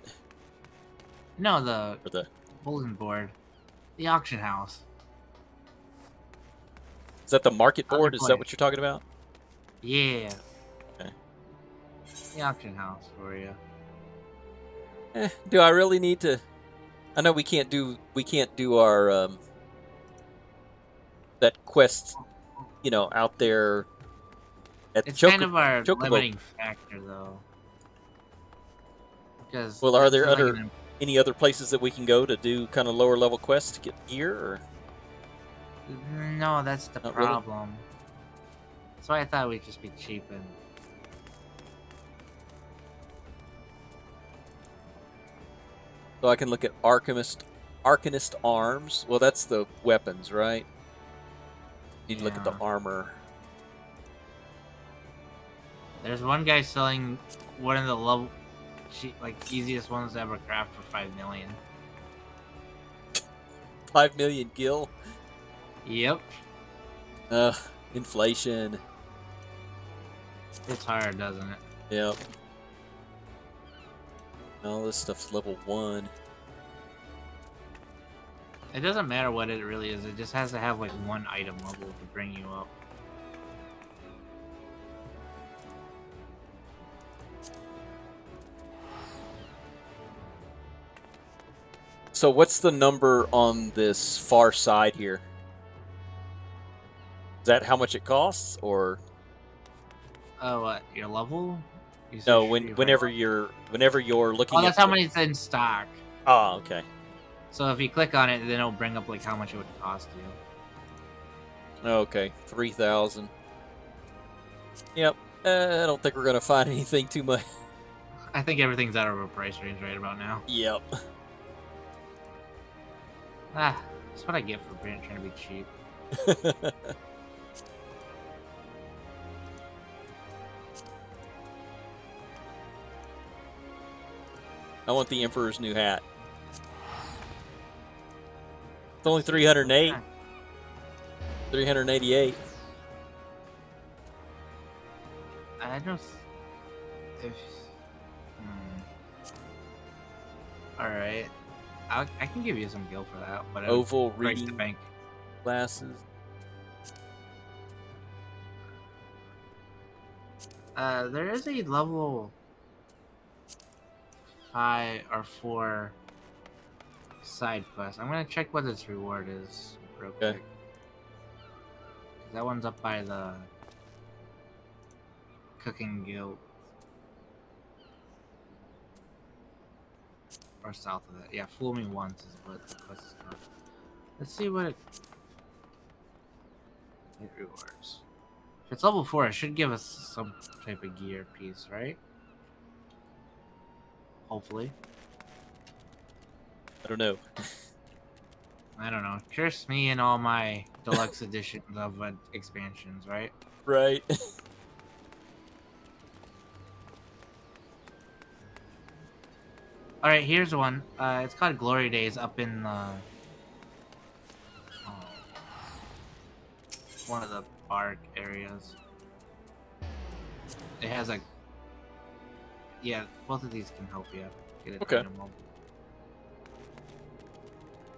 [SPEAKER 2] No, the
[SPEAKER 1] or the?
[SPEAKER 2] bulletin board. The auction house.
[SPEAKER 1] Is that the market
[SPEAKER 2] Other
[SPEAKER 1] board? Is that
[SPEAKER 2] place.
[SPEAKER 1] what you're talking about?
[SPEAKER 2] Yeah.
[SPEAKER 1] Okay.
[SPEAKER 2] The auction house for you.
[SPEAKER 1] Do I really need to? I know we can't do our that quest, out there at the
[SPEAKER 2] It's kind of our
[SPEAKER 1] Chocobo.
[SPEAKER 2] limiting factor, though. Because
[SPEAKER 1] Well, are
[SPEAKER 2] this
[SPEAKER 1] there
[SPEAKER 2] is like
[SPEAKER 1] any other places that we can go to do kind of lower level quests to get gear, or
[SPEAKER 2] no, that's the
[SPEAKER 1] not really?
[SPEAKER 2] problem. So I thought we'd just be cheap and.
[SPEAKER 1] So I can look at Arcanist arms. Well, that's the weapons, right? Need to look at the
[SPEAKER 2] Yeah.
[SPEAKER 1] armor.
[SPEAKER 2] There's one guy selling one of the easiest ones to ever craft for 5 million.
[SPEAKER 1] 5 million gil.
[SPEAKER 2] Yep.
[SPEAKER 1] Ugh, inflation.
[SPEAKER 2] It's hard, doesn't it?
[SPEAKER 1] Yep. All this stuff's level 1.
[SPEAKER 2] It doesn't matter what it really is. It just has to have like one item level to bring you up.
[SPEAKER 1] So what's the number on this far side here? Is that how much it costs, or
[SPEAKER 2] Oh, what? Your level?
[SPEAKER 1] no?
[SPEAKER 2] You heard what?
[SPEAKER 1] Whenever you're
[SPEAKER 2] Oh,
[SPEAKER 1] looking at
[SPEAKER 2] that's how
[SPEAKER 1] the
[SPEAKER 2] many it's in stock.
[SPEAKER 1] okay.
[SPEAKER 2] So if you click on it, then it'll bring up like how much it would cost you.
[SPEAKER 1] Okay, 3,000. Yep. I don't think we're gonna find anything too much.
[SPEAKER 2] I think everything's out of a price range right about now.
[SPEAKER 1] Yep.
[SPEAKER 2] Ah, that's what I get for trying to be cheap.
[SPEAKER 1] I want the Emperor's new hat. It's only 308. 388.
[SPEAKER 2] I just if all right, I can give you some gil for that, but it would
[SPEAKER 1] Oval
[SPEAKER 2] break the
[SPEAKER 1] reading
[SPEAKER 2] bank.
[SPEAKER 1] glasses.
[SPEAKER 2] There is a level 5 or 4 side quest. I'm gonna check what its reward is real
[SPEAKER 1] Okay.
[SPEAKER 2] quick. That one's up by the cooking guild. Or south of it. Yeah, fool me once is what the quest is called. Let's see what it rewards. If it's level 4, it should give us some type of gear piece, right? Hopefully.
[SPEAKER 1] I don't know.
[SPEAKER 2] I don't know. Curse me and all my deluxe edition of expansions, right?
[SPEAKER 1] Right.
[SPEAKER 2] Alright, here's one. It's called Glory Days up in one of the park areas. It has like... Yeah, both of these can help you get an
[SPEAKER 1] Okay.
[SPEAKER 2] item level.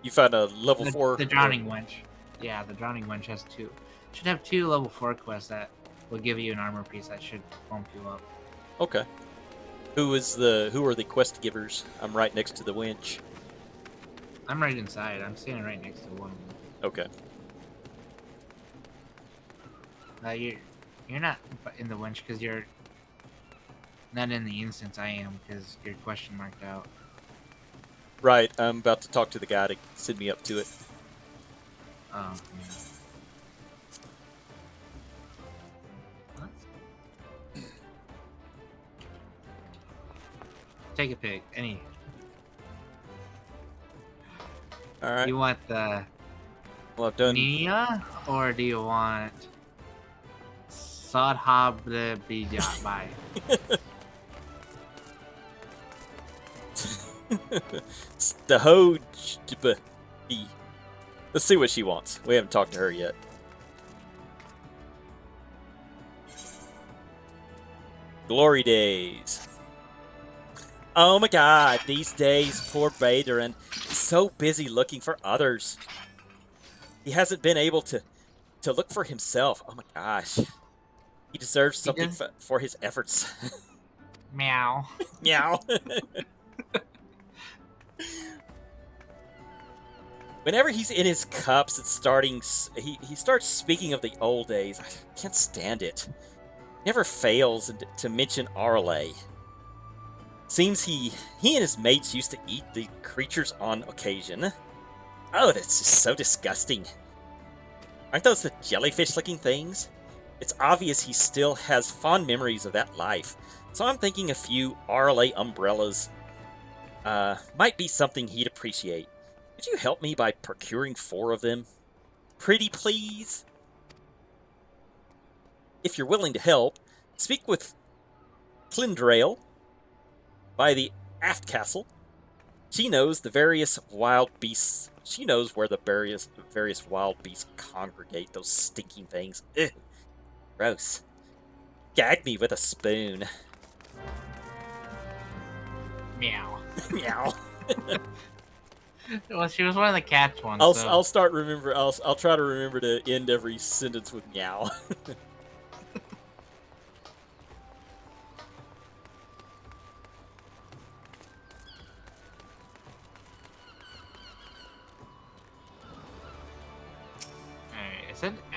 [SPEAKER 1] You found a level 4.
[SPEAKER 2] The Drowning Wench. Yeah, the Drowning Wench has 2. Should have 2 level 4 quests that will give you an armor piece that should bump you up.
[SPEAKER 1] Okay. Who are the quest givers? I'm right next to the winch.
[SPEAKER 2] I'm right inside. I'm standing right next to one of them.
[SPEAKER 1] Okay.
[SPEAKER 2] You're not in the winch because you're not in the instance. I am because you're question marked out.
[SPEAKER 1] Right. I'm about to talk to the guy to send me up to it.
[SPEAKER 2] Oh, yeah. What? Take a pick. Any.
[SPEAKER 1] All right.
[SPEAKER 2] You want the
[SPEAKER 1] Well, I've done.
[SPEAKER 2] Nia or do you want Sadhab Bye.
[SPEAKER 1] The Hoj. Let's see what she wants. We haven't talked to her yet. Glory days. Oh my god, these days, poor Baderin is so busy looking for others. He hasn't been able to look for himself. Oh my gosh. He deserves something for his efforts.
[SPEAKER 2] Meow.
[SPEAKER 1] Meow. Whenever he's in his cups, it's starting. He starts speaking of the old days. I can't stand it. Never fails to mention Arle. Seems he and his mates used to eat the creatures on occasion. Oh, that's just so disgusting. Aren't those the jellyfish-looking things? It's obvious he still has fond memories of that life, so I'm thinking a few Arle umbrellas might be something he'd appreciate. Could you help me by procuring 4 of them? Pretty please? If you're willing to help, speak with Clindrail by the aft castle. She knows the various wild beasts. She knows where the various wild beasts congregate. Those stinking things. Ugh. Gross. Gag me with a spoon.
[SPEAKER 2] Meow.
[SPEAKER 1] Meow.
[SPEAKER 2] Well, she was one of the cats ones.
[SPEAKER 1] I'll start remember. I'll try to remember to end every sentence with meow.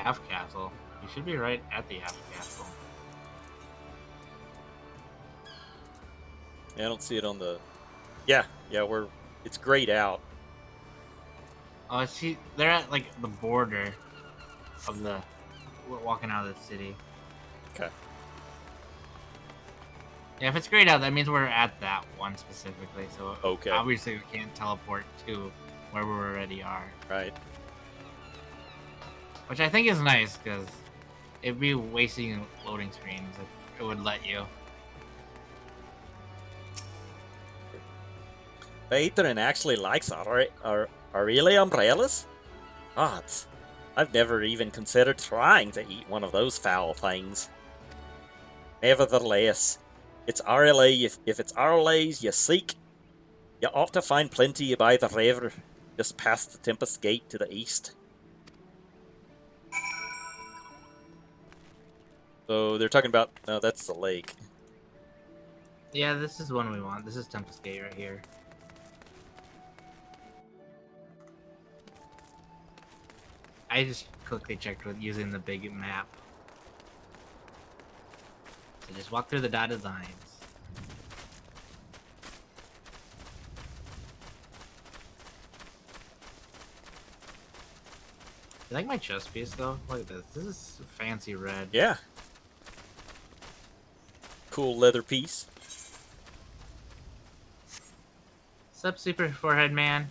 [SPEAKER 2] Half Castle. You should be right at the Half Castle.
[SPEAKER 1] Yeah, I don't see it on the. Yeah, yeah, it's grayed out.
[SPEAKER 2] Oh, see, they're at like the border of the walking out of the city.
[SPEAKER 1] Okay.
[SPEAKER 2] Yeah, if it's grayed out, that means we're at that one specifically. So
[SPEAKER 1] Okay.
[SPEAKER 2] obviously we can't teleport to where we already are.
[SPEAKER 1] Right.
[SPEAKER 2] Which I think is nice because it'd be wasting loading screens if it would let you.
[SPEAKER 1] Patron actually likes Aurelia umbrellas? Odds. I've never even considered trying to eat one of those foul things. Nevertheless, it's Aurelie. If it's Aurelies you seek, you ought to find plenty by the river, just past the Tempest Gate to the east. So they're talking about. No, that's the lake.
[SPEAKER 2] Yeah, this is one we want. This is Tempest Gate right here. I just quickly checked with using the big map. So just walk through the dotted lines. You like my chest piece though? Look at this. This is fancy red.
[SPEAKER 1] Yeah. Cool leather piece.
[SPEAKER 2] Sup, Super Forehead Man?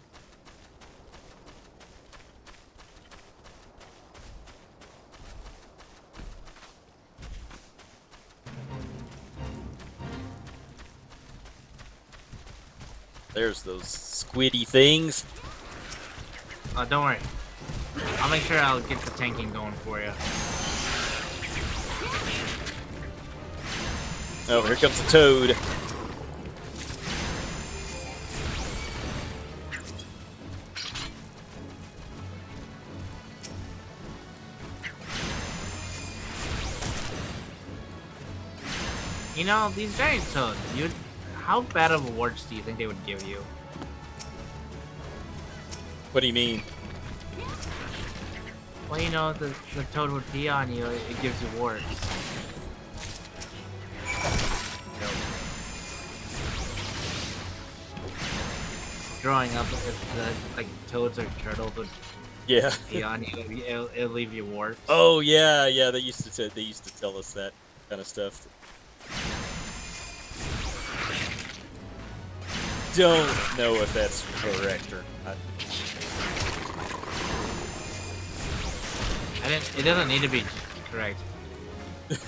[SPEAKER 1] There's those squiddy things.
[SPEAKER 2] Oh, don't worry. I'll make sure I'll get the tanking going for you.
[SPEAKER 1] Oh, here comes the toad.
[SPEAKER 2] You know, these giant toads, how bad of awards do you think they would give you?
[SPEAKER 1] What do you mean?
[SPEAKER 2] Well, you know, the toad would pee on you, it gives you warts. Growing up, if the toads or turtles would
[SPEAKER 1] Yeah.
[SPEAKER 2] pee on you, it'll leave you warts.
[SPEAKER 1] Oh yeah, yeah. They used to tell us that kind of stuff. Don't know if that's correct or not.
[SPEAKER 2] It doesn't need to be correct. Because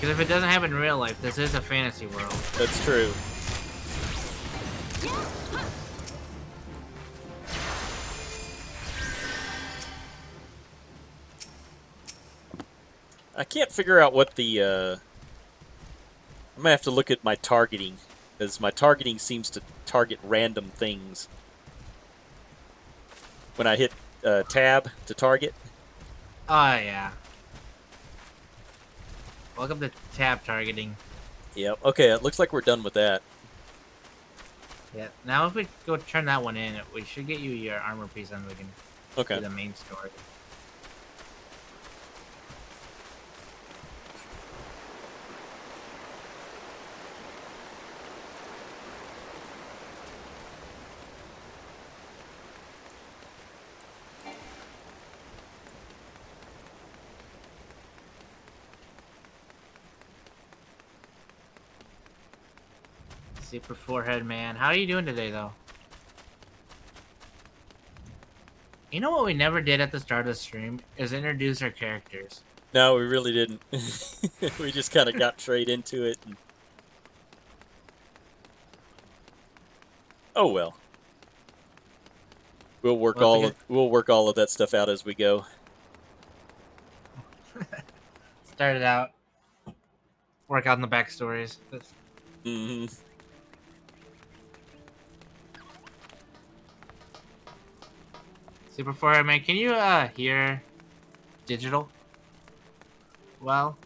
[SPEAKER 2] if it doesn't happen in real life, this is a fantasy world.
[SPEAKER 1] That's true. I can't figure out what the. I'm gonna have to look at my targeting, because my targeting seems to target random things. When I hit tab to target.
[SPEAKER 2] Oh, yeah. Welcome to tab targeting.
[SPEAKER 1] Yep. Okay, it looks like we're done with that.
[SPEAKER 2] Yeah. Now, if we go turn that one in, we should get you your armor piece, and we can
[SPEAKER 1] Okay.
[SPEAKER 2] do the main story. Super Forehead Man. How are you doing today, though? You know what we never did at the start of the stream is introduce our characters.
[SPEAKER 1] No, we really didn't. We just kind of got straight into it. And... Oh well. We'll work all of that stuff out as we go.
[SPEAKER 2] Started out, work out in the backstories.
[SPEAKER 1] Mm-hmm.
[SPEAKER 2] Super Forehead Man, can you hear digital? Well,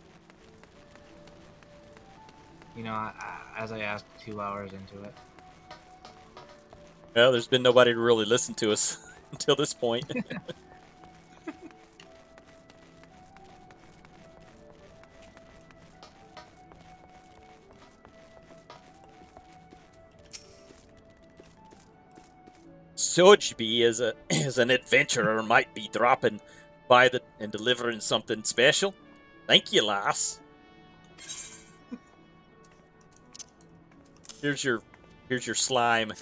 [SPEAKER 2] you know, as I asked 2 hours into it.
[SPEAKER 1] Well, there's been nobody to really listen to us until this point. should be as a as an adventurer might be dropping by and delivering something special. Thank you, lass. Here's your slime.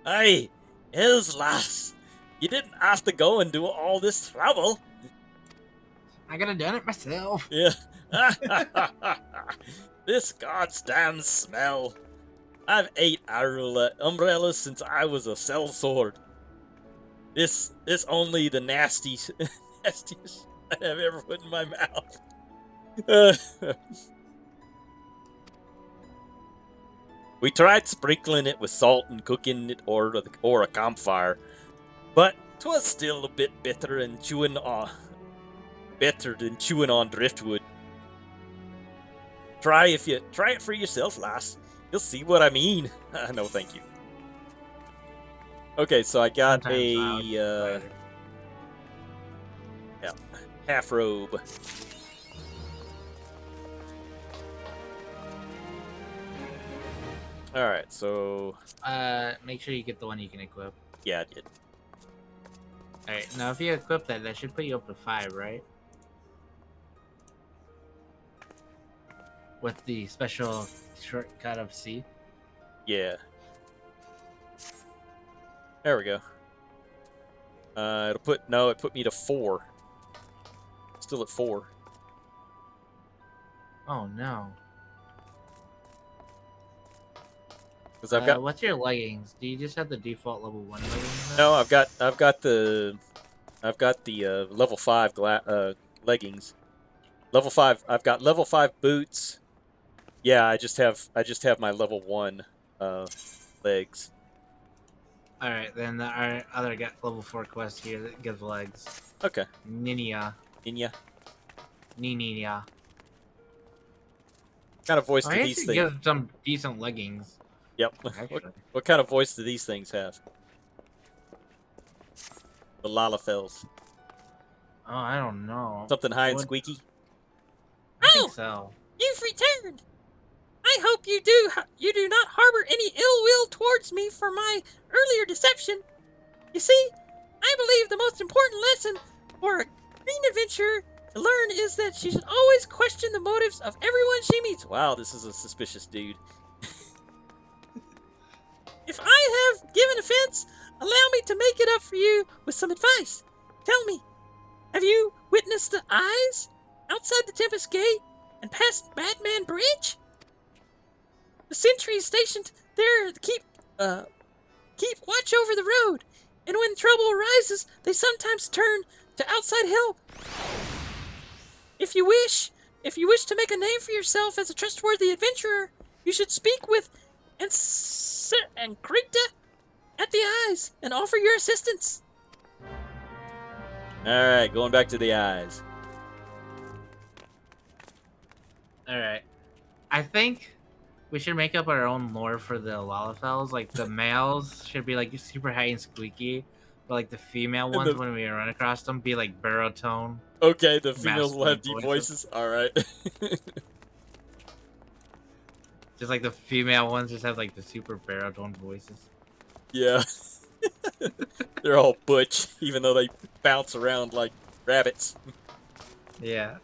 [SPEAKER 1] Hey, Hills lass, you didn't have to go and do all this trouble.
[SPEAKER 2] I could have done it myself.
[SPEAKER 1] Yeah. This goddamn smell. I've ate umbrellas since I was a sellsword. This only the nastiest nastiest I have ever put in my mouth. We tried sprinkling it with salt and cooking it or a campfire, but 'twas still a bit bitter and better than chewing on driftwood. Try it for yourself, lass. You'll see what I mean. No, thank you. Okay, so I got
[SPEAKER 2] Sometimes
[SPEAKER 1] a half robe. All right, so
[SPEAKER 2] make sure you get the one you can equip.
[SPEAKER 1] yeah, I did.
[SPEAKER 2] All right, now if you equip that, that should put you up to 5, right? With the special shortcut of C.
[SPEAKER 1] Yeah. There we go. It put me to 4. Still at 4.
[SPEAKER 2] Oh no.
[SPEAKER 1] Because I've got
[SPEAKER 2] what's your leggings? Do you just have the default level 1 leggings?
[SPEAKER 1] no, I've got the level 5 leggings. Level 5. I've got level 5 boots. Yeah, I just have my level 1 legs.
[SPEAKER 2] All right, then our other level 4 quest here that gives legs.
[SPEAKER 1] Okay.
[SPEAKER 2] Ninya.
[SPEAKER 1] Ninya.
[SPEAKER 2] Ninya.
[SPEAKER 1] What kind of voice
[SPEAKER 2] Oh,
[SPEAKER 1] do
[SPEAKER 2] I
[SPEAKER 1] these
[SPEAKER 2] actually
[SPEAKER 1] things?
[SPEAKER 2] give some decent leggings.
[SPEAKER 1] Yep. What kind of voice do these things have? The Lalafels.
[SPEAKER 2] Oh, I don't know.
[SPEAKER 1] Something high and squeaky?
[SPEAKER 2] I think so.
[SPEAKER 3] You've returned. I hope you do not harbor any ill will towards me for my earlier deception. You see, I believe the most important lesson for a green adventurer to learn is that she should always question the motives of everyone she meets.
[SPEAKER 1] Wow, this is a suspicious dude.
[SPEAKER 3] If I have given offense, allow me to make it up for you with some advice. Tell me, have you witnessed the eyes outside the Tempest Gate and past Madman Bridge? The sentries stationed there keep watch over the road, and when trouble arises, they sometimes turn to outside help. If you wish to make a name for yourself as a trustworthy adventurer, you should speak with Ankrita at the eyes and offer your assistance.
[SPEAKER 1] Alright, going back to the eyes.
[SPEAKER 2] Alright. I think we should make up our own lore for the Lalafels. Like, the males should be, like, super high and squeaky. But, like, the female ones, when we run across them, be, like, baritone.
[SPEAKER 1] Okay, the females will have deep
[SPEAKER 2] voices.
[SPEAKER 1] voices. Alright.
[SPEAKER 2] Just, like, the female ones just have, like, the super baritone voices.
[SPEAKER 1] Yeah. They're all butch, even though they bounce around like rabbits.
[SPEAKER 2] Yeah.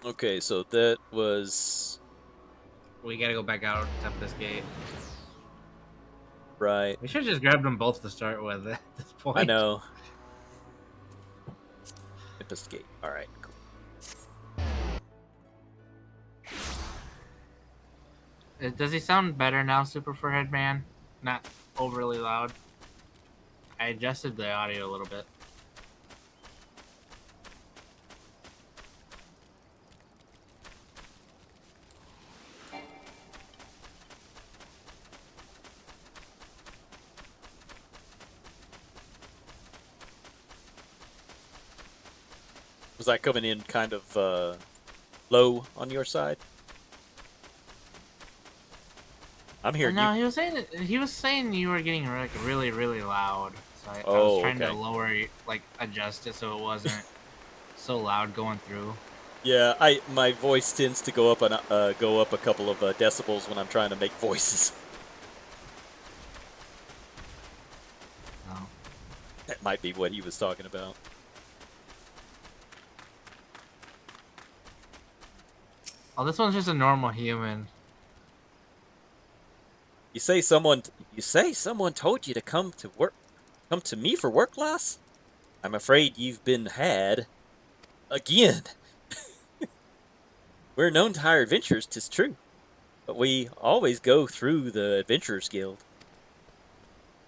[SPEAKER 1] Okay, so that was...
[SPEAKER 2] We gotta go back out to this gate.
[SPEAKER 1] Right.
[SPEAKER 2] We should have just grabbed them both to start with at this point.
[SPEAKER 1] I know. Investigate. Alright, cool.
[SPEAKER 2] Does he sound better now, Super Forehead Man? Not overly loud. I adjusted the audio a little bit.
[SPEAKER 1] Was that coming in kind of low on your side? I'm hearing
[SPEAKER 2] No,
[SPEAKER 1] you.
[SPEAKER 2] he was saying you were getting like really, really loud. So I was trying to lower, like, adjust it so it wasn't so loud going through.
[SPEAKER 1] Yeah, I my voice tends to go up a couple of decibels when I'm trying to make voices.
[SPEAKER 2] Oh.
[SPEAKER 1] That might be what he was talking about.
[SPEAKER 2] Oh, this one's just a normal human.
[SPEAKER 1] You say someone told you to come to me for work loss? I'm afraid you've been had again. We're known to hire adventurers, 'tis true, but we always go through the Adventurers Guild.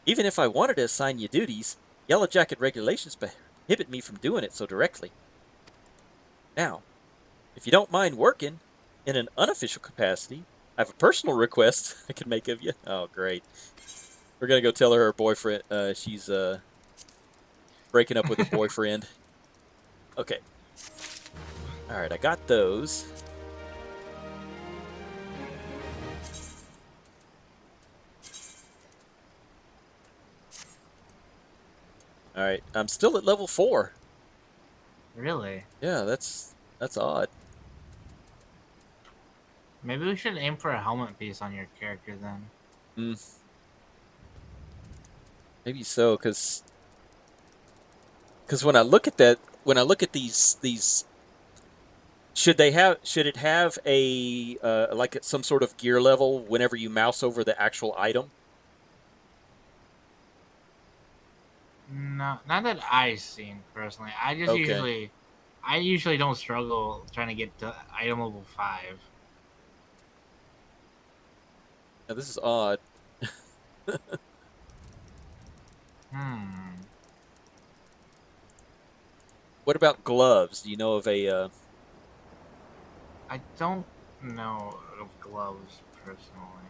[SPEAKER 1] Even if I wanted to assign you duties, Yellow Jacket regulations prohibit me from doing it so directly. Now, if you don't mind working in an unofficial capacity, I have a personal request I can make of you. Oh, great. We're gonna go tell her boyfriend. She's breaking up with her boyfriend. Okay. All right, I got those. All right, I'm still at level 4.
[SPEAKER 2] Really?
[SPEAKER 1] Yeah, that's odd.
[SPEAKER 2] Maybe we should aim for a helmet piece on your character then.
[SPEAKER 1] Mm, maybe so, because when I look at these, should it have a like some sort of gear level whenever you mouse over the actual item?
[SPEAKER 2] No, not that I've seen personally.
[SPEAKER 1] Okay.
[SPEAKER 2] I usually don't struggle trying to get to item level 5.
[SPEAKER 1] Now, this is odd.
[SPEAKER 2] Hmm.
[SPEAKER 1] What about gloves? Do you know of a
[SPEAKER 2] I don't know of gloves personally.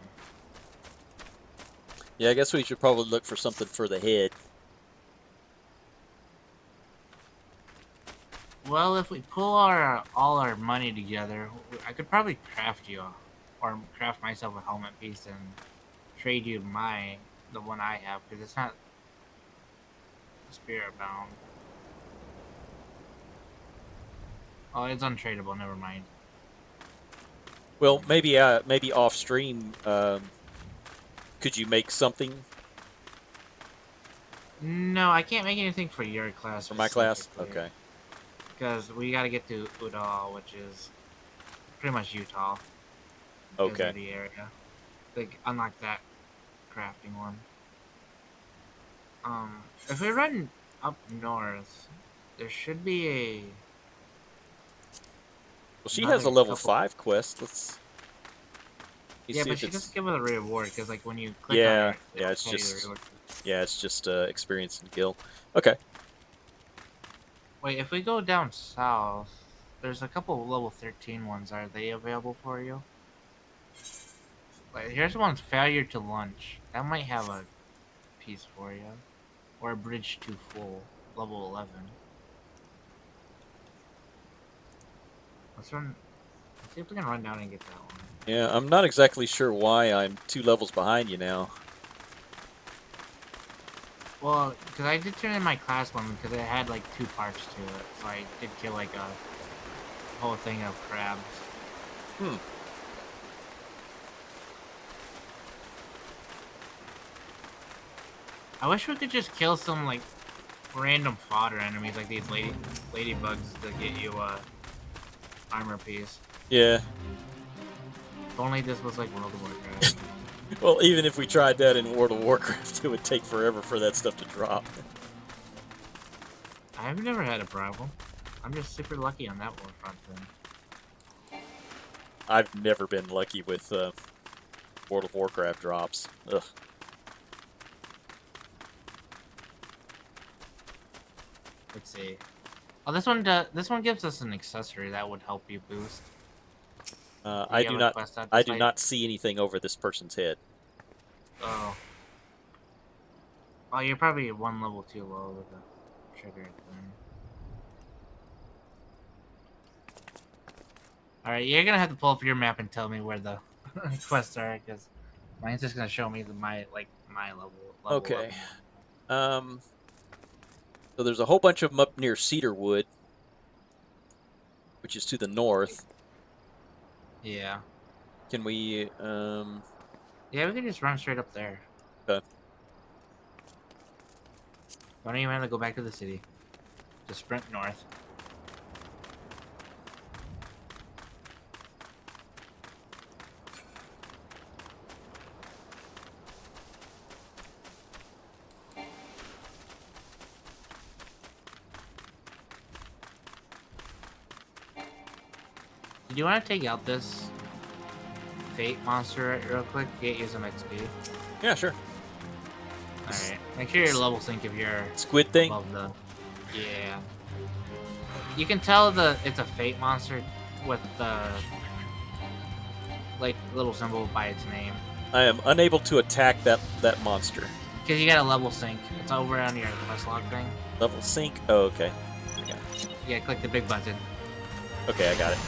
[SPEAKER 1] Yeah, I guess we should probably look for something for the head.
[SPEAKER 2] Well, if we pull our all our money together, I could probably craft you or craft myself a helmet piece and trade you the one I have because it's not spirit bound. Oh, it's untradeable. Never mind.
[SPEAKER 1] Well, maybe off stream, could you make something
[SPEAKER 2] No, I can't make anything for your class
[SPEAKER 1] for my class?
[SPEAKER 2] specifically
[SPEAKER 1] Okay.
[SPEAKER 2] because we got to get to Udall, which is pretty much Utah,
[SPEAKER 1] Okay.
[SPEAKER 2] deserty area. Like unlock that crafting one. If we run up north, there should be
[SPEAKER 1] Well, she has a
[SPEAKER 2] another
[SPEAKER 1] level
[SPEAKER 2] couple.
[SPEAKER 1] 5 quest. Let's
[SPEAKER 2] Yeah,
[SPEAKER 1] see
[SPEAKER 2] but
[SPEAKER 1] if
[SPEAKER 2] she doesn't
[SPEAKER 1] it's
[SPEAKER 2] give us a reward because like when you click on
[SPEAKER 1] yeah,
[SPEAKER 2] her,
[SPEAKER 1] yeah,
[SPEAKER 2] it'll tell you the reward.
[SPEAKER 1] it's just experience and guild. Okay.
[SPEAKER 2] Wait, if we go down south, there's a couple of level 13 ones. Are they available for you? Like, here's one's failure to lunch. That might have a piece for you. Or a bridge to full, level 11. Let's run. Let's see if we can run down and get that one.
[SPEAKER 1] Yeah, I'm not exactly sure why I'm 2 levels behind you now.
[SPEAKER 2] Well, because I did turn in my class one because it had like 2 parts to it, so I did kill like a whole thing of crabs.
[SPEAKER 1] Hmm.
[SPEAKER 2] I wish we could just kill some like random fodder enemies like these ladybugs to get you a armor piece.
[SPEAKER 1] Yeah.
[SPEAKER 2] If only this was like World of Warcraft.
[SPEAKER 1] Well, even if we tried that in World of Warcraft, it would take forever for that stuff to drop.
[SPEAKER 2] I've never had a problem. I'm just super lucky on that one front then.
[SPEAKER 1] I've never been lucky with World of Warcraft drops. Ugh.
[SPEAKER 2] Let's see. Oh, this one gives us an accessory that would help you boost. Do
[SPEAKER 1] I
[SPEAKER 2] you have
[SPEAKER 1] do
[SPEAKER 2] a
[SPEAKER 1] not
[SPEAKER 2] quest at
[SPEAKER 1] I
[SPEAKER 2] this
[SPEAKER 1] do
[SPEAKER 2] site?
[SPEAKER 1] not see anything over this person's head.
[SPEAKER 2] Oh. Oh, you're probably one level too low with the trigger thing. Alright, you're gonna have to pull up your map and tell me where the quests are, because mine's just gonna show me my level
[SPEAKER 1] Okay.
[SPEAKER 2] 11 one.
[SPEAKER 1] So there's a whole bunch of them up near Cedarwood, which is to the north.
[SPEAKER 2] Yeah.
[SPEAKER 1] Can we?
[SPEAKER 2] Yeah, we can just run straight up there.
[SPEAKER 1] Okay.
[SPEAKER 2] Why don't you want to go back to the city? Just sprint north. Did you want to take out this Fate monster real quick? Get you some XP.
[SPEAKER 1] Yeah, sure.
[SPEAKER 2] Alright. Make sure you're level sync if you're
[SPEAKER 1] Squid thing.
[SPEAKER 2] above the. Yeah. You can tell it's a Fate monster with the like little symbol by its name.
[SPEAKER 1] I am unable to attack that monster.
[SPEAKER 2] Because you got a level sync. It's over on your quest log thing.
[SPEAKER 1] Level sync. Oh, okay.
[SPEAKER 2] Yeah, click the big button.
[SPEAKER 1] Okay, I got it.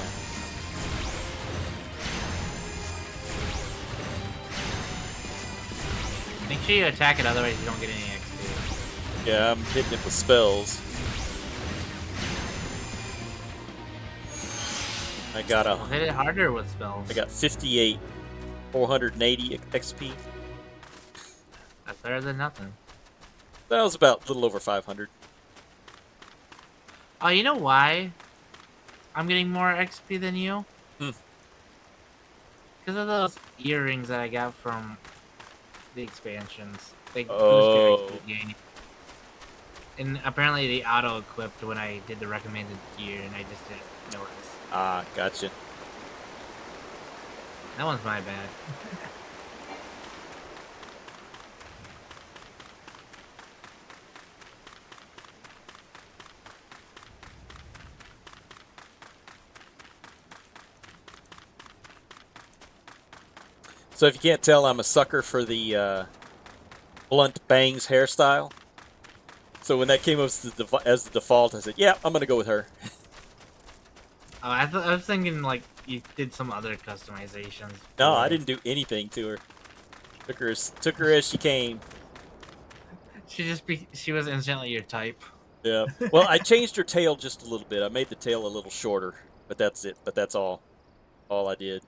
[SPEAKER 2] Make sure you attack it, otherwise you don't get any XP.
[SPEAKER 1] Yeah, I'm hitting it with spells. I got
[SPEAKER 2] I'll hit it harder with spells.
[SPEAKER 1] I got 58, 480 XP.
[SPEAKER 2] That's better than nothing.
[SPEAKER 1] That was about a little over 500.
[SPEAKER 2] Oh, you know why I'm getting more XP than you? Because of those earrings that I got from the expansions. They boost your XP gain. And apparently they auto-equipped when I did the recommended gear, and I just didn't notice.
[SPEAKER 1] Ah, gotcha.
[SPEAKER 2] That one's my bad.
[SPEAKER 1] So if you can't tell, I'm a sucker for the blunt bangs hairstyle. So when that came up as the default, I said, "Yeah, I'm gonna go with her."
[SPEAKER 2] Oh, I was thinking like you did some other customizations.
[SPEAKER 1] No, I didn't do anything to her. Took her as she came.
[SPEAKER 2] She was instantly your type.
[SPEAKER 1] Yeah. Well, I changed her tail just a little bit. I made the tail a little shorter, but that's it. But that's all I did.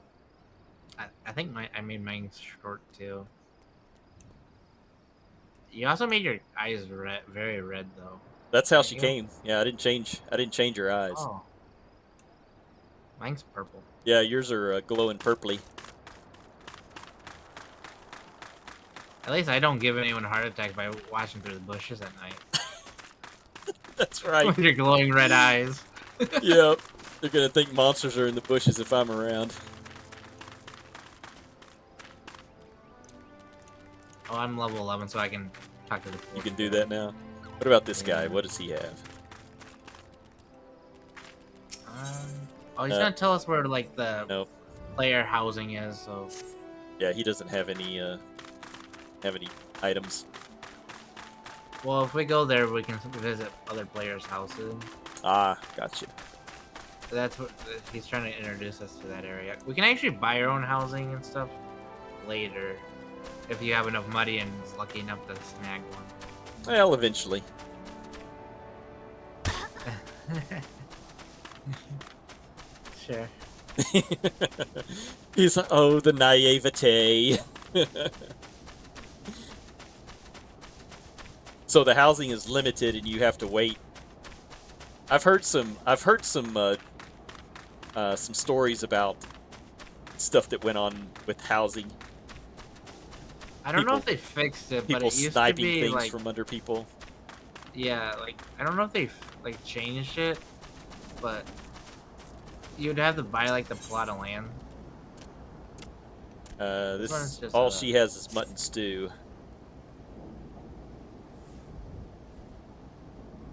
[SPEAKER 2] I think I made mine short too. You also made your eyes red, very red though.
[SPEAKER 1] That's how she came. Yeah, I didn't change her eyes.
[SPEAKER 2] Oh. Mine's purple.
[SPEAKER 1] Yeah, yours are glowing purpley.
[SPEAKER 2] At least I don't give anyone a heart attack by watching through the bushes at night.
[SPEAKER 1] That's right.
[SPEAKER 2] With your glowing red eyes.
[SPEAKER 1] Yep. They're gonna think monsters are in the bushes if I'm around.
[SPEAKER 2] Oh, I'm level 11, so I can talk to the.
[SPEAKER 1] You can do that now. What about this guy? What does he have?
[SPEAKER 2] Oh, he's gonna tell us where like the
[SPEAKER 1] Nope.
[SPEAKER 2] player housing is. So.
[SPEAKER 1] Yeah, he doesn't have any items.
[SPEAKER 2] Well, if we go there, we can visit other players' houses.
[SPEAKER 1] Ah, gotcha.
[SPEAKER 2] That's what he's trying to introduce us to that area. We can actually buy our own housing and stuff later, if you have enough money and is lucky enough to snag one.
[SPEAKER 1] Well, eventually.
[SPEAKER 2] Sure.
[SPEAKER 1] He's like, oh, the naivete. So the housing is limited, and you have to wait. I've heard some stories about stuff that went on with housing.
[SPEAKER 2] I don't know if they fixed it, but
[SPEAKER 1] People
[SPEAKER 2] it used to
[SPEAKER 1] sniping
[SPEAKER 2] be
[SPEAKER 1] things
[SPEAKER 2] like,
[SPEAKER 1] from under people.
[SPEAKER 2] yeah, like I don't know if they like changed it, but you'd have to buy like the plot of land.
[SPEAKER 1] This
[SPEAKER 2] one's
[SPEAKER 1] is
[SPEAKER 2] just
[SPEAKER 1] all she has is mutton stew.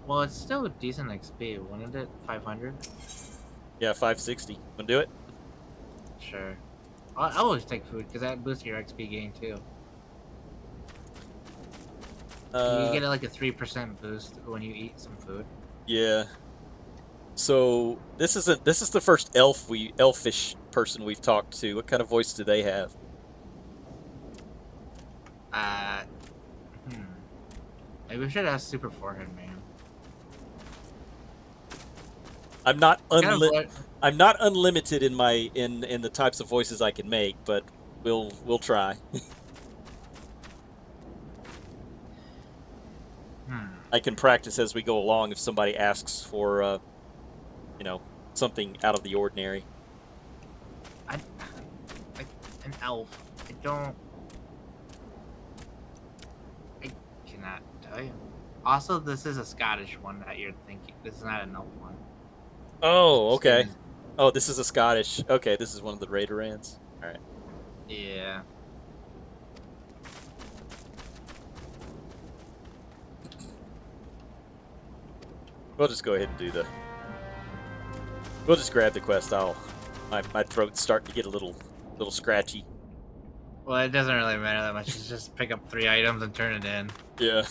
[SPEAKER 2] Well, it's still a decent XP, wasn't it? 500.
[SPEAKER 1] Yeah, 560. Wanna do it?
[SPEAKER 2] Sure. I always take food because that boosts your XP gain too. You get like a 3% boost when you eat some food.
[SPEAKER 1] Yeah. So this is the first elfish person we've talked to. What kind of voice do they have?
[SPEAKER 2] Maybe we should ask Super Forehead Man.
[SPEAKER 1] I'm not I'm not unlimited in my in the types of voices I can make, but we'll try. I can practice as we go along if somebody asks for you know, something out of the ordinary.
[SPEAKER 2] I like an elf. I don't. I cannot tell you. Also, this is a Scottish one that you're thinking. This is not an elf one.
[SPEAKER 1] Oh,
[SPEAKER 2] Skin
[SPEAKER 1] okay.
[SPEAKER 2] is-
[SPEAKER 1] Oh, this is a Scottish. Okay, this is one of the Raiderans. All right.
[SPEAKER 2] Yeah.
[SPEAKER 1] We'll just go ahead and do the. We'll just grab the quest. My throat's starting to get a little scratchy.
[SPEAKER 2] Well, it doesn't really matter that much. It's just pick up 3 items and turn it in.
[SPEAKER 1] Yeah.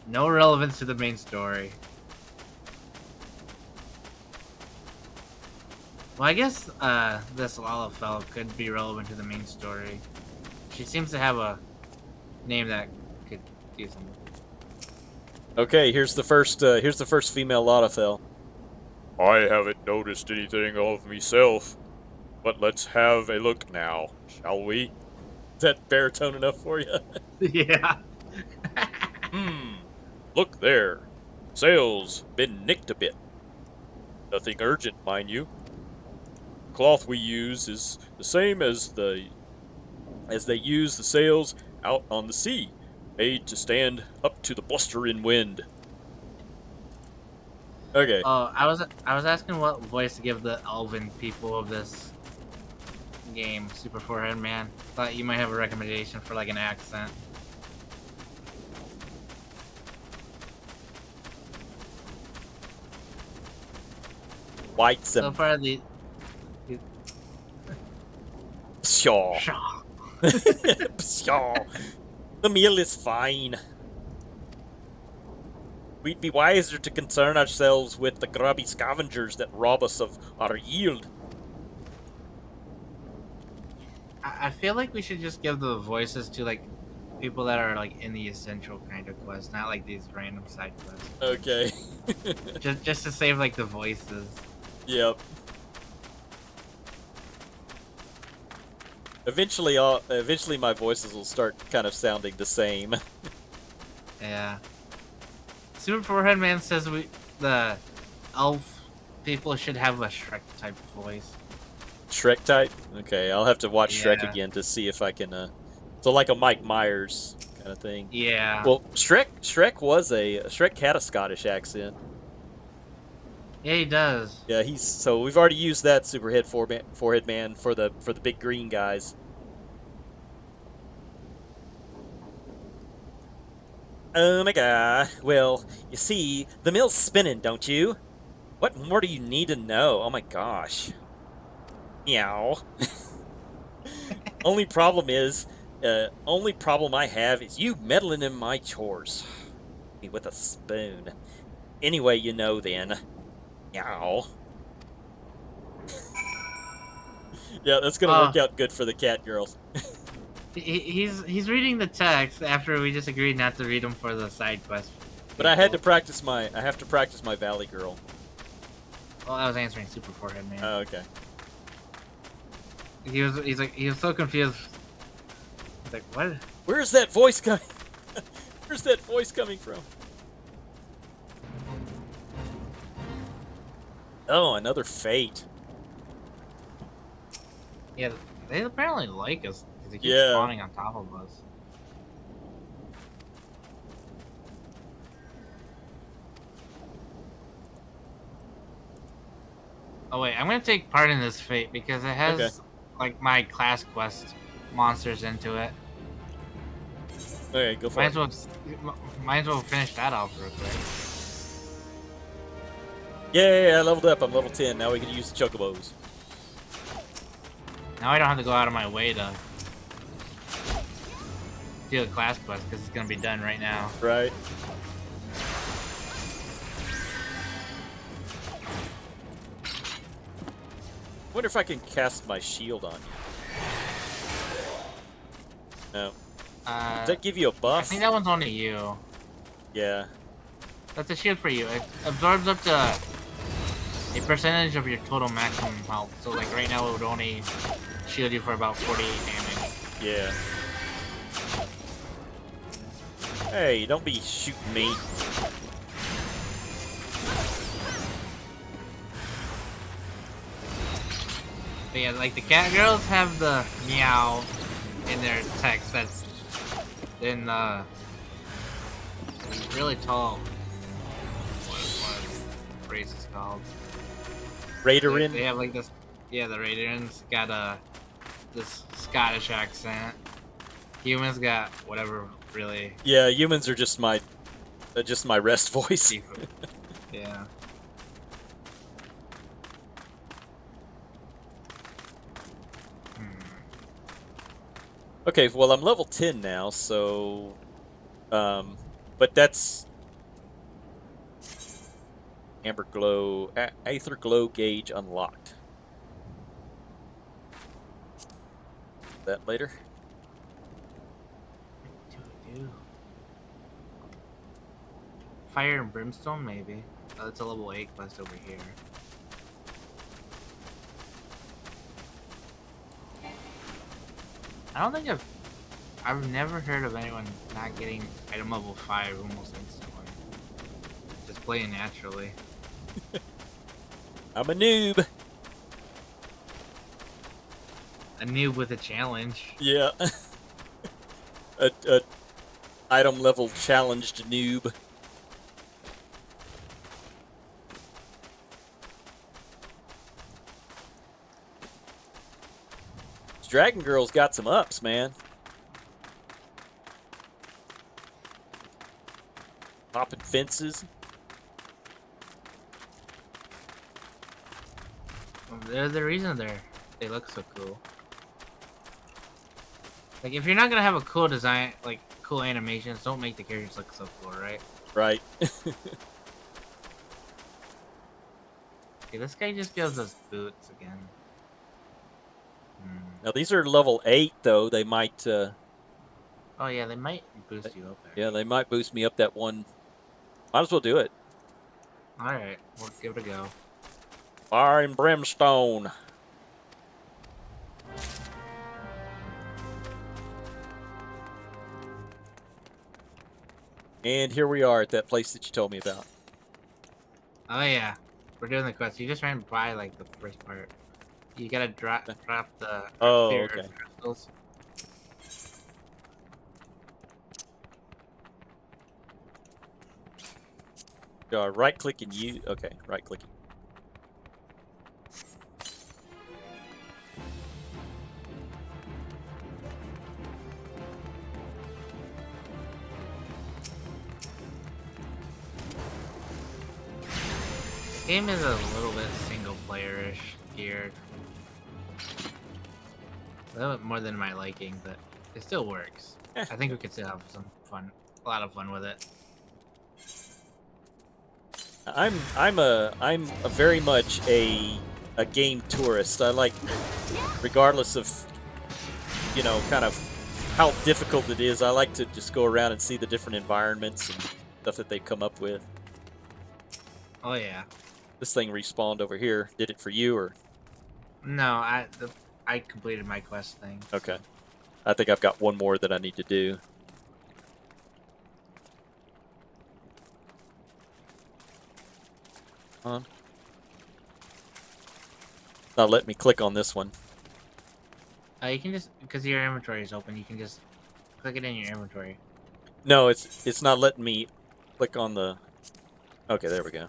[SPEAKER 2] No relevance to the main story. Well, I guess this Lalafell could be relevant to the main story. She seems to have a name that could do something.
[SPEAKER 1] Okay, here's the first female Laudafell. I haven't noticed anything of myself, but let's have a look now, shall we? Is that baritone enough for you?
[SPEAKER 2] Yeah.
[SPEAKER 1] Look there. Sails been nicked a bit. Nothing urgent, mind you. The cloth we use is the same as they use the sails out on the sea, made to stand up to the blustering wind. Okay.
[SPEAKER 2] Oh, I was asking what voice to give the elven people of this game, Super Forehead Man. Thought you might have a recommendation for like an accent.
[SPEAKER 1] White
[SPEAKER 2] So
[SPEAKER 1] some.
[SPEAKER 2] far, the
[SPEAKER 1] Pshaw.
[SPEAKER 2] Shaw.
[SPEAKER 1] Pshaw. The meal is fine. We'd be wiser to concern ourselves with the grubby scavengers that rob us of our yield.
[SPEAKER 2] I feel like we should just give the voices to like people that are like in the essential kind of quest, not like these random side quests.
[SPEAKER 1] Okay.
[SPEAKER 2] Just to save like the voices.
[SPEAKER 1] Yep. Eventually, my voices will start kind of sounding the same.
[SPEAKER 2] Yeah. Super Forehead Man says the elf people should have a Shrek type voice.
[SPEAKER 1] Shrek type? Okay, I'll have to watch Shrek
[SPEAKER 2] Yeah.
[SPEAKER 1] again to see if I can, so like a Mike Myers kind of thing.
[SPEAKER 2] Yeah.
[SPEAKER 1] Well, Shrek had a Scottish accent.
[SPEAKER 2] Yeah, he does.
[SPEAKER 1] Yeah, so we've already used that forehead man for the big green guys. Oh my god. Well, you see, the mill's spinning, don't you? What more do you need to know? Oh my gosh. Meow. only problem I have is you meddling in my chores. Me with a spoon. Anyway, you know then. Meow. Yeah, that's gonna work out good for the cat girls.
[SPEAKER 2] He's reading the text after we just agreed not to read them for the side quest.
[SPEAKER 1] But I have to practice my Valley Girl.
[SPEAKER 2] Well, I was answering Super Forehead Man.
[SPEAKER 1] Oh, okay.
[SPEAKER 2] He was so confused. He's like, what?
[SPEAKER 1] Where's that voice coming? Where's that voice coming from? Oh, another fate.
[SPEAKER 2] Yeah, they apparently like us because they keep
[SPEAKER 1] Yeah.
[SPEAKER 2] spawning on top of us. Oh wait, I'm gonna take part in this fate because it has
[SPEAKER 1] Okay.
[SPEAKER 2] like my class quest monsters into it.
[SPEAKER 1] Okay, go for
[SPEAKER 2] Might
[SPEAKER 1] it.
[SPEAKER 2] as well, might as well finish that off real quick.
[SPEAKER 1] Yeah, I leveled up. I'm level 10. Now we can use the chocobos.
[SPEAKER 2] Now I don't have to go out of my way to do a class quest because it's gonna be done right now.
[SPEAKER 1] Right. Wonder if I can cast my shield on you. No. Does that give you a
[SPEAKER 2] I
[SPEAKER 1] buff?
[SPEAKER 2] think that one's only you.
[SPEAKER 1] Yeah.
[SPEAKER 2] That's a shield for you. It absorbs up to A percentage of your total maximum health. So like right now it would only shield you for about 48 damage.
[SPEAKER 1] Yeah. Hey, don't be shooting me.
[SPEAKER 2] But yeah, like the cat girls have the meow in their text that's in really tall. What race is called?
[SPEAKER 1] Raiderin?
[SPEAKER 2] They have like this. Yeah, the Raiderins got this Scottish accent. Humans got whatever really.
[SPEAKER 1] Yeah, humans are just my rest voice.
[SPEAKER 2] Yeah.
[SPEAKER 1] Okay, well I'm level 10 now, so but that's amber glow, aether glow gauge unlocked. That later.
[SPEAKER 2] Fire and brimstone, maybe. Oh, it's a level 8 quest over here. I don't think I've never heard of anyone not getting item level 5 almost instantly. Just playing naturally.
[SPEAKER 1] I'm a noob.
[SPEAKER 2] A noob with a challenge.
[SPEAKER 1] Yeah. a item level challenged noob. Dragon Girl's got some ups, man. Popping fences.
[SPEAKER 2] They're the reason they look so cool. Like if you're not gonna have a cool design, like cool animations, don't make the characters look so cool, right?
[SPEAKER 1] Right.
[SPEAKER 2] Okay, this guy just gives us boots again.
[SPEAKER 1] Now these are level 8 though. They might
[SPEAKER 2] Oh yeah, they might boost you up there.
[SPEAKER 1] yeah, they might boost me up that one. Might as well do it.
[SPEAKER 2] Alright, we'll give it a go.
[SPEAKER 1] Fire and brimstone. And here we are at that place that you told me about.
[SPEAKER 2] Oh yeah, we're doing the quest. You just ran by like the first part. You gotta drop the clear
[SPEAKER 1] okay.
[SPEAKER 2] earth crystals.
[SPEAKER 1] Right click and you. Okay, right clicking.
[SPEAKER 2] This game is a little bit single player-ish geared. A little bit more than my liking, but it still works. I think we could still have some fun, a lot of fun with it.
[SPEAKER 1] I'm a very much a game tourist. I like, regardless of, you know, kind of how difficult it is, I like to just go around and see the different environments and stuff that they've come up with.
[SPEAKER 2] Oh yeah.
[SPEAKER 1] This thing respawned over here. Did it for you or?
[SPEAKER 2] No, I completed my quest thing.
[SPEAKER 1] Okay. I think I've got one more that I need to do. On. Now let me click on this one.
[SPEAKER 2] You can just, because your inventory is open, you can just click it in your inventory.
[SPEAKER 1] No, it's not letting me click on the. Okay, there we go.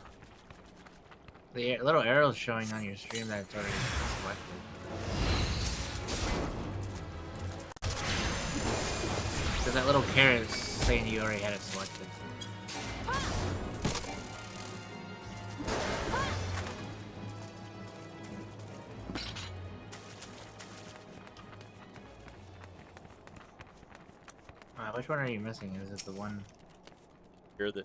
[SPEAKER 2] The little arrow's showing on your stream that it's already selected. Because that little carrot is saying you already had it selected. Which one are you missing? Is it the one
[SPEAKER 1] Here that.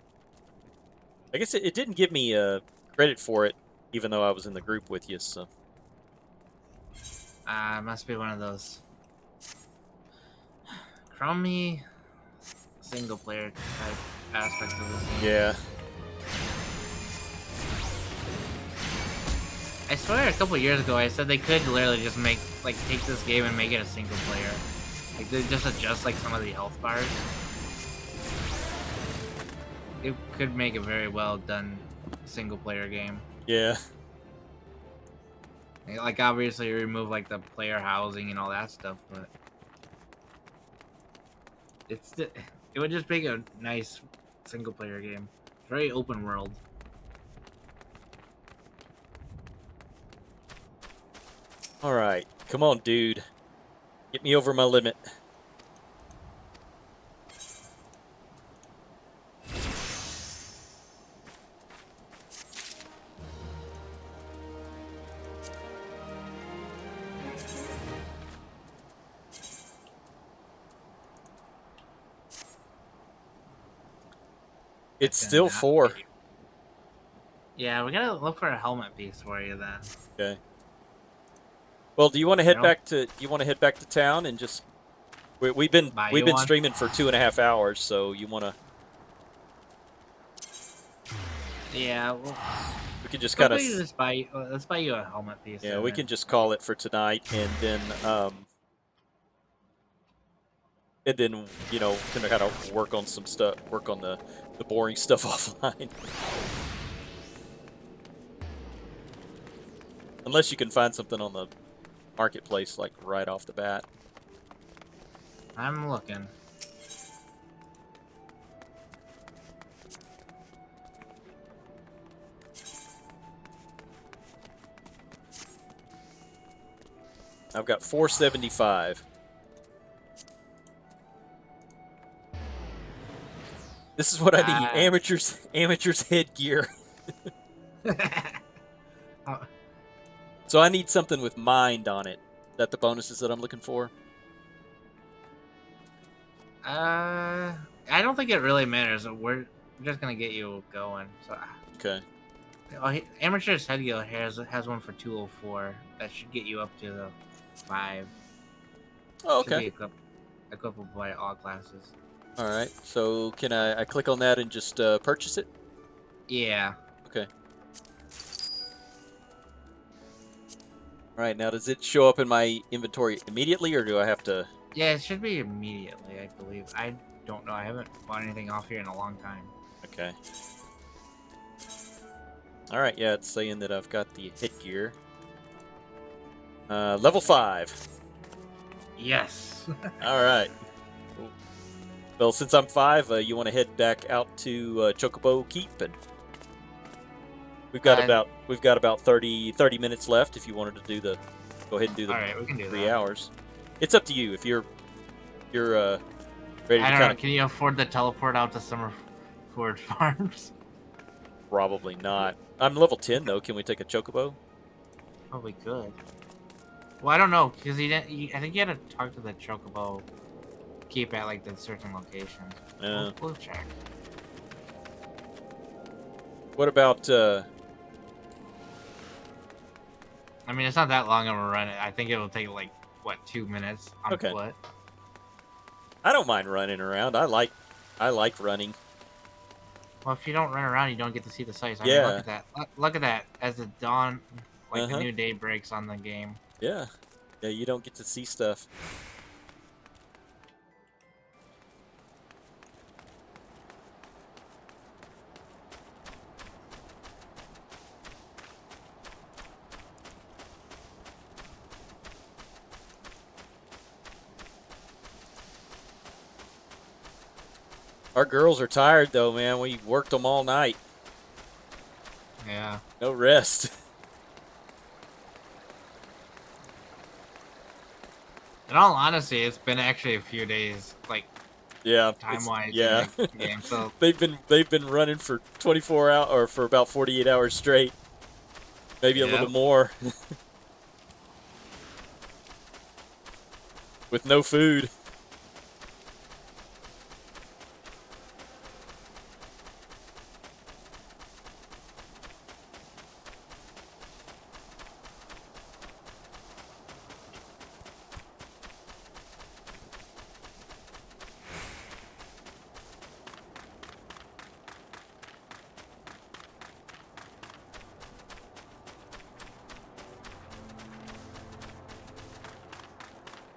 [SPEAKER 1] I guess it didn't give me credit for it, even though I was in the group with you. So.
[SPEAKER 2] it must be one of those crummy single player type aspects of this game.
[SPEAKER 1] Yeah.
[SPEAKER 2] I swear a couple years ago I said they could literally just take this game and make it a single player. Like they just adjust like some of the health bars. It could make a very well done single player game.
[SPEAKER 1] Yeah.
[SPEAKER 2] Like obviously remove like the player housing and all that stuff, but it would just make a nice single player game. Very open world.
[SPEAKER 1] All right. Come on, dude. Get me over my limit. It's still 4.
[SPEAKER 2] Yeah, we gotta look for a helmet piece for you then.
[SPEAKER 1] Okay. Well, do you want to head back to? Do you want to head back to town and just? We've been streaming for 2.5 hours, so you want to?
[SPEAKER 2] Yeah. Well,
[SPEAKER 1] we can just kind of.
[SPEAKER 2] Let's buy you a helmet piece.
[SPEAKER 1] Yeah, we can just call it for tonight, and then you know, kind of work on some stuff, work on the boring stuff offline. Unless you can find something on the marketplace, like right off the bat.
[SPEAKER 2] I'm looking.
[SPEAKER 1] I've got 475. This is what I need. Amateurs headgear. So I need something with mind on it. Is that the bonuses that I'm looking for?
[SPEAKER 2] I don't think it really matters. We're just gonna get you going. So.
[SPEAKER 1] Okay.
[SPEAKER 2] Oh, Amateur's Headgear has one for 204. That should get you up to the 5.
[SPEAKER 1] Oh, okay.
[SPEAKER 2] Should be equipable by all classes.
[SPEAKER 1] All right. So can I click on that and just purchase it?
[SPEAKER 2] Yeah.
[SPEAKER 1] Okay. All right. Now, does it show up in my inventory immediately, or do I have to?
[SPEAKER 2] Yeah, it should be immediately, I believe. I don't know. I haven't bought anything off here in a long time.
[SPEAKER 1] Okay. All right. Yeah, it's saying that I've got the headgear. Level 5.
[SPEAKER 2] Yes.
[SPEAKER 1] All right. Well, since I'm 5, you want to head back out to Chocobo Keep, and we've got about 30 minutes left. If you wanted to go ahead and do the
[SPEAKER 2] all right, we can do
[SPEAKER 1] 3
[SPEAKER 2] that.
[SPEAKER 1] hours. It's up to you. If you're ready to
[SPEAKER 2] I don't know. Can you afford the teleport out to Summerford Farms?
[SPEAKER 1] Probably not. I'm level 10 though. Can we take a Chocobo?
[SPEAKER 2] Oh, we could. Well, I don't know because I think you had to talk to the Chocobo Keep at like the certain locations. We'll check.
[SPEAKER 1] What about?
[SPEAKER 2] I mean, it's not that long of a run. I think it will take like 2 minutes on foot.
[SPEAKER 1] I don't mind running around. I like running.
[SPEAKER 2] Well, if you don't run around, you don't get to see the sights. I
[SPEAKER 1] Yeah.
[SPEAKER 2] mean, look at that. Look at that as the dawn, the new day breaks on the game.
[SPEAKER 1] Yeah. Yeah, you don't get to see stuff. Our girls are tired though, man. We worked them all night.
[SPEAKER 2] Yeah.
[SPEAKER 1] No rest.
[SPEAKER 2] In all honesty, it's been actually a few days, time-wise.
[SPEAKER 1] Yeah.
[SPEAKER 2] In the game, so
[SPEAKER 1] they've been running for 24 hours or for about 48 hours straight. Maybe a little more. With no food.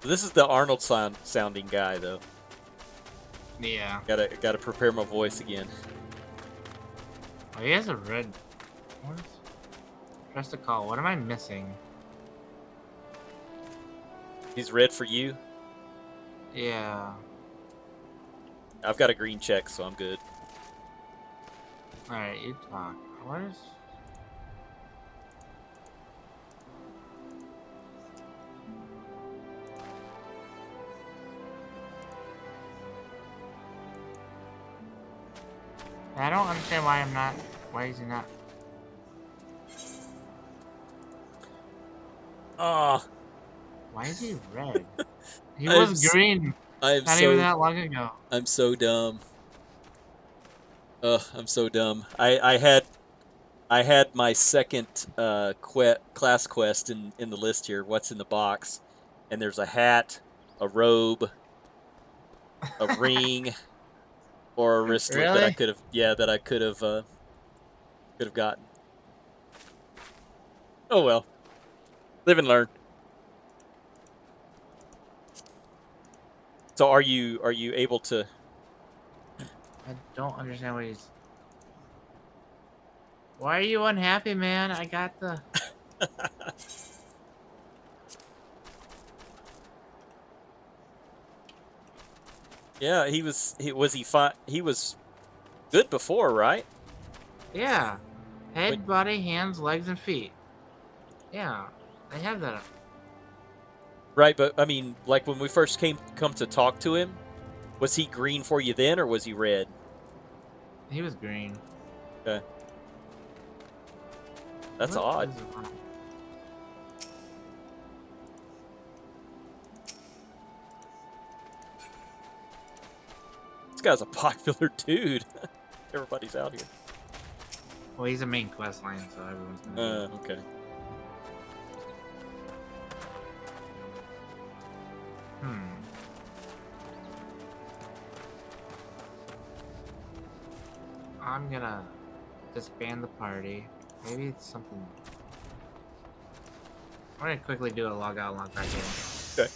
[SPEAKER 1] This is the Arnold sounding guy, though.
[SPEAKER 2] Yeah.
[SPEAKER 1] Gotta prepare my voice again.
[SPEAKER 2] Oh, he has a red. What is? Press the call. What am I missing?
[SPEAKER 1] He's red for you.
[SPEAKER 2] Yeah.
[SPEAKER 1] I've got a green check, so I'm good.
[SPEAKER 2] All right, you talk. What is? I don't understand why I'm not. Why is he not?
[SPEAKER 1] Ah,
[SPEAKER 2] Why is he red? He
[SPEAKER 1] I'm
[SPEAKER 2] was
[SPEAKER 1] s-
[SPEAKER 2] green
[SPEAKER 1] I'm
[SPEAKER 2] not even
[SPEAKER 1] so
[SPEAKER 2] that long ago.
[SPEAKER 1] I'm so dumb. Ugh, I'm so dumb. I had my second class quest in the list here. What's in the box? And there's a hat, a robe, a ring, or a wristlet that I
[SPEAKER 2] Really?
[SPEAKER 1] could have could have gotten. Oh well, live and learn. So are you able to?
[SPEAKER 2] I don't understand what he's. Why are you unhappy, man? I got the.
[SPEAKER 1] Yeah, he was good before, right?
[SPEAKER 2] Yeah.
[SPEAKER 1] Wait,
[SPEAKER 2] Head, body, hands, legs, and feet. Yeah. I have that.
[SPEAKER 1] right, but I mean, like when we first come to talk to him, was he green for you then, or was he red?
[SPEAKER 2] He was green.
[SPEAKER 1] Okay, that's
[SPEAKER 2] What
[SPEAKER 1] odd.
[SPEAKER 2] is wrong?
[SPEAKER 1] This guy's a popular dude. Everybody's out here.
[SPEAKER 2] Well, he's a main quest line, so everyone's gonna be.
[SPEAKER 1] Okay.
[SPEAKER 2] Hmm. I'm gonna disband the party. Maybe it's something. I'm gonna quickly do a log out, log back in.
[SPEAKER 1] Okay.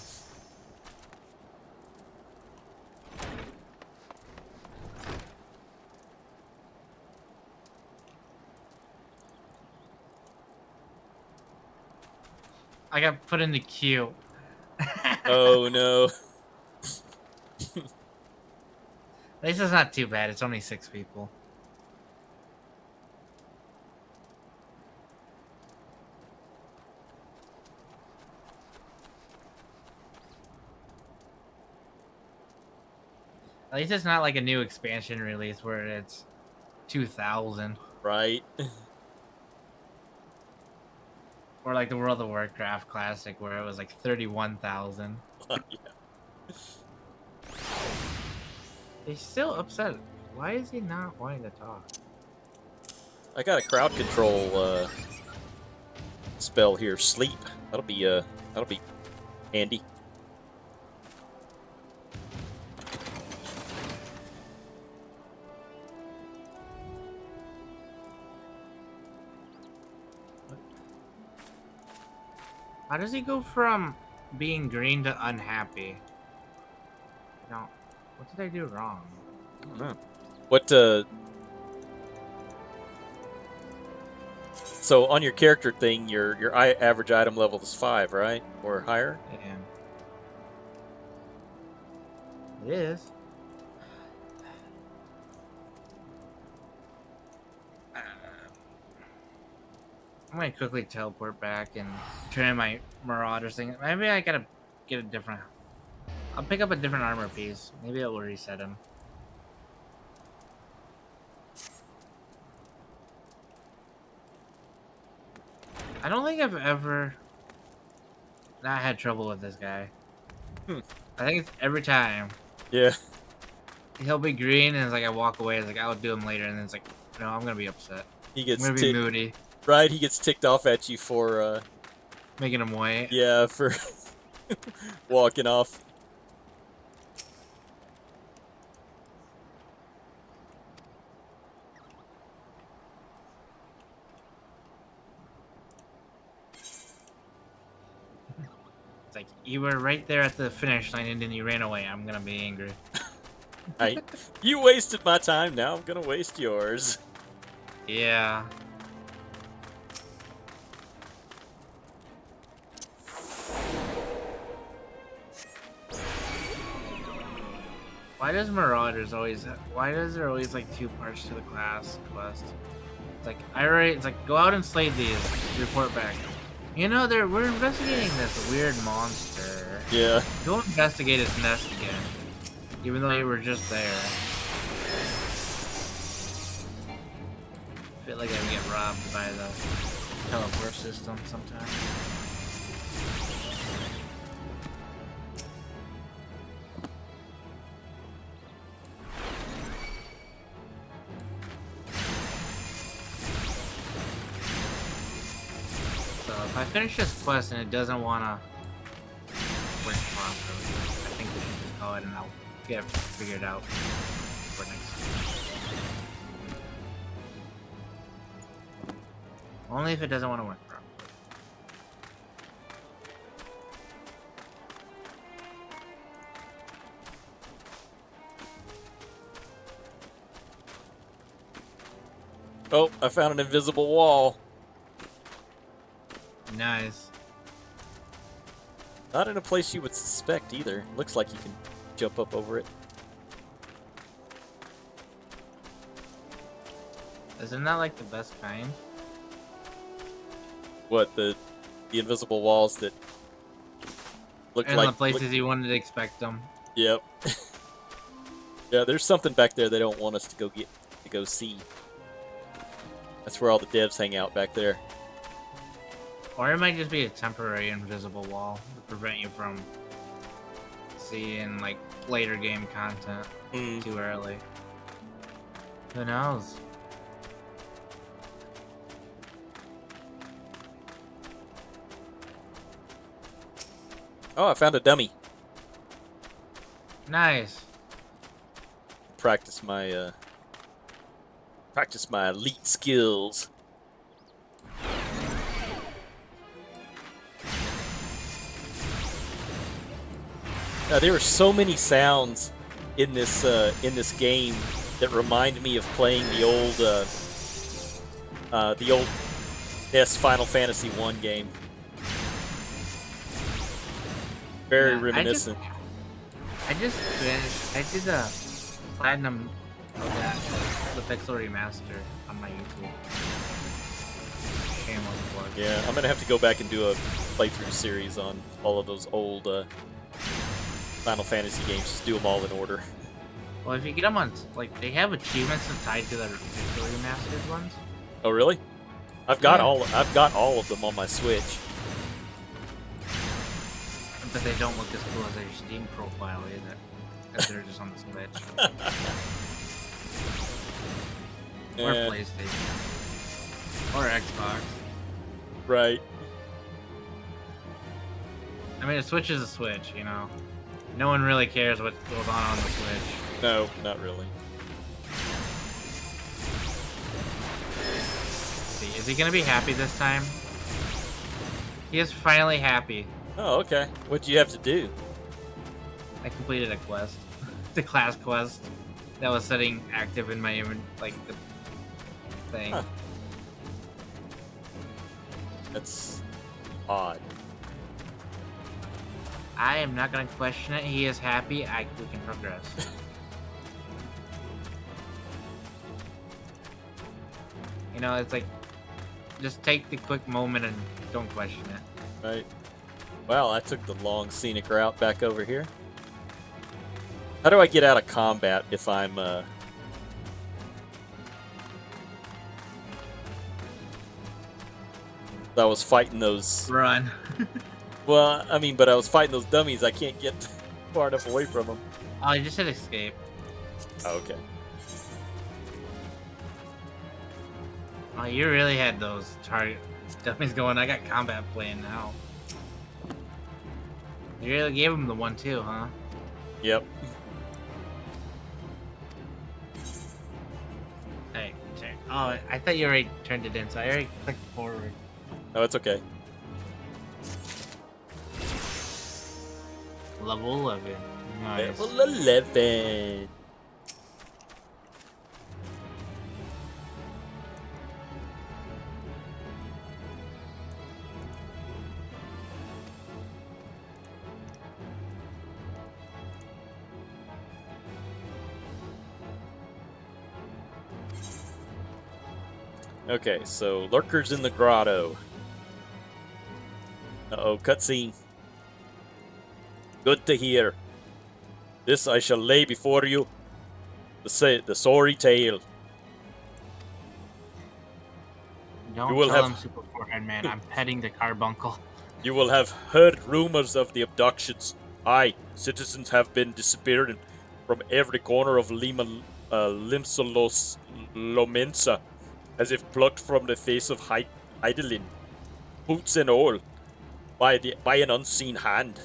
[SPEAKER 2] I got put in the queue.
[SPEAKER 1] Oh no.
[SPEAKER 2] At least it's not too bad. It's only 6 people. At least it's not like a new expansion release where it's 2,000.
[SPEAKER 1] Right.
[SPEAKER 2] Or like the World of Warcraft Classic where it was like 31,000.
[SPEAKER 1] Yeah.
[SPEAKER 2] He's still upset. Why is he not wanting to talk?
[SPEAKER 1] I got a crowd control spell here. Sleep. That'll be handy.
[SPEAKER 2] How does he go from being green to unhappy? No. What did I do wrong?
[SPEAKER 1] I don't know. What so on your character thing, your average item level is 5, right? Or higher?
[SPEAKER 2] And it is. I'm gonna quickly teleport back and turn in my Marauders thing. Maybe I gotta get a different. I'll pick up a different armor piece. Maybe it will reset him. I don't think I've ever not had trouble with this guy.
[SPEAKER 1] Hmm.
[SPEAKER 2] I think it's every time
[SPEAKER 1] Yeah.
[SPEAKER 2] he'll be green and it's like I walk away. It's like I'll do him later, and then it's like no, I'm gonna be upset.
[SPEAKER 1] He
[SPEAKER 2] I'm
[SPEAKER 1] gets
[SPEAKER 2] gonna be
[SPEAKER 1] ticked.
[SPEAKER 2] moody,
[SPEAKER 1] Right, he gets ticked off at you for
[SPEAKER 2] making him wait.
[SPEAKER 1] yeah, for walking off.
[SPEAKER 2] It's like you were right there at the finish line and then you ran away. I'm gonna be angry.
[SPEAKER 1] You wasted my time. Now I'm gonna waste yours.
[SPEAKER 2] Yeah. Why does Marauders always? Why does there always like 2 parts to the class quest? It's like it's like go out and slay these. Report back. You know, we're investigating this weird monster.
[SPEAKER 1] Yeah.
[SPEAKER 2] Go investigate its nest again, even though you were just there. I feel like I would get robbed by the teleport system sometimes. So if I finish this quest and it doesn't want to work properly, I think we should just go ahead and I'll get it figured out for next time. Only if it doesn't want to work properly.
[SPEAKER 1] Oh, I found an invisible wall.
[SPEAKER 2] Nice.
[SPEAKER 1] Not in a place you would suspect either. Looks like you can jump up over it.
[SPEAKER 2] Isn't that like the best kind?
[SPEAKER 1] What, the invisible walls that look
[SPEAKER 2] In
[SPEAKER 1] like
[SPEAKER 2] the places you wouldn't expect them.
[SPEAKER 1] Yep. Yeah, there's something back there they don't want us to go see. That's where all the devs hang out back there.
[SPEAKER 2] Or it might just be a temporary invisible wall to prevent you from seeing like later game content too early. Who knows?
[SPEAKER 1] Oh, I found a dummy.
[SPEAKER 2] Nice.
[SPEAKER 1] Practice my elite skills. There are so many sounds in this game that remind me of playing the old NES Final Fantasy I game. Very reminiscent.
[SPEAKER 2] I just finished. I did the platinum of that, the Pixel remaster on my YouTube. Shameless plug.
[SPEAKER 1] Yeah, I'm gonna have to go back and do a playthrough series on all of those old Final Fantasy games. Just do them all in order.
[SPEAKER 2] Well, if you get them on, like, they have achievements tied to the Pixel remastered ones.
[SPEAKER 1] Oh, really? I've got all of them on my Switch.
[SPEAKER 2] But they don't look as cool as their Steam profile either, because they're just on the Switch. Or PlayStation. Or Xbox.
[SPEAKER 1] Right.
[SPEAKER 2] I mean, a Switch is a Switch, you know? No one really cares what goes on the Switch.
[SPEAKER 1] No, not really.
[SPEAKER 2] Let's see, is he gonna be happy this time? He is finally happy.
[SPEAKER 1] Oh, okay. What do you have to do?
[SPEAKER 2] I completed a quest. The class quest that was sitting active in my like the thing.
[SPEAKER 1] Huh. That's odd.
[SPEAKER 2] I am not gonna question it. He is happy. We can progress. You know, it's like just take the quick moment and don't question it.
[SPEAKER 1] Right. Well, I took the long scenic route back over here. How do I get out of combat if I'm I was fighting those.
[SPEAKER 2] Run.
[SPEAKER 1] Well, I mean, but I was fighting those dummies. I can't get far enough away from them.
[SPEAKER 2] Oh, you just said escape.
[SPEAKER 1] Oh, okay.
[SPEAKER 2] Oh, you really had those target dummies going. I got combat playing now. You really gave him the 1-2, huh?
[SPEAKER 1] Yep.
[SPEAKER 2] Hey, turn. Oh, I thought you already turned it in, so I already clicked forward.
[SPEAKER 1] Oh, it's okay.
[SPEAKER 2] Level 11. Nice.
[SPEAKER 1] Level 11. Okay, so lurkers in the grotto. Uh-oh, cutscene. Good to hear. This I shall lay before you, the sorry tale.
[SPEAKER 2] Don't
[SPEAKER 1] You will
[SPEAKER 2] tell
[SPEAKER 1] have-
[SPEAKER 2] him, Super Forehead Man. I'm petting the carbuncle.
[SPEAKER 1] You will have heard rumors of the abductions. Aye, citizens have been disappearing from every corner of Lima, Limsalos Lomensa, as if plucked from the face of Heidelin, boots and all, by an unseen hand.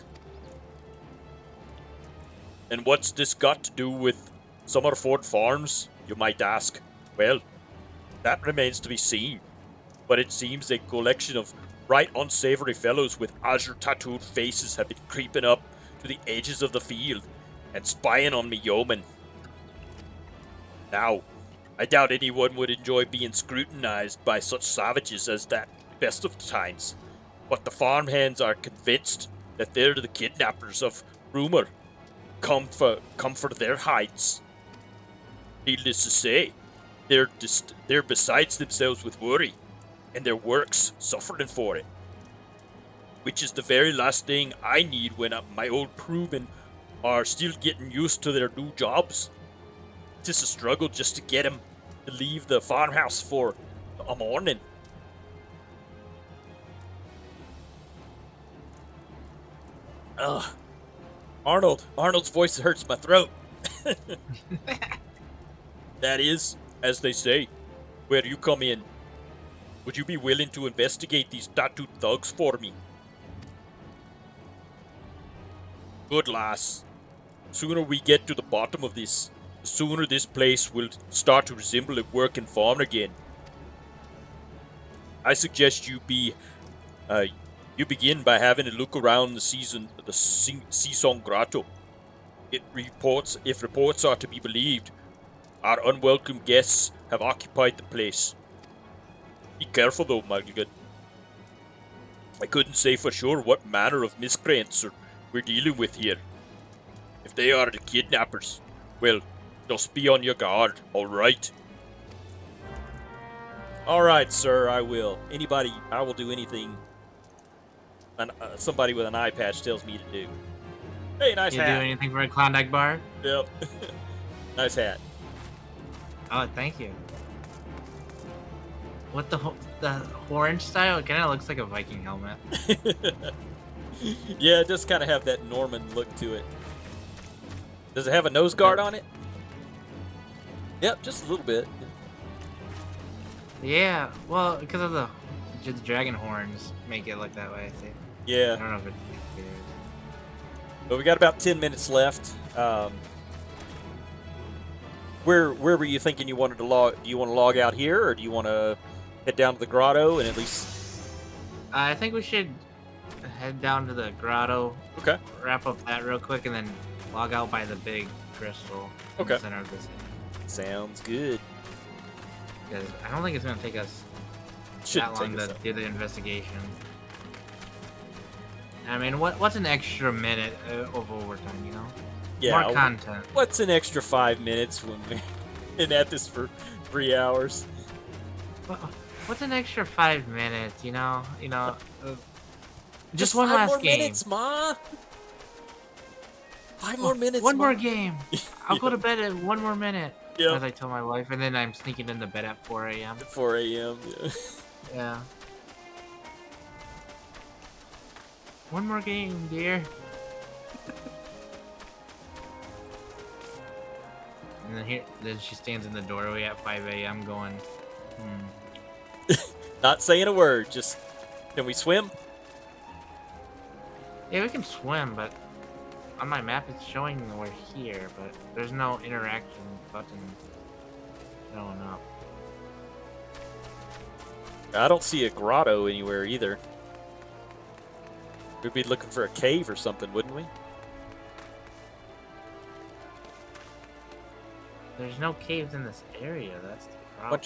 [SPEAKER 1] And what's this got to do with Summerford Farms, you might ask? Well, that remains to be seen. But it seems a collection of right unsavory fellows with azure-tattooed faces have been creeping up to the edges of the field and spying on me yeoman. Now, I doubt anyone would enjoy being scrutinized by such savages as that best of times, but the farmhands are convinced that they're the kidnappers of rumor, come for their hides. Needless to say, they're besides themselves with worry, and their work's suffering for it. Which is the very last thing I need when my old crewmen are still getting used to their new jobs. It's a struggle just to get them to leave the farmhouse for a morning. Ugh. Arnold's voice hurts my throat. That is, as they say, where you come in. Would you be willing to investigate these tattooed thugs for me? Good lass. The sooner we get to the bottom of this, the sooner this place will start to resemble a working farm again. I suggest you begin by having a look around the Seasong Grotto. If reports are to be believed, our unwelcome guests have occupied the place. Be careful though, my good. I couldn't say for sure what manner of miscreants we're dealing with here. If they are the kidnappers, well, just be on your guard, alright? Alright, sir, I will. I will do anything somebody with an eye patch tells me to do. Hey, nice
[SPEAKER 2] You
[SPEAKER 1] hat.
[SPEAKER 2] do anything for a Klondike bar?
[SPEAKER 1] Yep. Nice hat.
[SPEAKER 2] Oh, thank you. What the orange style? It kind of looks like a Viking helmet.
[SPEAKER 1] Yeah, it does kind of have that Norman look to it. Does it have a nose guard on it? Yep, just a little bit.
[SPEAKER 2] Yeah, well, because of the dragon horns make it look that way, I think. I
[SPEAKER 1] Yeah,
[SPEAKER 2] don't know if it is.
[SPEAKER 1] but we got about 10 minutes left. Where were you thinking you wanted to log? Do you want to log out here, or do you want to head down to the grotto and at least?
[SPEAKER 2] I think we should head down to the grotto,
[SPEAKER 1] Okay.
[SPEAKER 2] wrap up that real quick, and then log out by the big crystal in
[SPEAKER 1] Okay.
[SPEAKER 2] the center of the city.
[SPEAKER 1] Sounds good.
[SPEAKER 2] Because I don't think it's going to take us
[SPEAKER 1] Shouldn't
[SPEAKER 2] that long
[SPEAKER 1] take us
[SPEAKER 2] to
[SPEAKER 1] that.
[SPEAKER 2] do the investigation. I mean, what's an extra minute of overtime, you know?
[SPEAKER 1] Yeah.
[SPEAKER 2] More content.
[SPEAKER 1] What's an extra 5 minutes when we've been at this for 3 hours?
[SPEAKER 2] What's an extra 5 minutes, you know? Just one
[SPEAKER 1] 5
[SPEAKER 2] last
[SPEAKER 1] more
[SPEAKER 2] game.
[SPEAKER 1] minutes, Ma. 5 more minutes.
[SPEAKER 2] One
[SPEAKER 1] Ma.
[SPEAKER 2] more game. I'll go to bed at 1 more minute.
[SPEAKER 1] Yep.
[SPEAKER 2] As I tell my wife, and then I'm sneaking into bed at 4 a.m.
[SPEAKER 1] 4 a.m. Yeah.
[SPEAKER 2] Yeah. One more game, dear. And then she stands in the doorway at 5 a.m. going,
[SPEAKER 1] Not saying a word. Just, can we swim?
[SPEAKER 2] yeah, we can swim, but on my map it's showing that we're here, but there's no interaction button showing up.
[SPEAKER 1] I don't see a grotto anywhere either. We'd be looking for a cave or something, wouldn't we?
[SPEAKER 2] There's no caves in this area. That's the problem.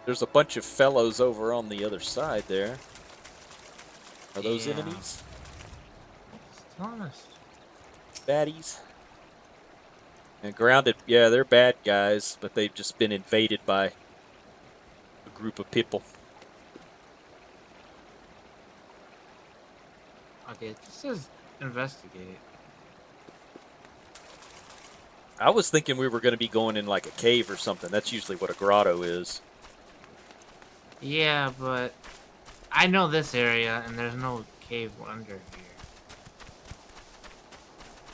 [SPEAKER 1] There's a bunch of fellows over on the other side there. Are those
[SPEAKER 2] Yeah.
[SPEAKER 1] enemies?
[SPEAKER 2] Still honest.
[SPEAKER 1] Baddies? And grounded, yeah, they're bad guys, but they've just been invaded by a group of people.
[SPEAKER 2] Okay, this says investigate.
[SPEAKER 1] I was thinking we were going to be going in like a cave or something. That's usually what a grotto is.
[SPEAKER 2] Yeah, but I know this area, and there's no cave under here.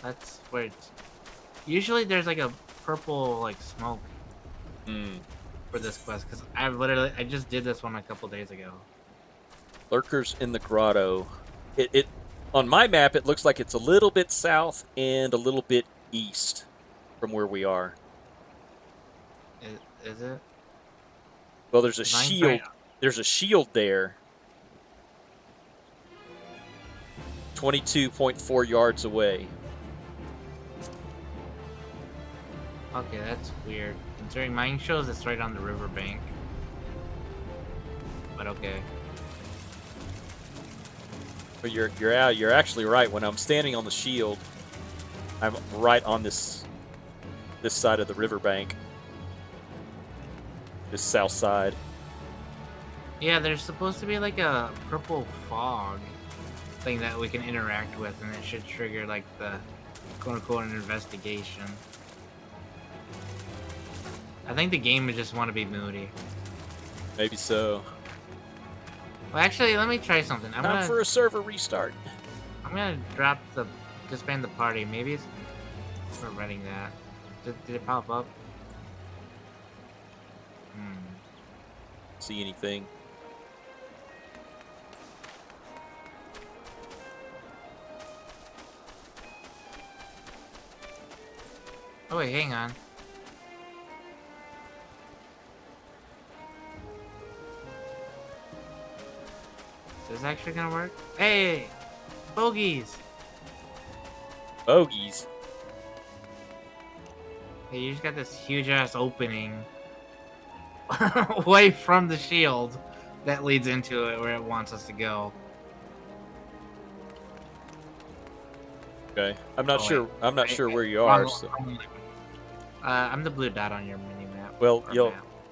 [SPEAKER 2] That's where it's... Usually there's like a purple like smoke for this quest, because I just did this one a couple days ago.
[SPEAKER 1] Lurkers in the grotto. It on my map it looks like it's a little bit south and a little bit east from where we are.
[SPEAKER 2] Is it?
[SPEAKER 1] Well, there's a shield. There's a shield there. 22.4 yards away.
[SPEAKER 2] Okay, that's weird. Considering mine shows it's right on the riverbank. But okay.
[SPEAKER 1] But you're actually right. When I'm standing on the shield, I'm right on this side of the riverbank. This south side.
[SPEAKER 2] Yeah, there's supposed to be like a purple fog thing that we can interact with, and it should trigger like the quote-unquote investigation. I think the game would just want to be moody.
[SPEAKER 1] Maybe so.
[SPEAKER 2] Well, actually, let me try something.
[SPEAKER 1] Time for a server restart.
[SPEAKER 2] I'm gonna disband the party. Maybe it's for running that. Did it pop up?
[SPEAKER 1] See anything?
[SPEAKER 2] Oh wait, hang on. Is this actually gonna work? Hey! Bogeys!
[SPEAKER 1] Bogeys?
[SPEAKER 2] Hey, you just got this huge ass opening away from the shield that leads into it where it wants us to go.
[SPEAKER 1] Okay. I'm not sure where you are. So.
[SPEAKER 2] I'm the blue dot on your mini map.
[SPEAKER 1] Well,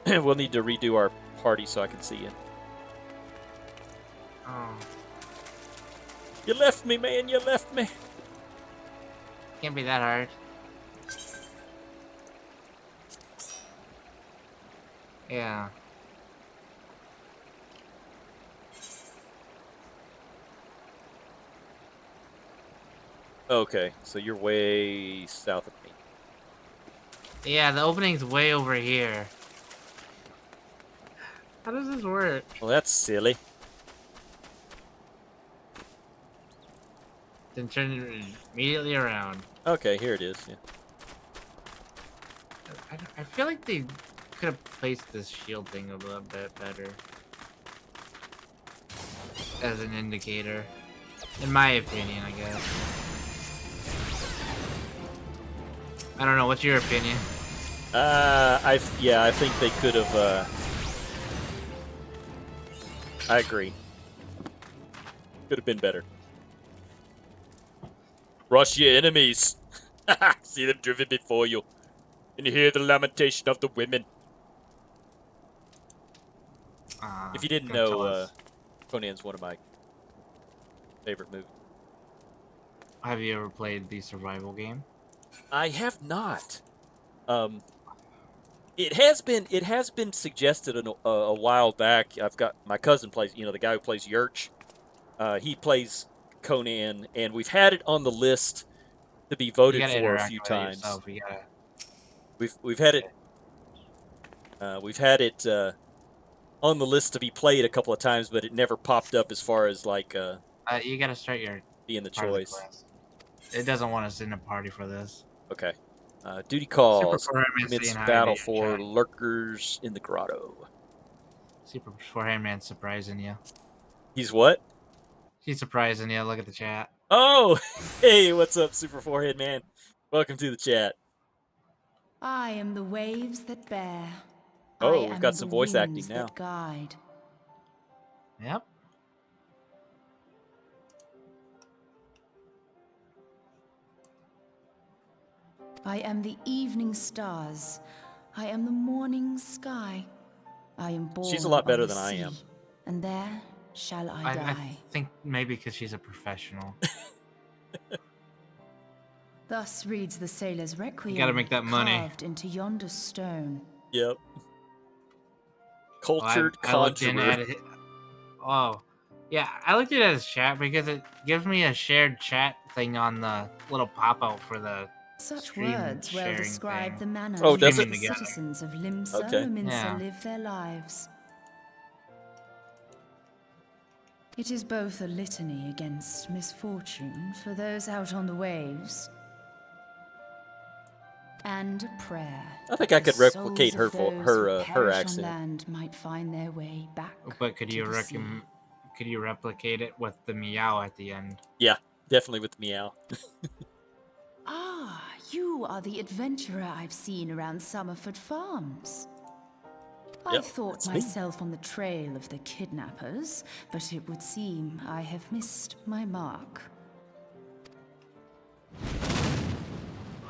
[SPEAKER 1] we'll need to redo our party so I can see you.
[SPEAKER 2] Oh.
[SPEAKER 1] You left me, man. You left me.
[SPEAKER 2] Can't be that hard. Yeah.
[SPEAKER 1] Okay, so you're way south of me.
[SPEAKER 2] Yeah, the opening's way over here. How does this work?
[SPEAKER 1] Well, that's silly.
[SPEAKER 2] Then turn it immediately around.
[SPEAKER 1] Okay, here it is. Yeah.
[SPEAKER 2] I feel like they could have placed this shield thing a little bit better as an indicator, in my opinion, I guess. I don't know. What's your opinion?
[SPEAKER 1] I think they could have. I agree. Could have been better. Rush your enemies. See them driven before you, and hear the lamentation of the women. If you didn't know, Conan's one of my favorite movies.
[SPEAKER 2] Have you ever played the survival game?
[SPEAKER 1] I have not. It has been suggested a while back. I've got my cousin plays, the guy who plays Yurch. He plays Conan, and we've had it on the list to be voted for a few times. We've had it. We've had it on the list to be played a couple of times, but it never popped up as far as like.
[SPEAKER 2] You gotta start your
[SPEAKER 1] being the choice.
[SPEAKER 2] It doesn't want us in a party for this.
[SPEAKER 1] Okay. Duty calls. Commence battle for lurkers in the grotto.
[SPEAKER 2] Super beforehand man surprising you.
[SPEAKER 1] He's what?
[SPEAKER 2] He's surprising you. Look at the chat.
[SPEAKER 1] Oh, hey, what's up, Super Forehead Man? Welcome to the chat.
[SPEAKER 4] I am the waves that bear. I
[SPEAKER 1] Oh, we've
[SPEAKER 4] am
[SPEAKER 1] got
[SPEAKER 4] the
[SPEAKER 1] some voice acting
[SPEAKER 4] winds
[SPEAKER 1] now.
[SPEAKER 4] that guide.
[SPEAKER 2] Yep.
[SPEAKER 4] I am the evening stars. I am the morning sky. I am born
[SPEAKER 1] She's a lot better
[SPEAKER 4] of the
[SPEAKER 1] than I
[SPEAKER 4] sea,
[SPEAKER 1] am.
[SPEAKER 4] and there shall I
[SPEAKER 2] I
[SPEAKER 4] die.
[SPEAKER 2] think maybe because she's a professional.
[SPEAKER 4] Thus reads the sailor's requiem,
[SPEAKER 2] You gotta make that money.
[SPEAKER 4] carved into yonder stone.
[SPEAKER 1] Yep.
[SPEAKER 2] Well,
[SPEAKER 1] Cultured
[SPEAKER 2] I looked in
[SPEAKER 1] conjurer.
[SPEAKER 2] at it. Oh, yeah, I looked at it as chat because it gives me a shared chat thing on the little pop out for the
[SPEAKER 4] Such
[SPEAKER 2] stream
[SPEAKER 4] words well
[SPEAKER 2] sharing
[SPEAKER 4] describe
[SPEAKER 2] thing.
[SPEAKER 4] the manner
[SPEAKER 1] Oh,
[SPEAKER 4] in
[SPEAKER 1] does
[SPEAKER 4] which
[SPEAKER 1] it?
[SPEAKER 4] the
[SPEAKER 2] Together.
[SPEAKER 4] citizens of Limsa
[SPEAKER 1] Okay.
[SPEAKER 4] Lominsa
[SPEAKER 2] Yeah.
[SPEAKER 4] live their lives. It is both a litany against misfortune for those out on the waves, and a prayer.
[SPEAKER 1] I think I
[SPEAKER 4] that the
[SPEAKER 1] could replicate
[SPEAKER 4] souls
[SPEAKER 1] her
[SPEAKER 4] of those who
[SPEAKER 1] her
[SPEAKER 4] perish on
[SPEAKER 1] accent.
[SPEAKER 4] land might find their way back.
[SPEAKER 2] But could
[SPEAKER 4] to
[SPEAKER 2] you
[SPEAKER 4] the sea.
[SPEAKER 2] could you replicate it with the meow at the end?
[SPEAKER 1] Yeah, definitely with meow.
[SPEAKER 4] Ah, you are the adventurer I've seen around Summerford Farms. I
[SPEAKER 1] Yep,
[SPEAKER 4] thought
[SPEAKER 1] that's me.
[SPEAKER 4] myself on the trail of the kidnappers, but it would seem I have missed my mark.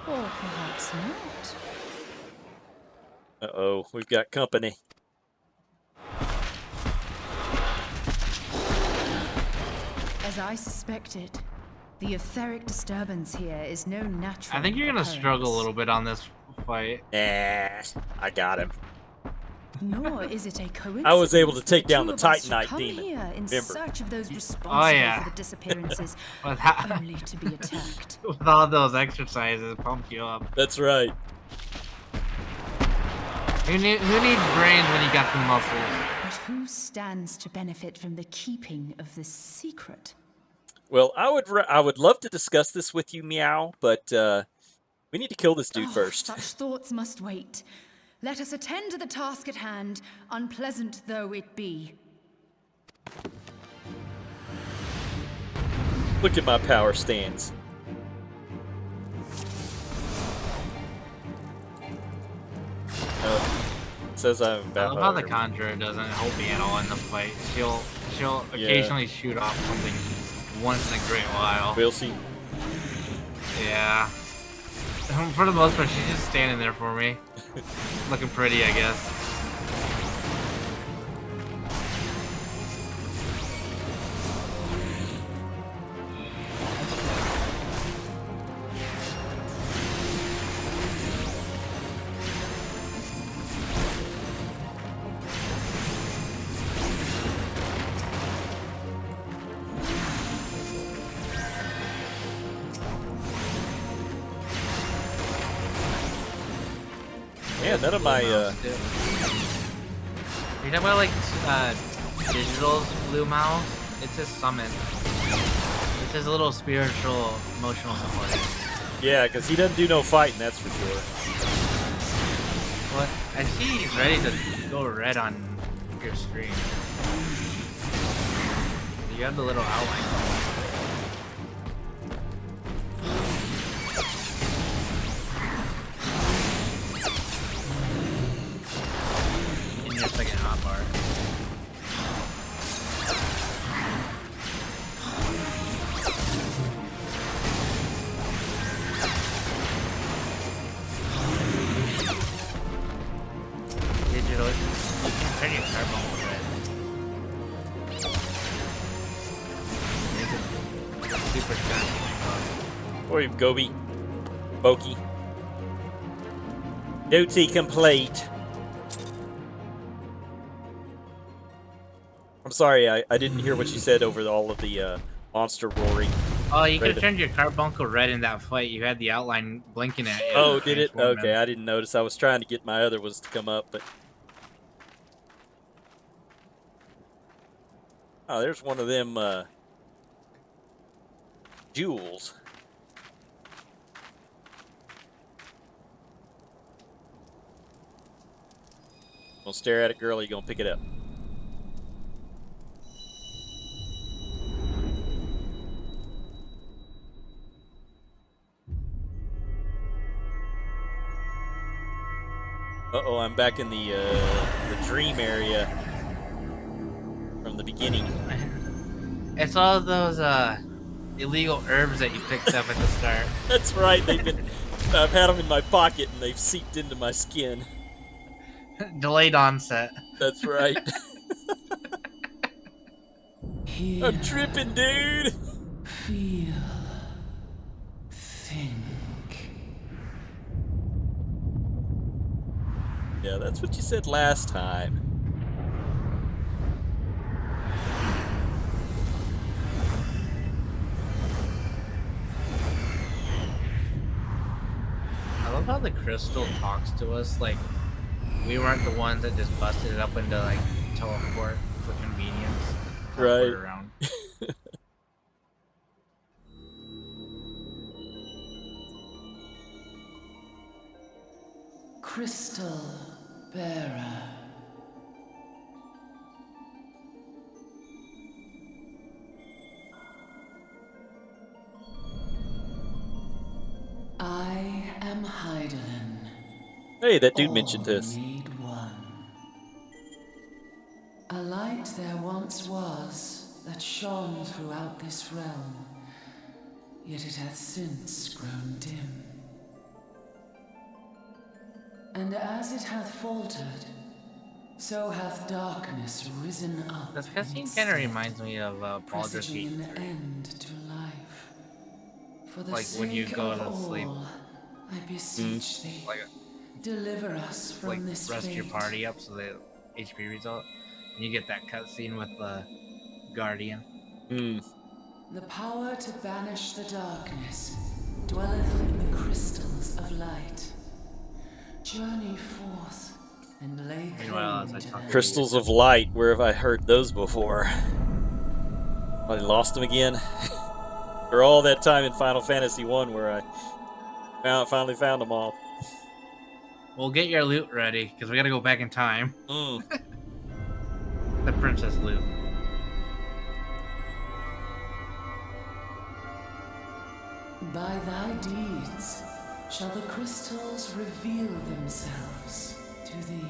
[SPEAKER 4] Or perhaps not.
[SPEAKER 1] Uh-oh, we've got company.
[SPEAKER 4] As I suspected, the etheric disturbance here is no natural
[SPEAKER 2] I think you're gonna struggle a
[SPEAKER 4] occurrence.
[SPEAKER 2] little bit on this fight.
[SPEAKER 1] I got him.
[SPEAKER 4] Nor is it a coincidence
[SPEAKER 1] I was able to
[SPEAKER 4] that
[SPEAKER 1] take
[SPEAKER 4] the
[SPEAKER 1] down
[SPEAKER 4] two
[SPEAKER 1] the
[SPEAKER 4] of us should
[SPEAKER 1] Titanite
[SPEAKER 4] come
[SPEAKER 1] demon.
[SPEAKER 4] here in
[SPEAKER 1] Remember.
[SPEAKER 4] search of those
[SPEAKER 2] Oh,
[SPEAKER 4] responsible
[SPEAKER 2] yeah.
[SPEAKER 4] for the disappearances,
[SPEAKER 2] With, how,
[SPEAKER 4] only to be attacked.
[SPEAKER 2] with all those exercises, pumped you up.
[SPEAKER 1] That's right.
[SPEAKER 2] Who needs brains when you got the muscles?
[SPEAKER 4] But who stands to benefit from the keeping of this secret?
[SPEAKER 1] Well, I would love to discuss this with you, Meow, but we need to kill this dude first.
[SPEAKER 4] Such thoughts must wait. Let us attend to the task at hand, unpleasant though it be.
[SPEAKER 1] Look at my power stance. It says I'm
[SPEAKER 2] I
[SPEAKER 1] about.
[SPEAKER 2] love how the Conjurer doesn't help me at all in the fight. She'll occasionally shoot off something once in a great while.
[SPEAKER 1] We'll see.
[SPEAKER 2] Yeah. For the most part, she's just standing there for me. Looking pretty, I guess.
[SPEAKER 1] Yeah, none of my
[SPEAKER 2] You're talking about like Digital's blue mouse? It's his summon. It's his little spiritual, emotional support.
[SPEAKER 1] yeah, because he doesn't do no fighting, that's for sure.
[SPEAKER 2] What? I see he's ready to go red on your stream. You have the little outline. In your second hotbar. Digital, you can turn your carbon red. Make it super shiny.
[SPEAKER 1] Oi, Gobi. Boki. Duty complete. I'm sorry, I didn't hear what you said over all of the monster roaring.
[SPEAKER 2] Oh, you could have
[SPEAKER 1] Raven.
[SPEAKER 2] turned your carbuncle red in that fight. You had the outline blinking at you.
[SPEAKER 1] Oh, did it?
[SPEAKER 2] Transform
[SPEAKER 1] Okay,
[SPEAKER 2] him.
[SPEAKER 1] I didn't notice. I was trying to get my other ones to come up, but... Oh, there's one of them, jewels. Gonna stare at it, girl, or you gonna pick it up? Uh-oh, I'm back in the dream area from the beginning.
[SPEAKER 2] It's all those illegal herbs that you picked up at the start.
[SPEAKER 1] That's right. I've had them in my pocket and they've seeped into my skin.
[SPEAKER 2] Delayed onset.
[SPEAKER 1] That's right.
[SPEAKER 4] Hear,
[SPEAKER 1] I'm tripping, dude.
[SPEAKER 4] feel, think.
[SPEAKER 1] Yeah, that's what you said last time.
[SPEAKER 2] I love how the crystal talks to us like we weren't the ones that just busted it up into like teleport for convenience. Teleport
[SPEAKER 1] Right.
[SPEAKER 2] around.
[SPEAKER 4] Crystal bearer. I am Heidelin.
[SPEAKER 1] Hey, that dude
[SPEAKER 4] All
[SPEAKER 1] mentioned this.
[SPEAKER 4] made one. A light there once was that shone throughout this realm, yet it hath since grown dim. And as it hath faltered, so hath darkness risen up.
[SPEAKER 2] This
[SPEAKER 4] in
[SPEAKER 2] cutscene
[SPEAKER 4] its
[SPEAKER 2] kind of
[SPEAKER 4] stead,
[SPEAKER 2] reminds me of Baldur's Gate
[SPEAKER 4] presaging an
[SPEAKER 2] 3.
[SPEAKER 4] end to life. For the
[SPEAKER 2] Like when you
[SPEAKER 4] sake
[SPEAKER 2] go
[SPEAKER 4] of
[SPEAKER 2] to sleep.
[SPEAKER 4] all, I beseech thee,
[SPEAKER 2] Like
[SPEAKER 4] deliver us from this
[SPEAKER 2] rest
[SPEAKER 4] fate.
[SPEAKER 2] your party up so the HP result. And you get that cutscene with the Guardian.
[SPEAKER 1] Hmm.
[SPEAKER 4] The power to banish the darkness dwelleth in the crystals of light. Journey forth and lay
[SPEAKER 2] Meanwhile, as
[SPEAKER 4] claim
[SPEAKER 2] I
[SPEAKER 4] to
[SPEAKER 2] talk
[SPEAKER 4] them.
[SPEAKER 2] to
[SPEAKER 1] Crystals of light. Where have I heard those before? I lost them again. For all that time in Final Fantasy I where I finally found them all.
[SPEAKER 2] We'll get your loot ready because we gotta go back in time.
[SPEAKER 1] Mm.
[SPEAKER 2] The princess loot.
[SPEAKER 4] By thy deeds shall the crystals reveal themselves to thee.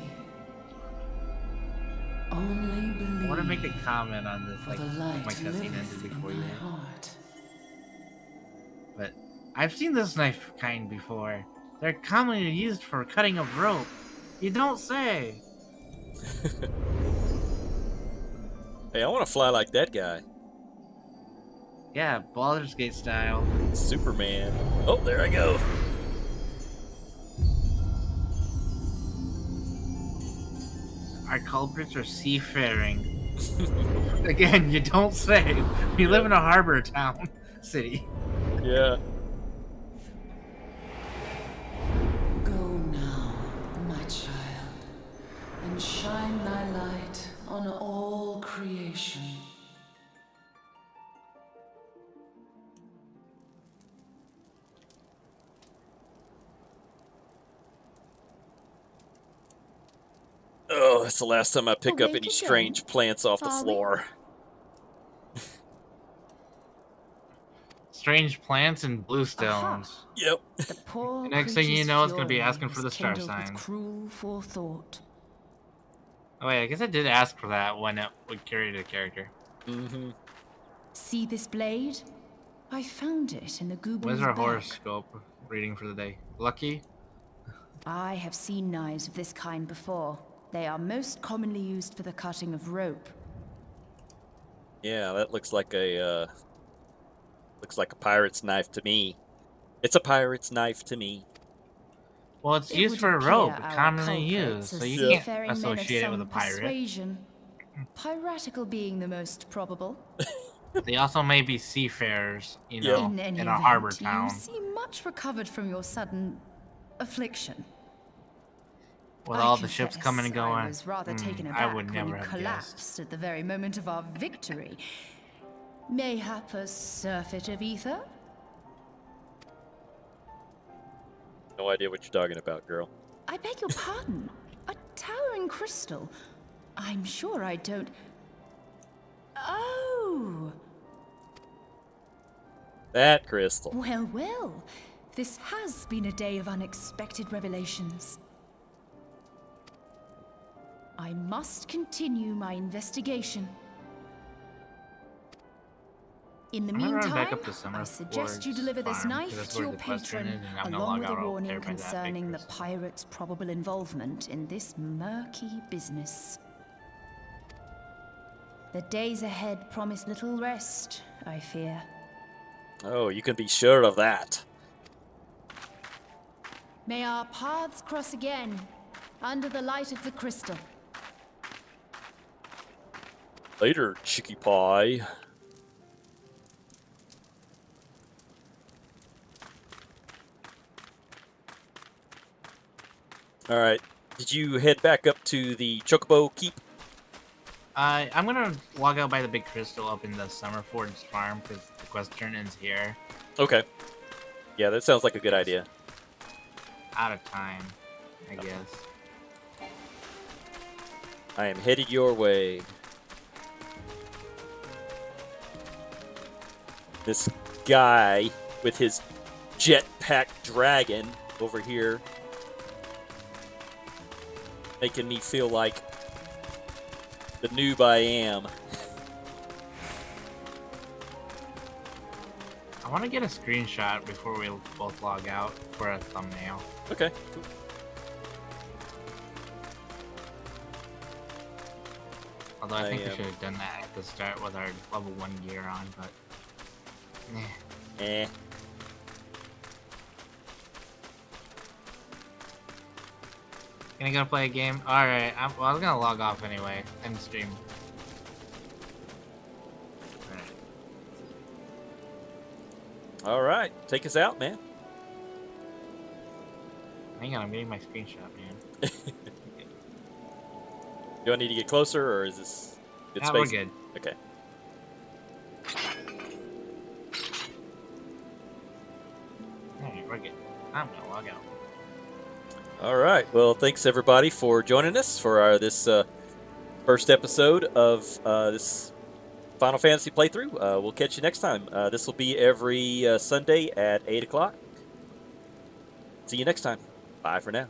[SPEAKER 4] Only believe.
[SPEAKER 2] I want to make a comment on this,
[SPEAKER 4] for
[SPEAKER 2] like
[SPEAKER 4] the
[SPEAKER 2] if
[SPEAKER 4] light
[SPEAKER 2] my cutscene
[SPEAKER 4] liveth
[SPEAKER 2] ended
[SPEAKER 4] in
[SPEAKER 2] before
[SPEAKER 4] thy
[SPEAKER 2] you.
[SPEAKER 4] heart.
[SPEAKER 2] But I've seen this knife kind before. They're commonly used for cutting of rope. You don't say.
[SPEAKER 1] Hey, I want to fly like that guy.
[SPEAKER 2] Yeah, Baldur's Gate style.
[SPEAKER 1] Superman. Oh, there I go.
[SPEAKER 2] Our culprits are seafaring. Again, you don't say. We live in a harbor town, city.
[SPEAKER 1] Yeah.
[SPEAKER 4] Go now, my child, and shine thy light on all creation.
[SPEAKER 1] Oh, that's the last time I pick up
[SPEAKER 3] Awake
[SPEAKER 1] any
[SPEAKER 3] again,
[SPEAKER 1] strange plants off the
[SPEAKER 3] are we?
[SPEAKER 1] floor.
[SPEAKER 2] Strange plants and bluestones.
[SPEAKER 4] Aha.
[SPEAKER 1] Yep.
[SPEAKER 4] The poor
[SPEAKER 2] The next thing you
[SPEAKER 4] creature's
[SPEAKER 2] know, it's gonna be
[SPEAKER 4] fury
[SPEAKER 2] asking for
[SPEAKER 4] was
[SPEAKER 2] the star
[SPEAKER 4] kindled with
[SPEAKER 2] signs.
[SPEAKER 4] cruel forethought.
[SPEAKER 2] Oh wait, I guess I did ask for that when it would carry the character.
[SPEAKER 1] Mm-hmm.
[SPEAKER 4] See this blade? I found it in the
[SPEAKER 2] Where's
[SPEAKER 4] Gooble's
[SPEAKER 2] our
[SPEAKER 4] back.
[SPEAKER 2] horoscope reading for the day? Lucky?
[SPEAKER 4] I have seen knives of this kind before. They are most commonly used for the cutting of rope.
[SPEAKER 1] Yeah, that looks like a pirate's knife to me. It's a pirate's knife to me.
[SPEAKER 2] Well, it's
[SPEAKER 4] It
[SPEAKER 2] used
[SPEAKER 4] would
[SPEAKER 2] for a
[SPEAKER 4] appear
[SPEAKER 2] rope,
[SPEAKER 4] our
[SPEAKER 2] commonly
[SPEAKER 4] culprits
[SPEAKER 2] used,
[SPEAKER 4] are
[SPEAKER 2] so you can't
[SPEAKER 4] seafaring men of
[SPEAKER 2] associate it with a
[SPEAKER 4] some
[SPEAKER 2] pirate.
[SPEAKER 4] persuasion. Piratical being the most probable.
[SPEAKER 2] They also may be seafarers, you
[SPEAKER 1] Yep.
[SPEAKER 2] know,
[SPEAKER 4] In any
[SPEAKER 2] in a
[SPEAKER 4] event,
[SPEAKER 2] harbor
[SPEAKER 4] you
[SPEAKER 2] town.
[SPEAKER 4] seem much recovered from your sudden affliction.
[SPEAKER 2] With
[SPEAKER 4] I
[SPEAKER 2] all the ships
[SPEAKER 4] confess,
[SPEAKER 2] coming and going.
[SPEAKER 4] I was rather taken
[SPEAKER 2] I
[SPEAKER 4] aback
[SPEAKER 2] would
[SPEAKER 4] when
[SPEAKER 2] never
[SPEAKER 4] you
[SPEAKER 2] have
[SPEAKER 4] collapsed
[SPEAKER 2] guessed.
[SPEAKER 4] at the very moment of our victory. Mayhap a surfeit of ether?
[SPEAKER 1] No idea what you're talking about, girl.
[SPEAKER 4] I beg your pardon. A towering crystal. I'm sure I don't. Oh!
[SPEAKER 1] That crystal.
[SPEAKER 4] Well, well. This has been a day of unexpected revelations.
[SPEAKER 5] I must continue my investigation. In the
[SPEAKER 2] I'm gonna run back
[SPEAKER 5] meantime,
[SPEAKER 2] up to Summer
[SPEAKER 5] I suggest you
[SPEAKER 2] Ford's
[SPEAKER 5] deliver this
[SPEAKER 2] farm, 'cause
[SPEAKER 5] knife
[SPEAKER 2] that's
[SPEAKER 5] to
[SPEAKER 2] where
[SPEAKER 5] your
[SPEAKER 2] the quest run
[SPEAKER 5] patron,
[SPEAKER 2] is, and I'm gonna
[SPEAKER 5] along
[SPEAKER 2] log
[SPEAKER 5] with a
[SPEAKER 2] out out
[SPEAKER 5] warning
[SPEAKER 2] there by that big
[SPEAKER 5] concerning the
[SPEAKER 2] crystal.
[SPEAKER 5] pirate's probable involvement in this murky business. The days ahead promise little rest, I fear.
[SPEAKER 1] Oh, you can be sure of that.
[SPEAKER 5] May our paths cross again, under the light of the crystal.
[SPEAKER 1] Later, Chicky Pie. All right. Did you head back up to the Chocobo Keep?
[SPEAKER 2] I'm gonna log out by the big crystal up in the Summerford's farm because the quest turn ends here.
[SPEAKER 1] Okay. Yeah, that sounds like a good idea.
[SPEAKER 2] Out of time, I guess.
[SPEAKER 1] I am headed your way. This guy with his jetpack dragon over here making me feel like the noob I am.
[SPEAKER 2] I want to get a screenshot before we both log out for a thumbnail.
[SPEAKER 1] Okay, cool.
[SPEAKER 2] Although I think
[SPEAKER 1] I,
[SPEAKER 2] we should have done that at the start with our level 1 gear on, but...
[SPEAKER 1] Eh.
[SPEAKER 2] Gonna go play a game? Alright, well, I was gonna log off anyway. End stream. Alright.
[SPEAKER 1] All right, take us out, man.
[SPEAKER 2] Hang on, I'm getting my screenshot, man.
[SPEAKER 1] Do I need to get closer, or is this good
[SPEAKER 2] Yeah,
[SPEAKER 1] space?
[SPEAKER 2] we're good.
[SPEAKER 1] Okay.
[SPEAKER 2] Alright, we're good. I'm gonna log out.
[SPEAKER 1] All right. Well, thanks everybody for joining us for our this first episode of this Final Fantasy playthrough. We'll catch you next time. This will be every Sunday at 8 o'clock. See you next time. Bye for now.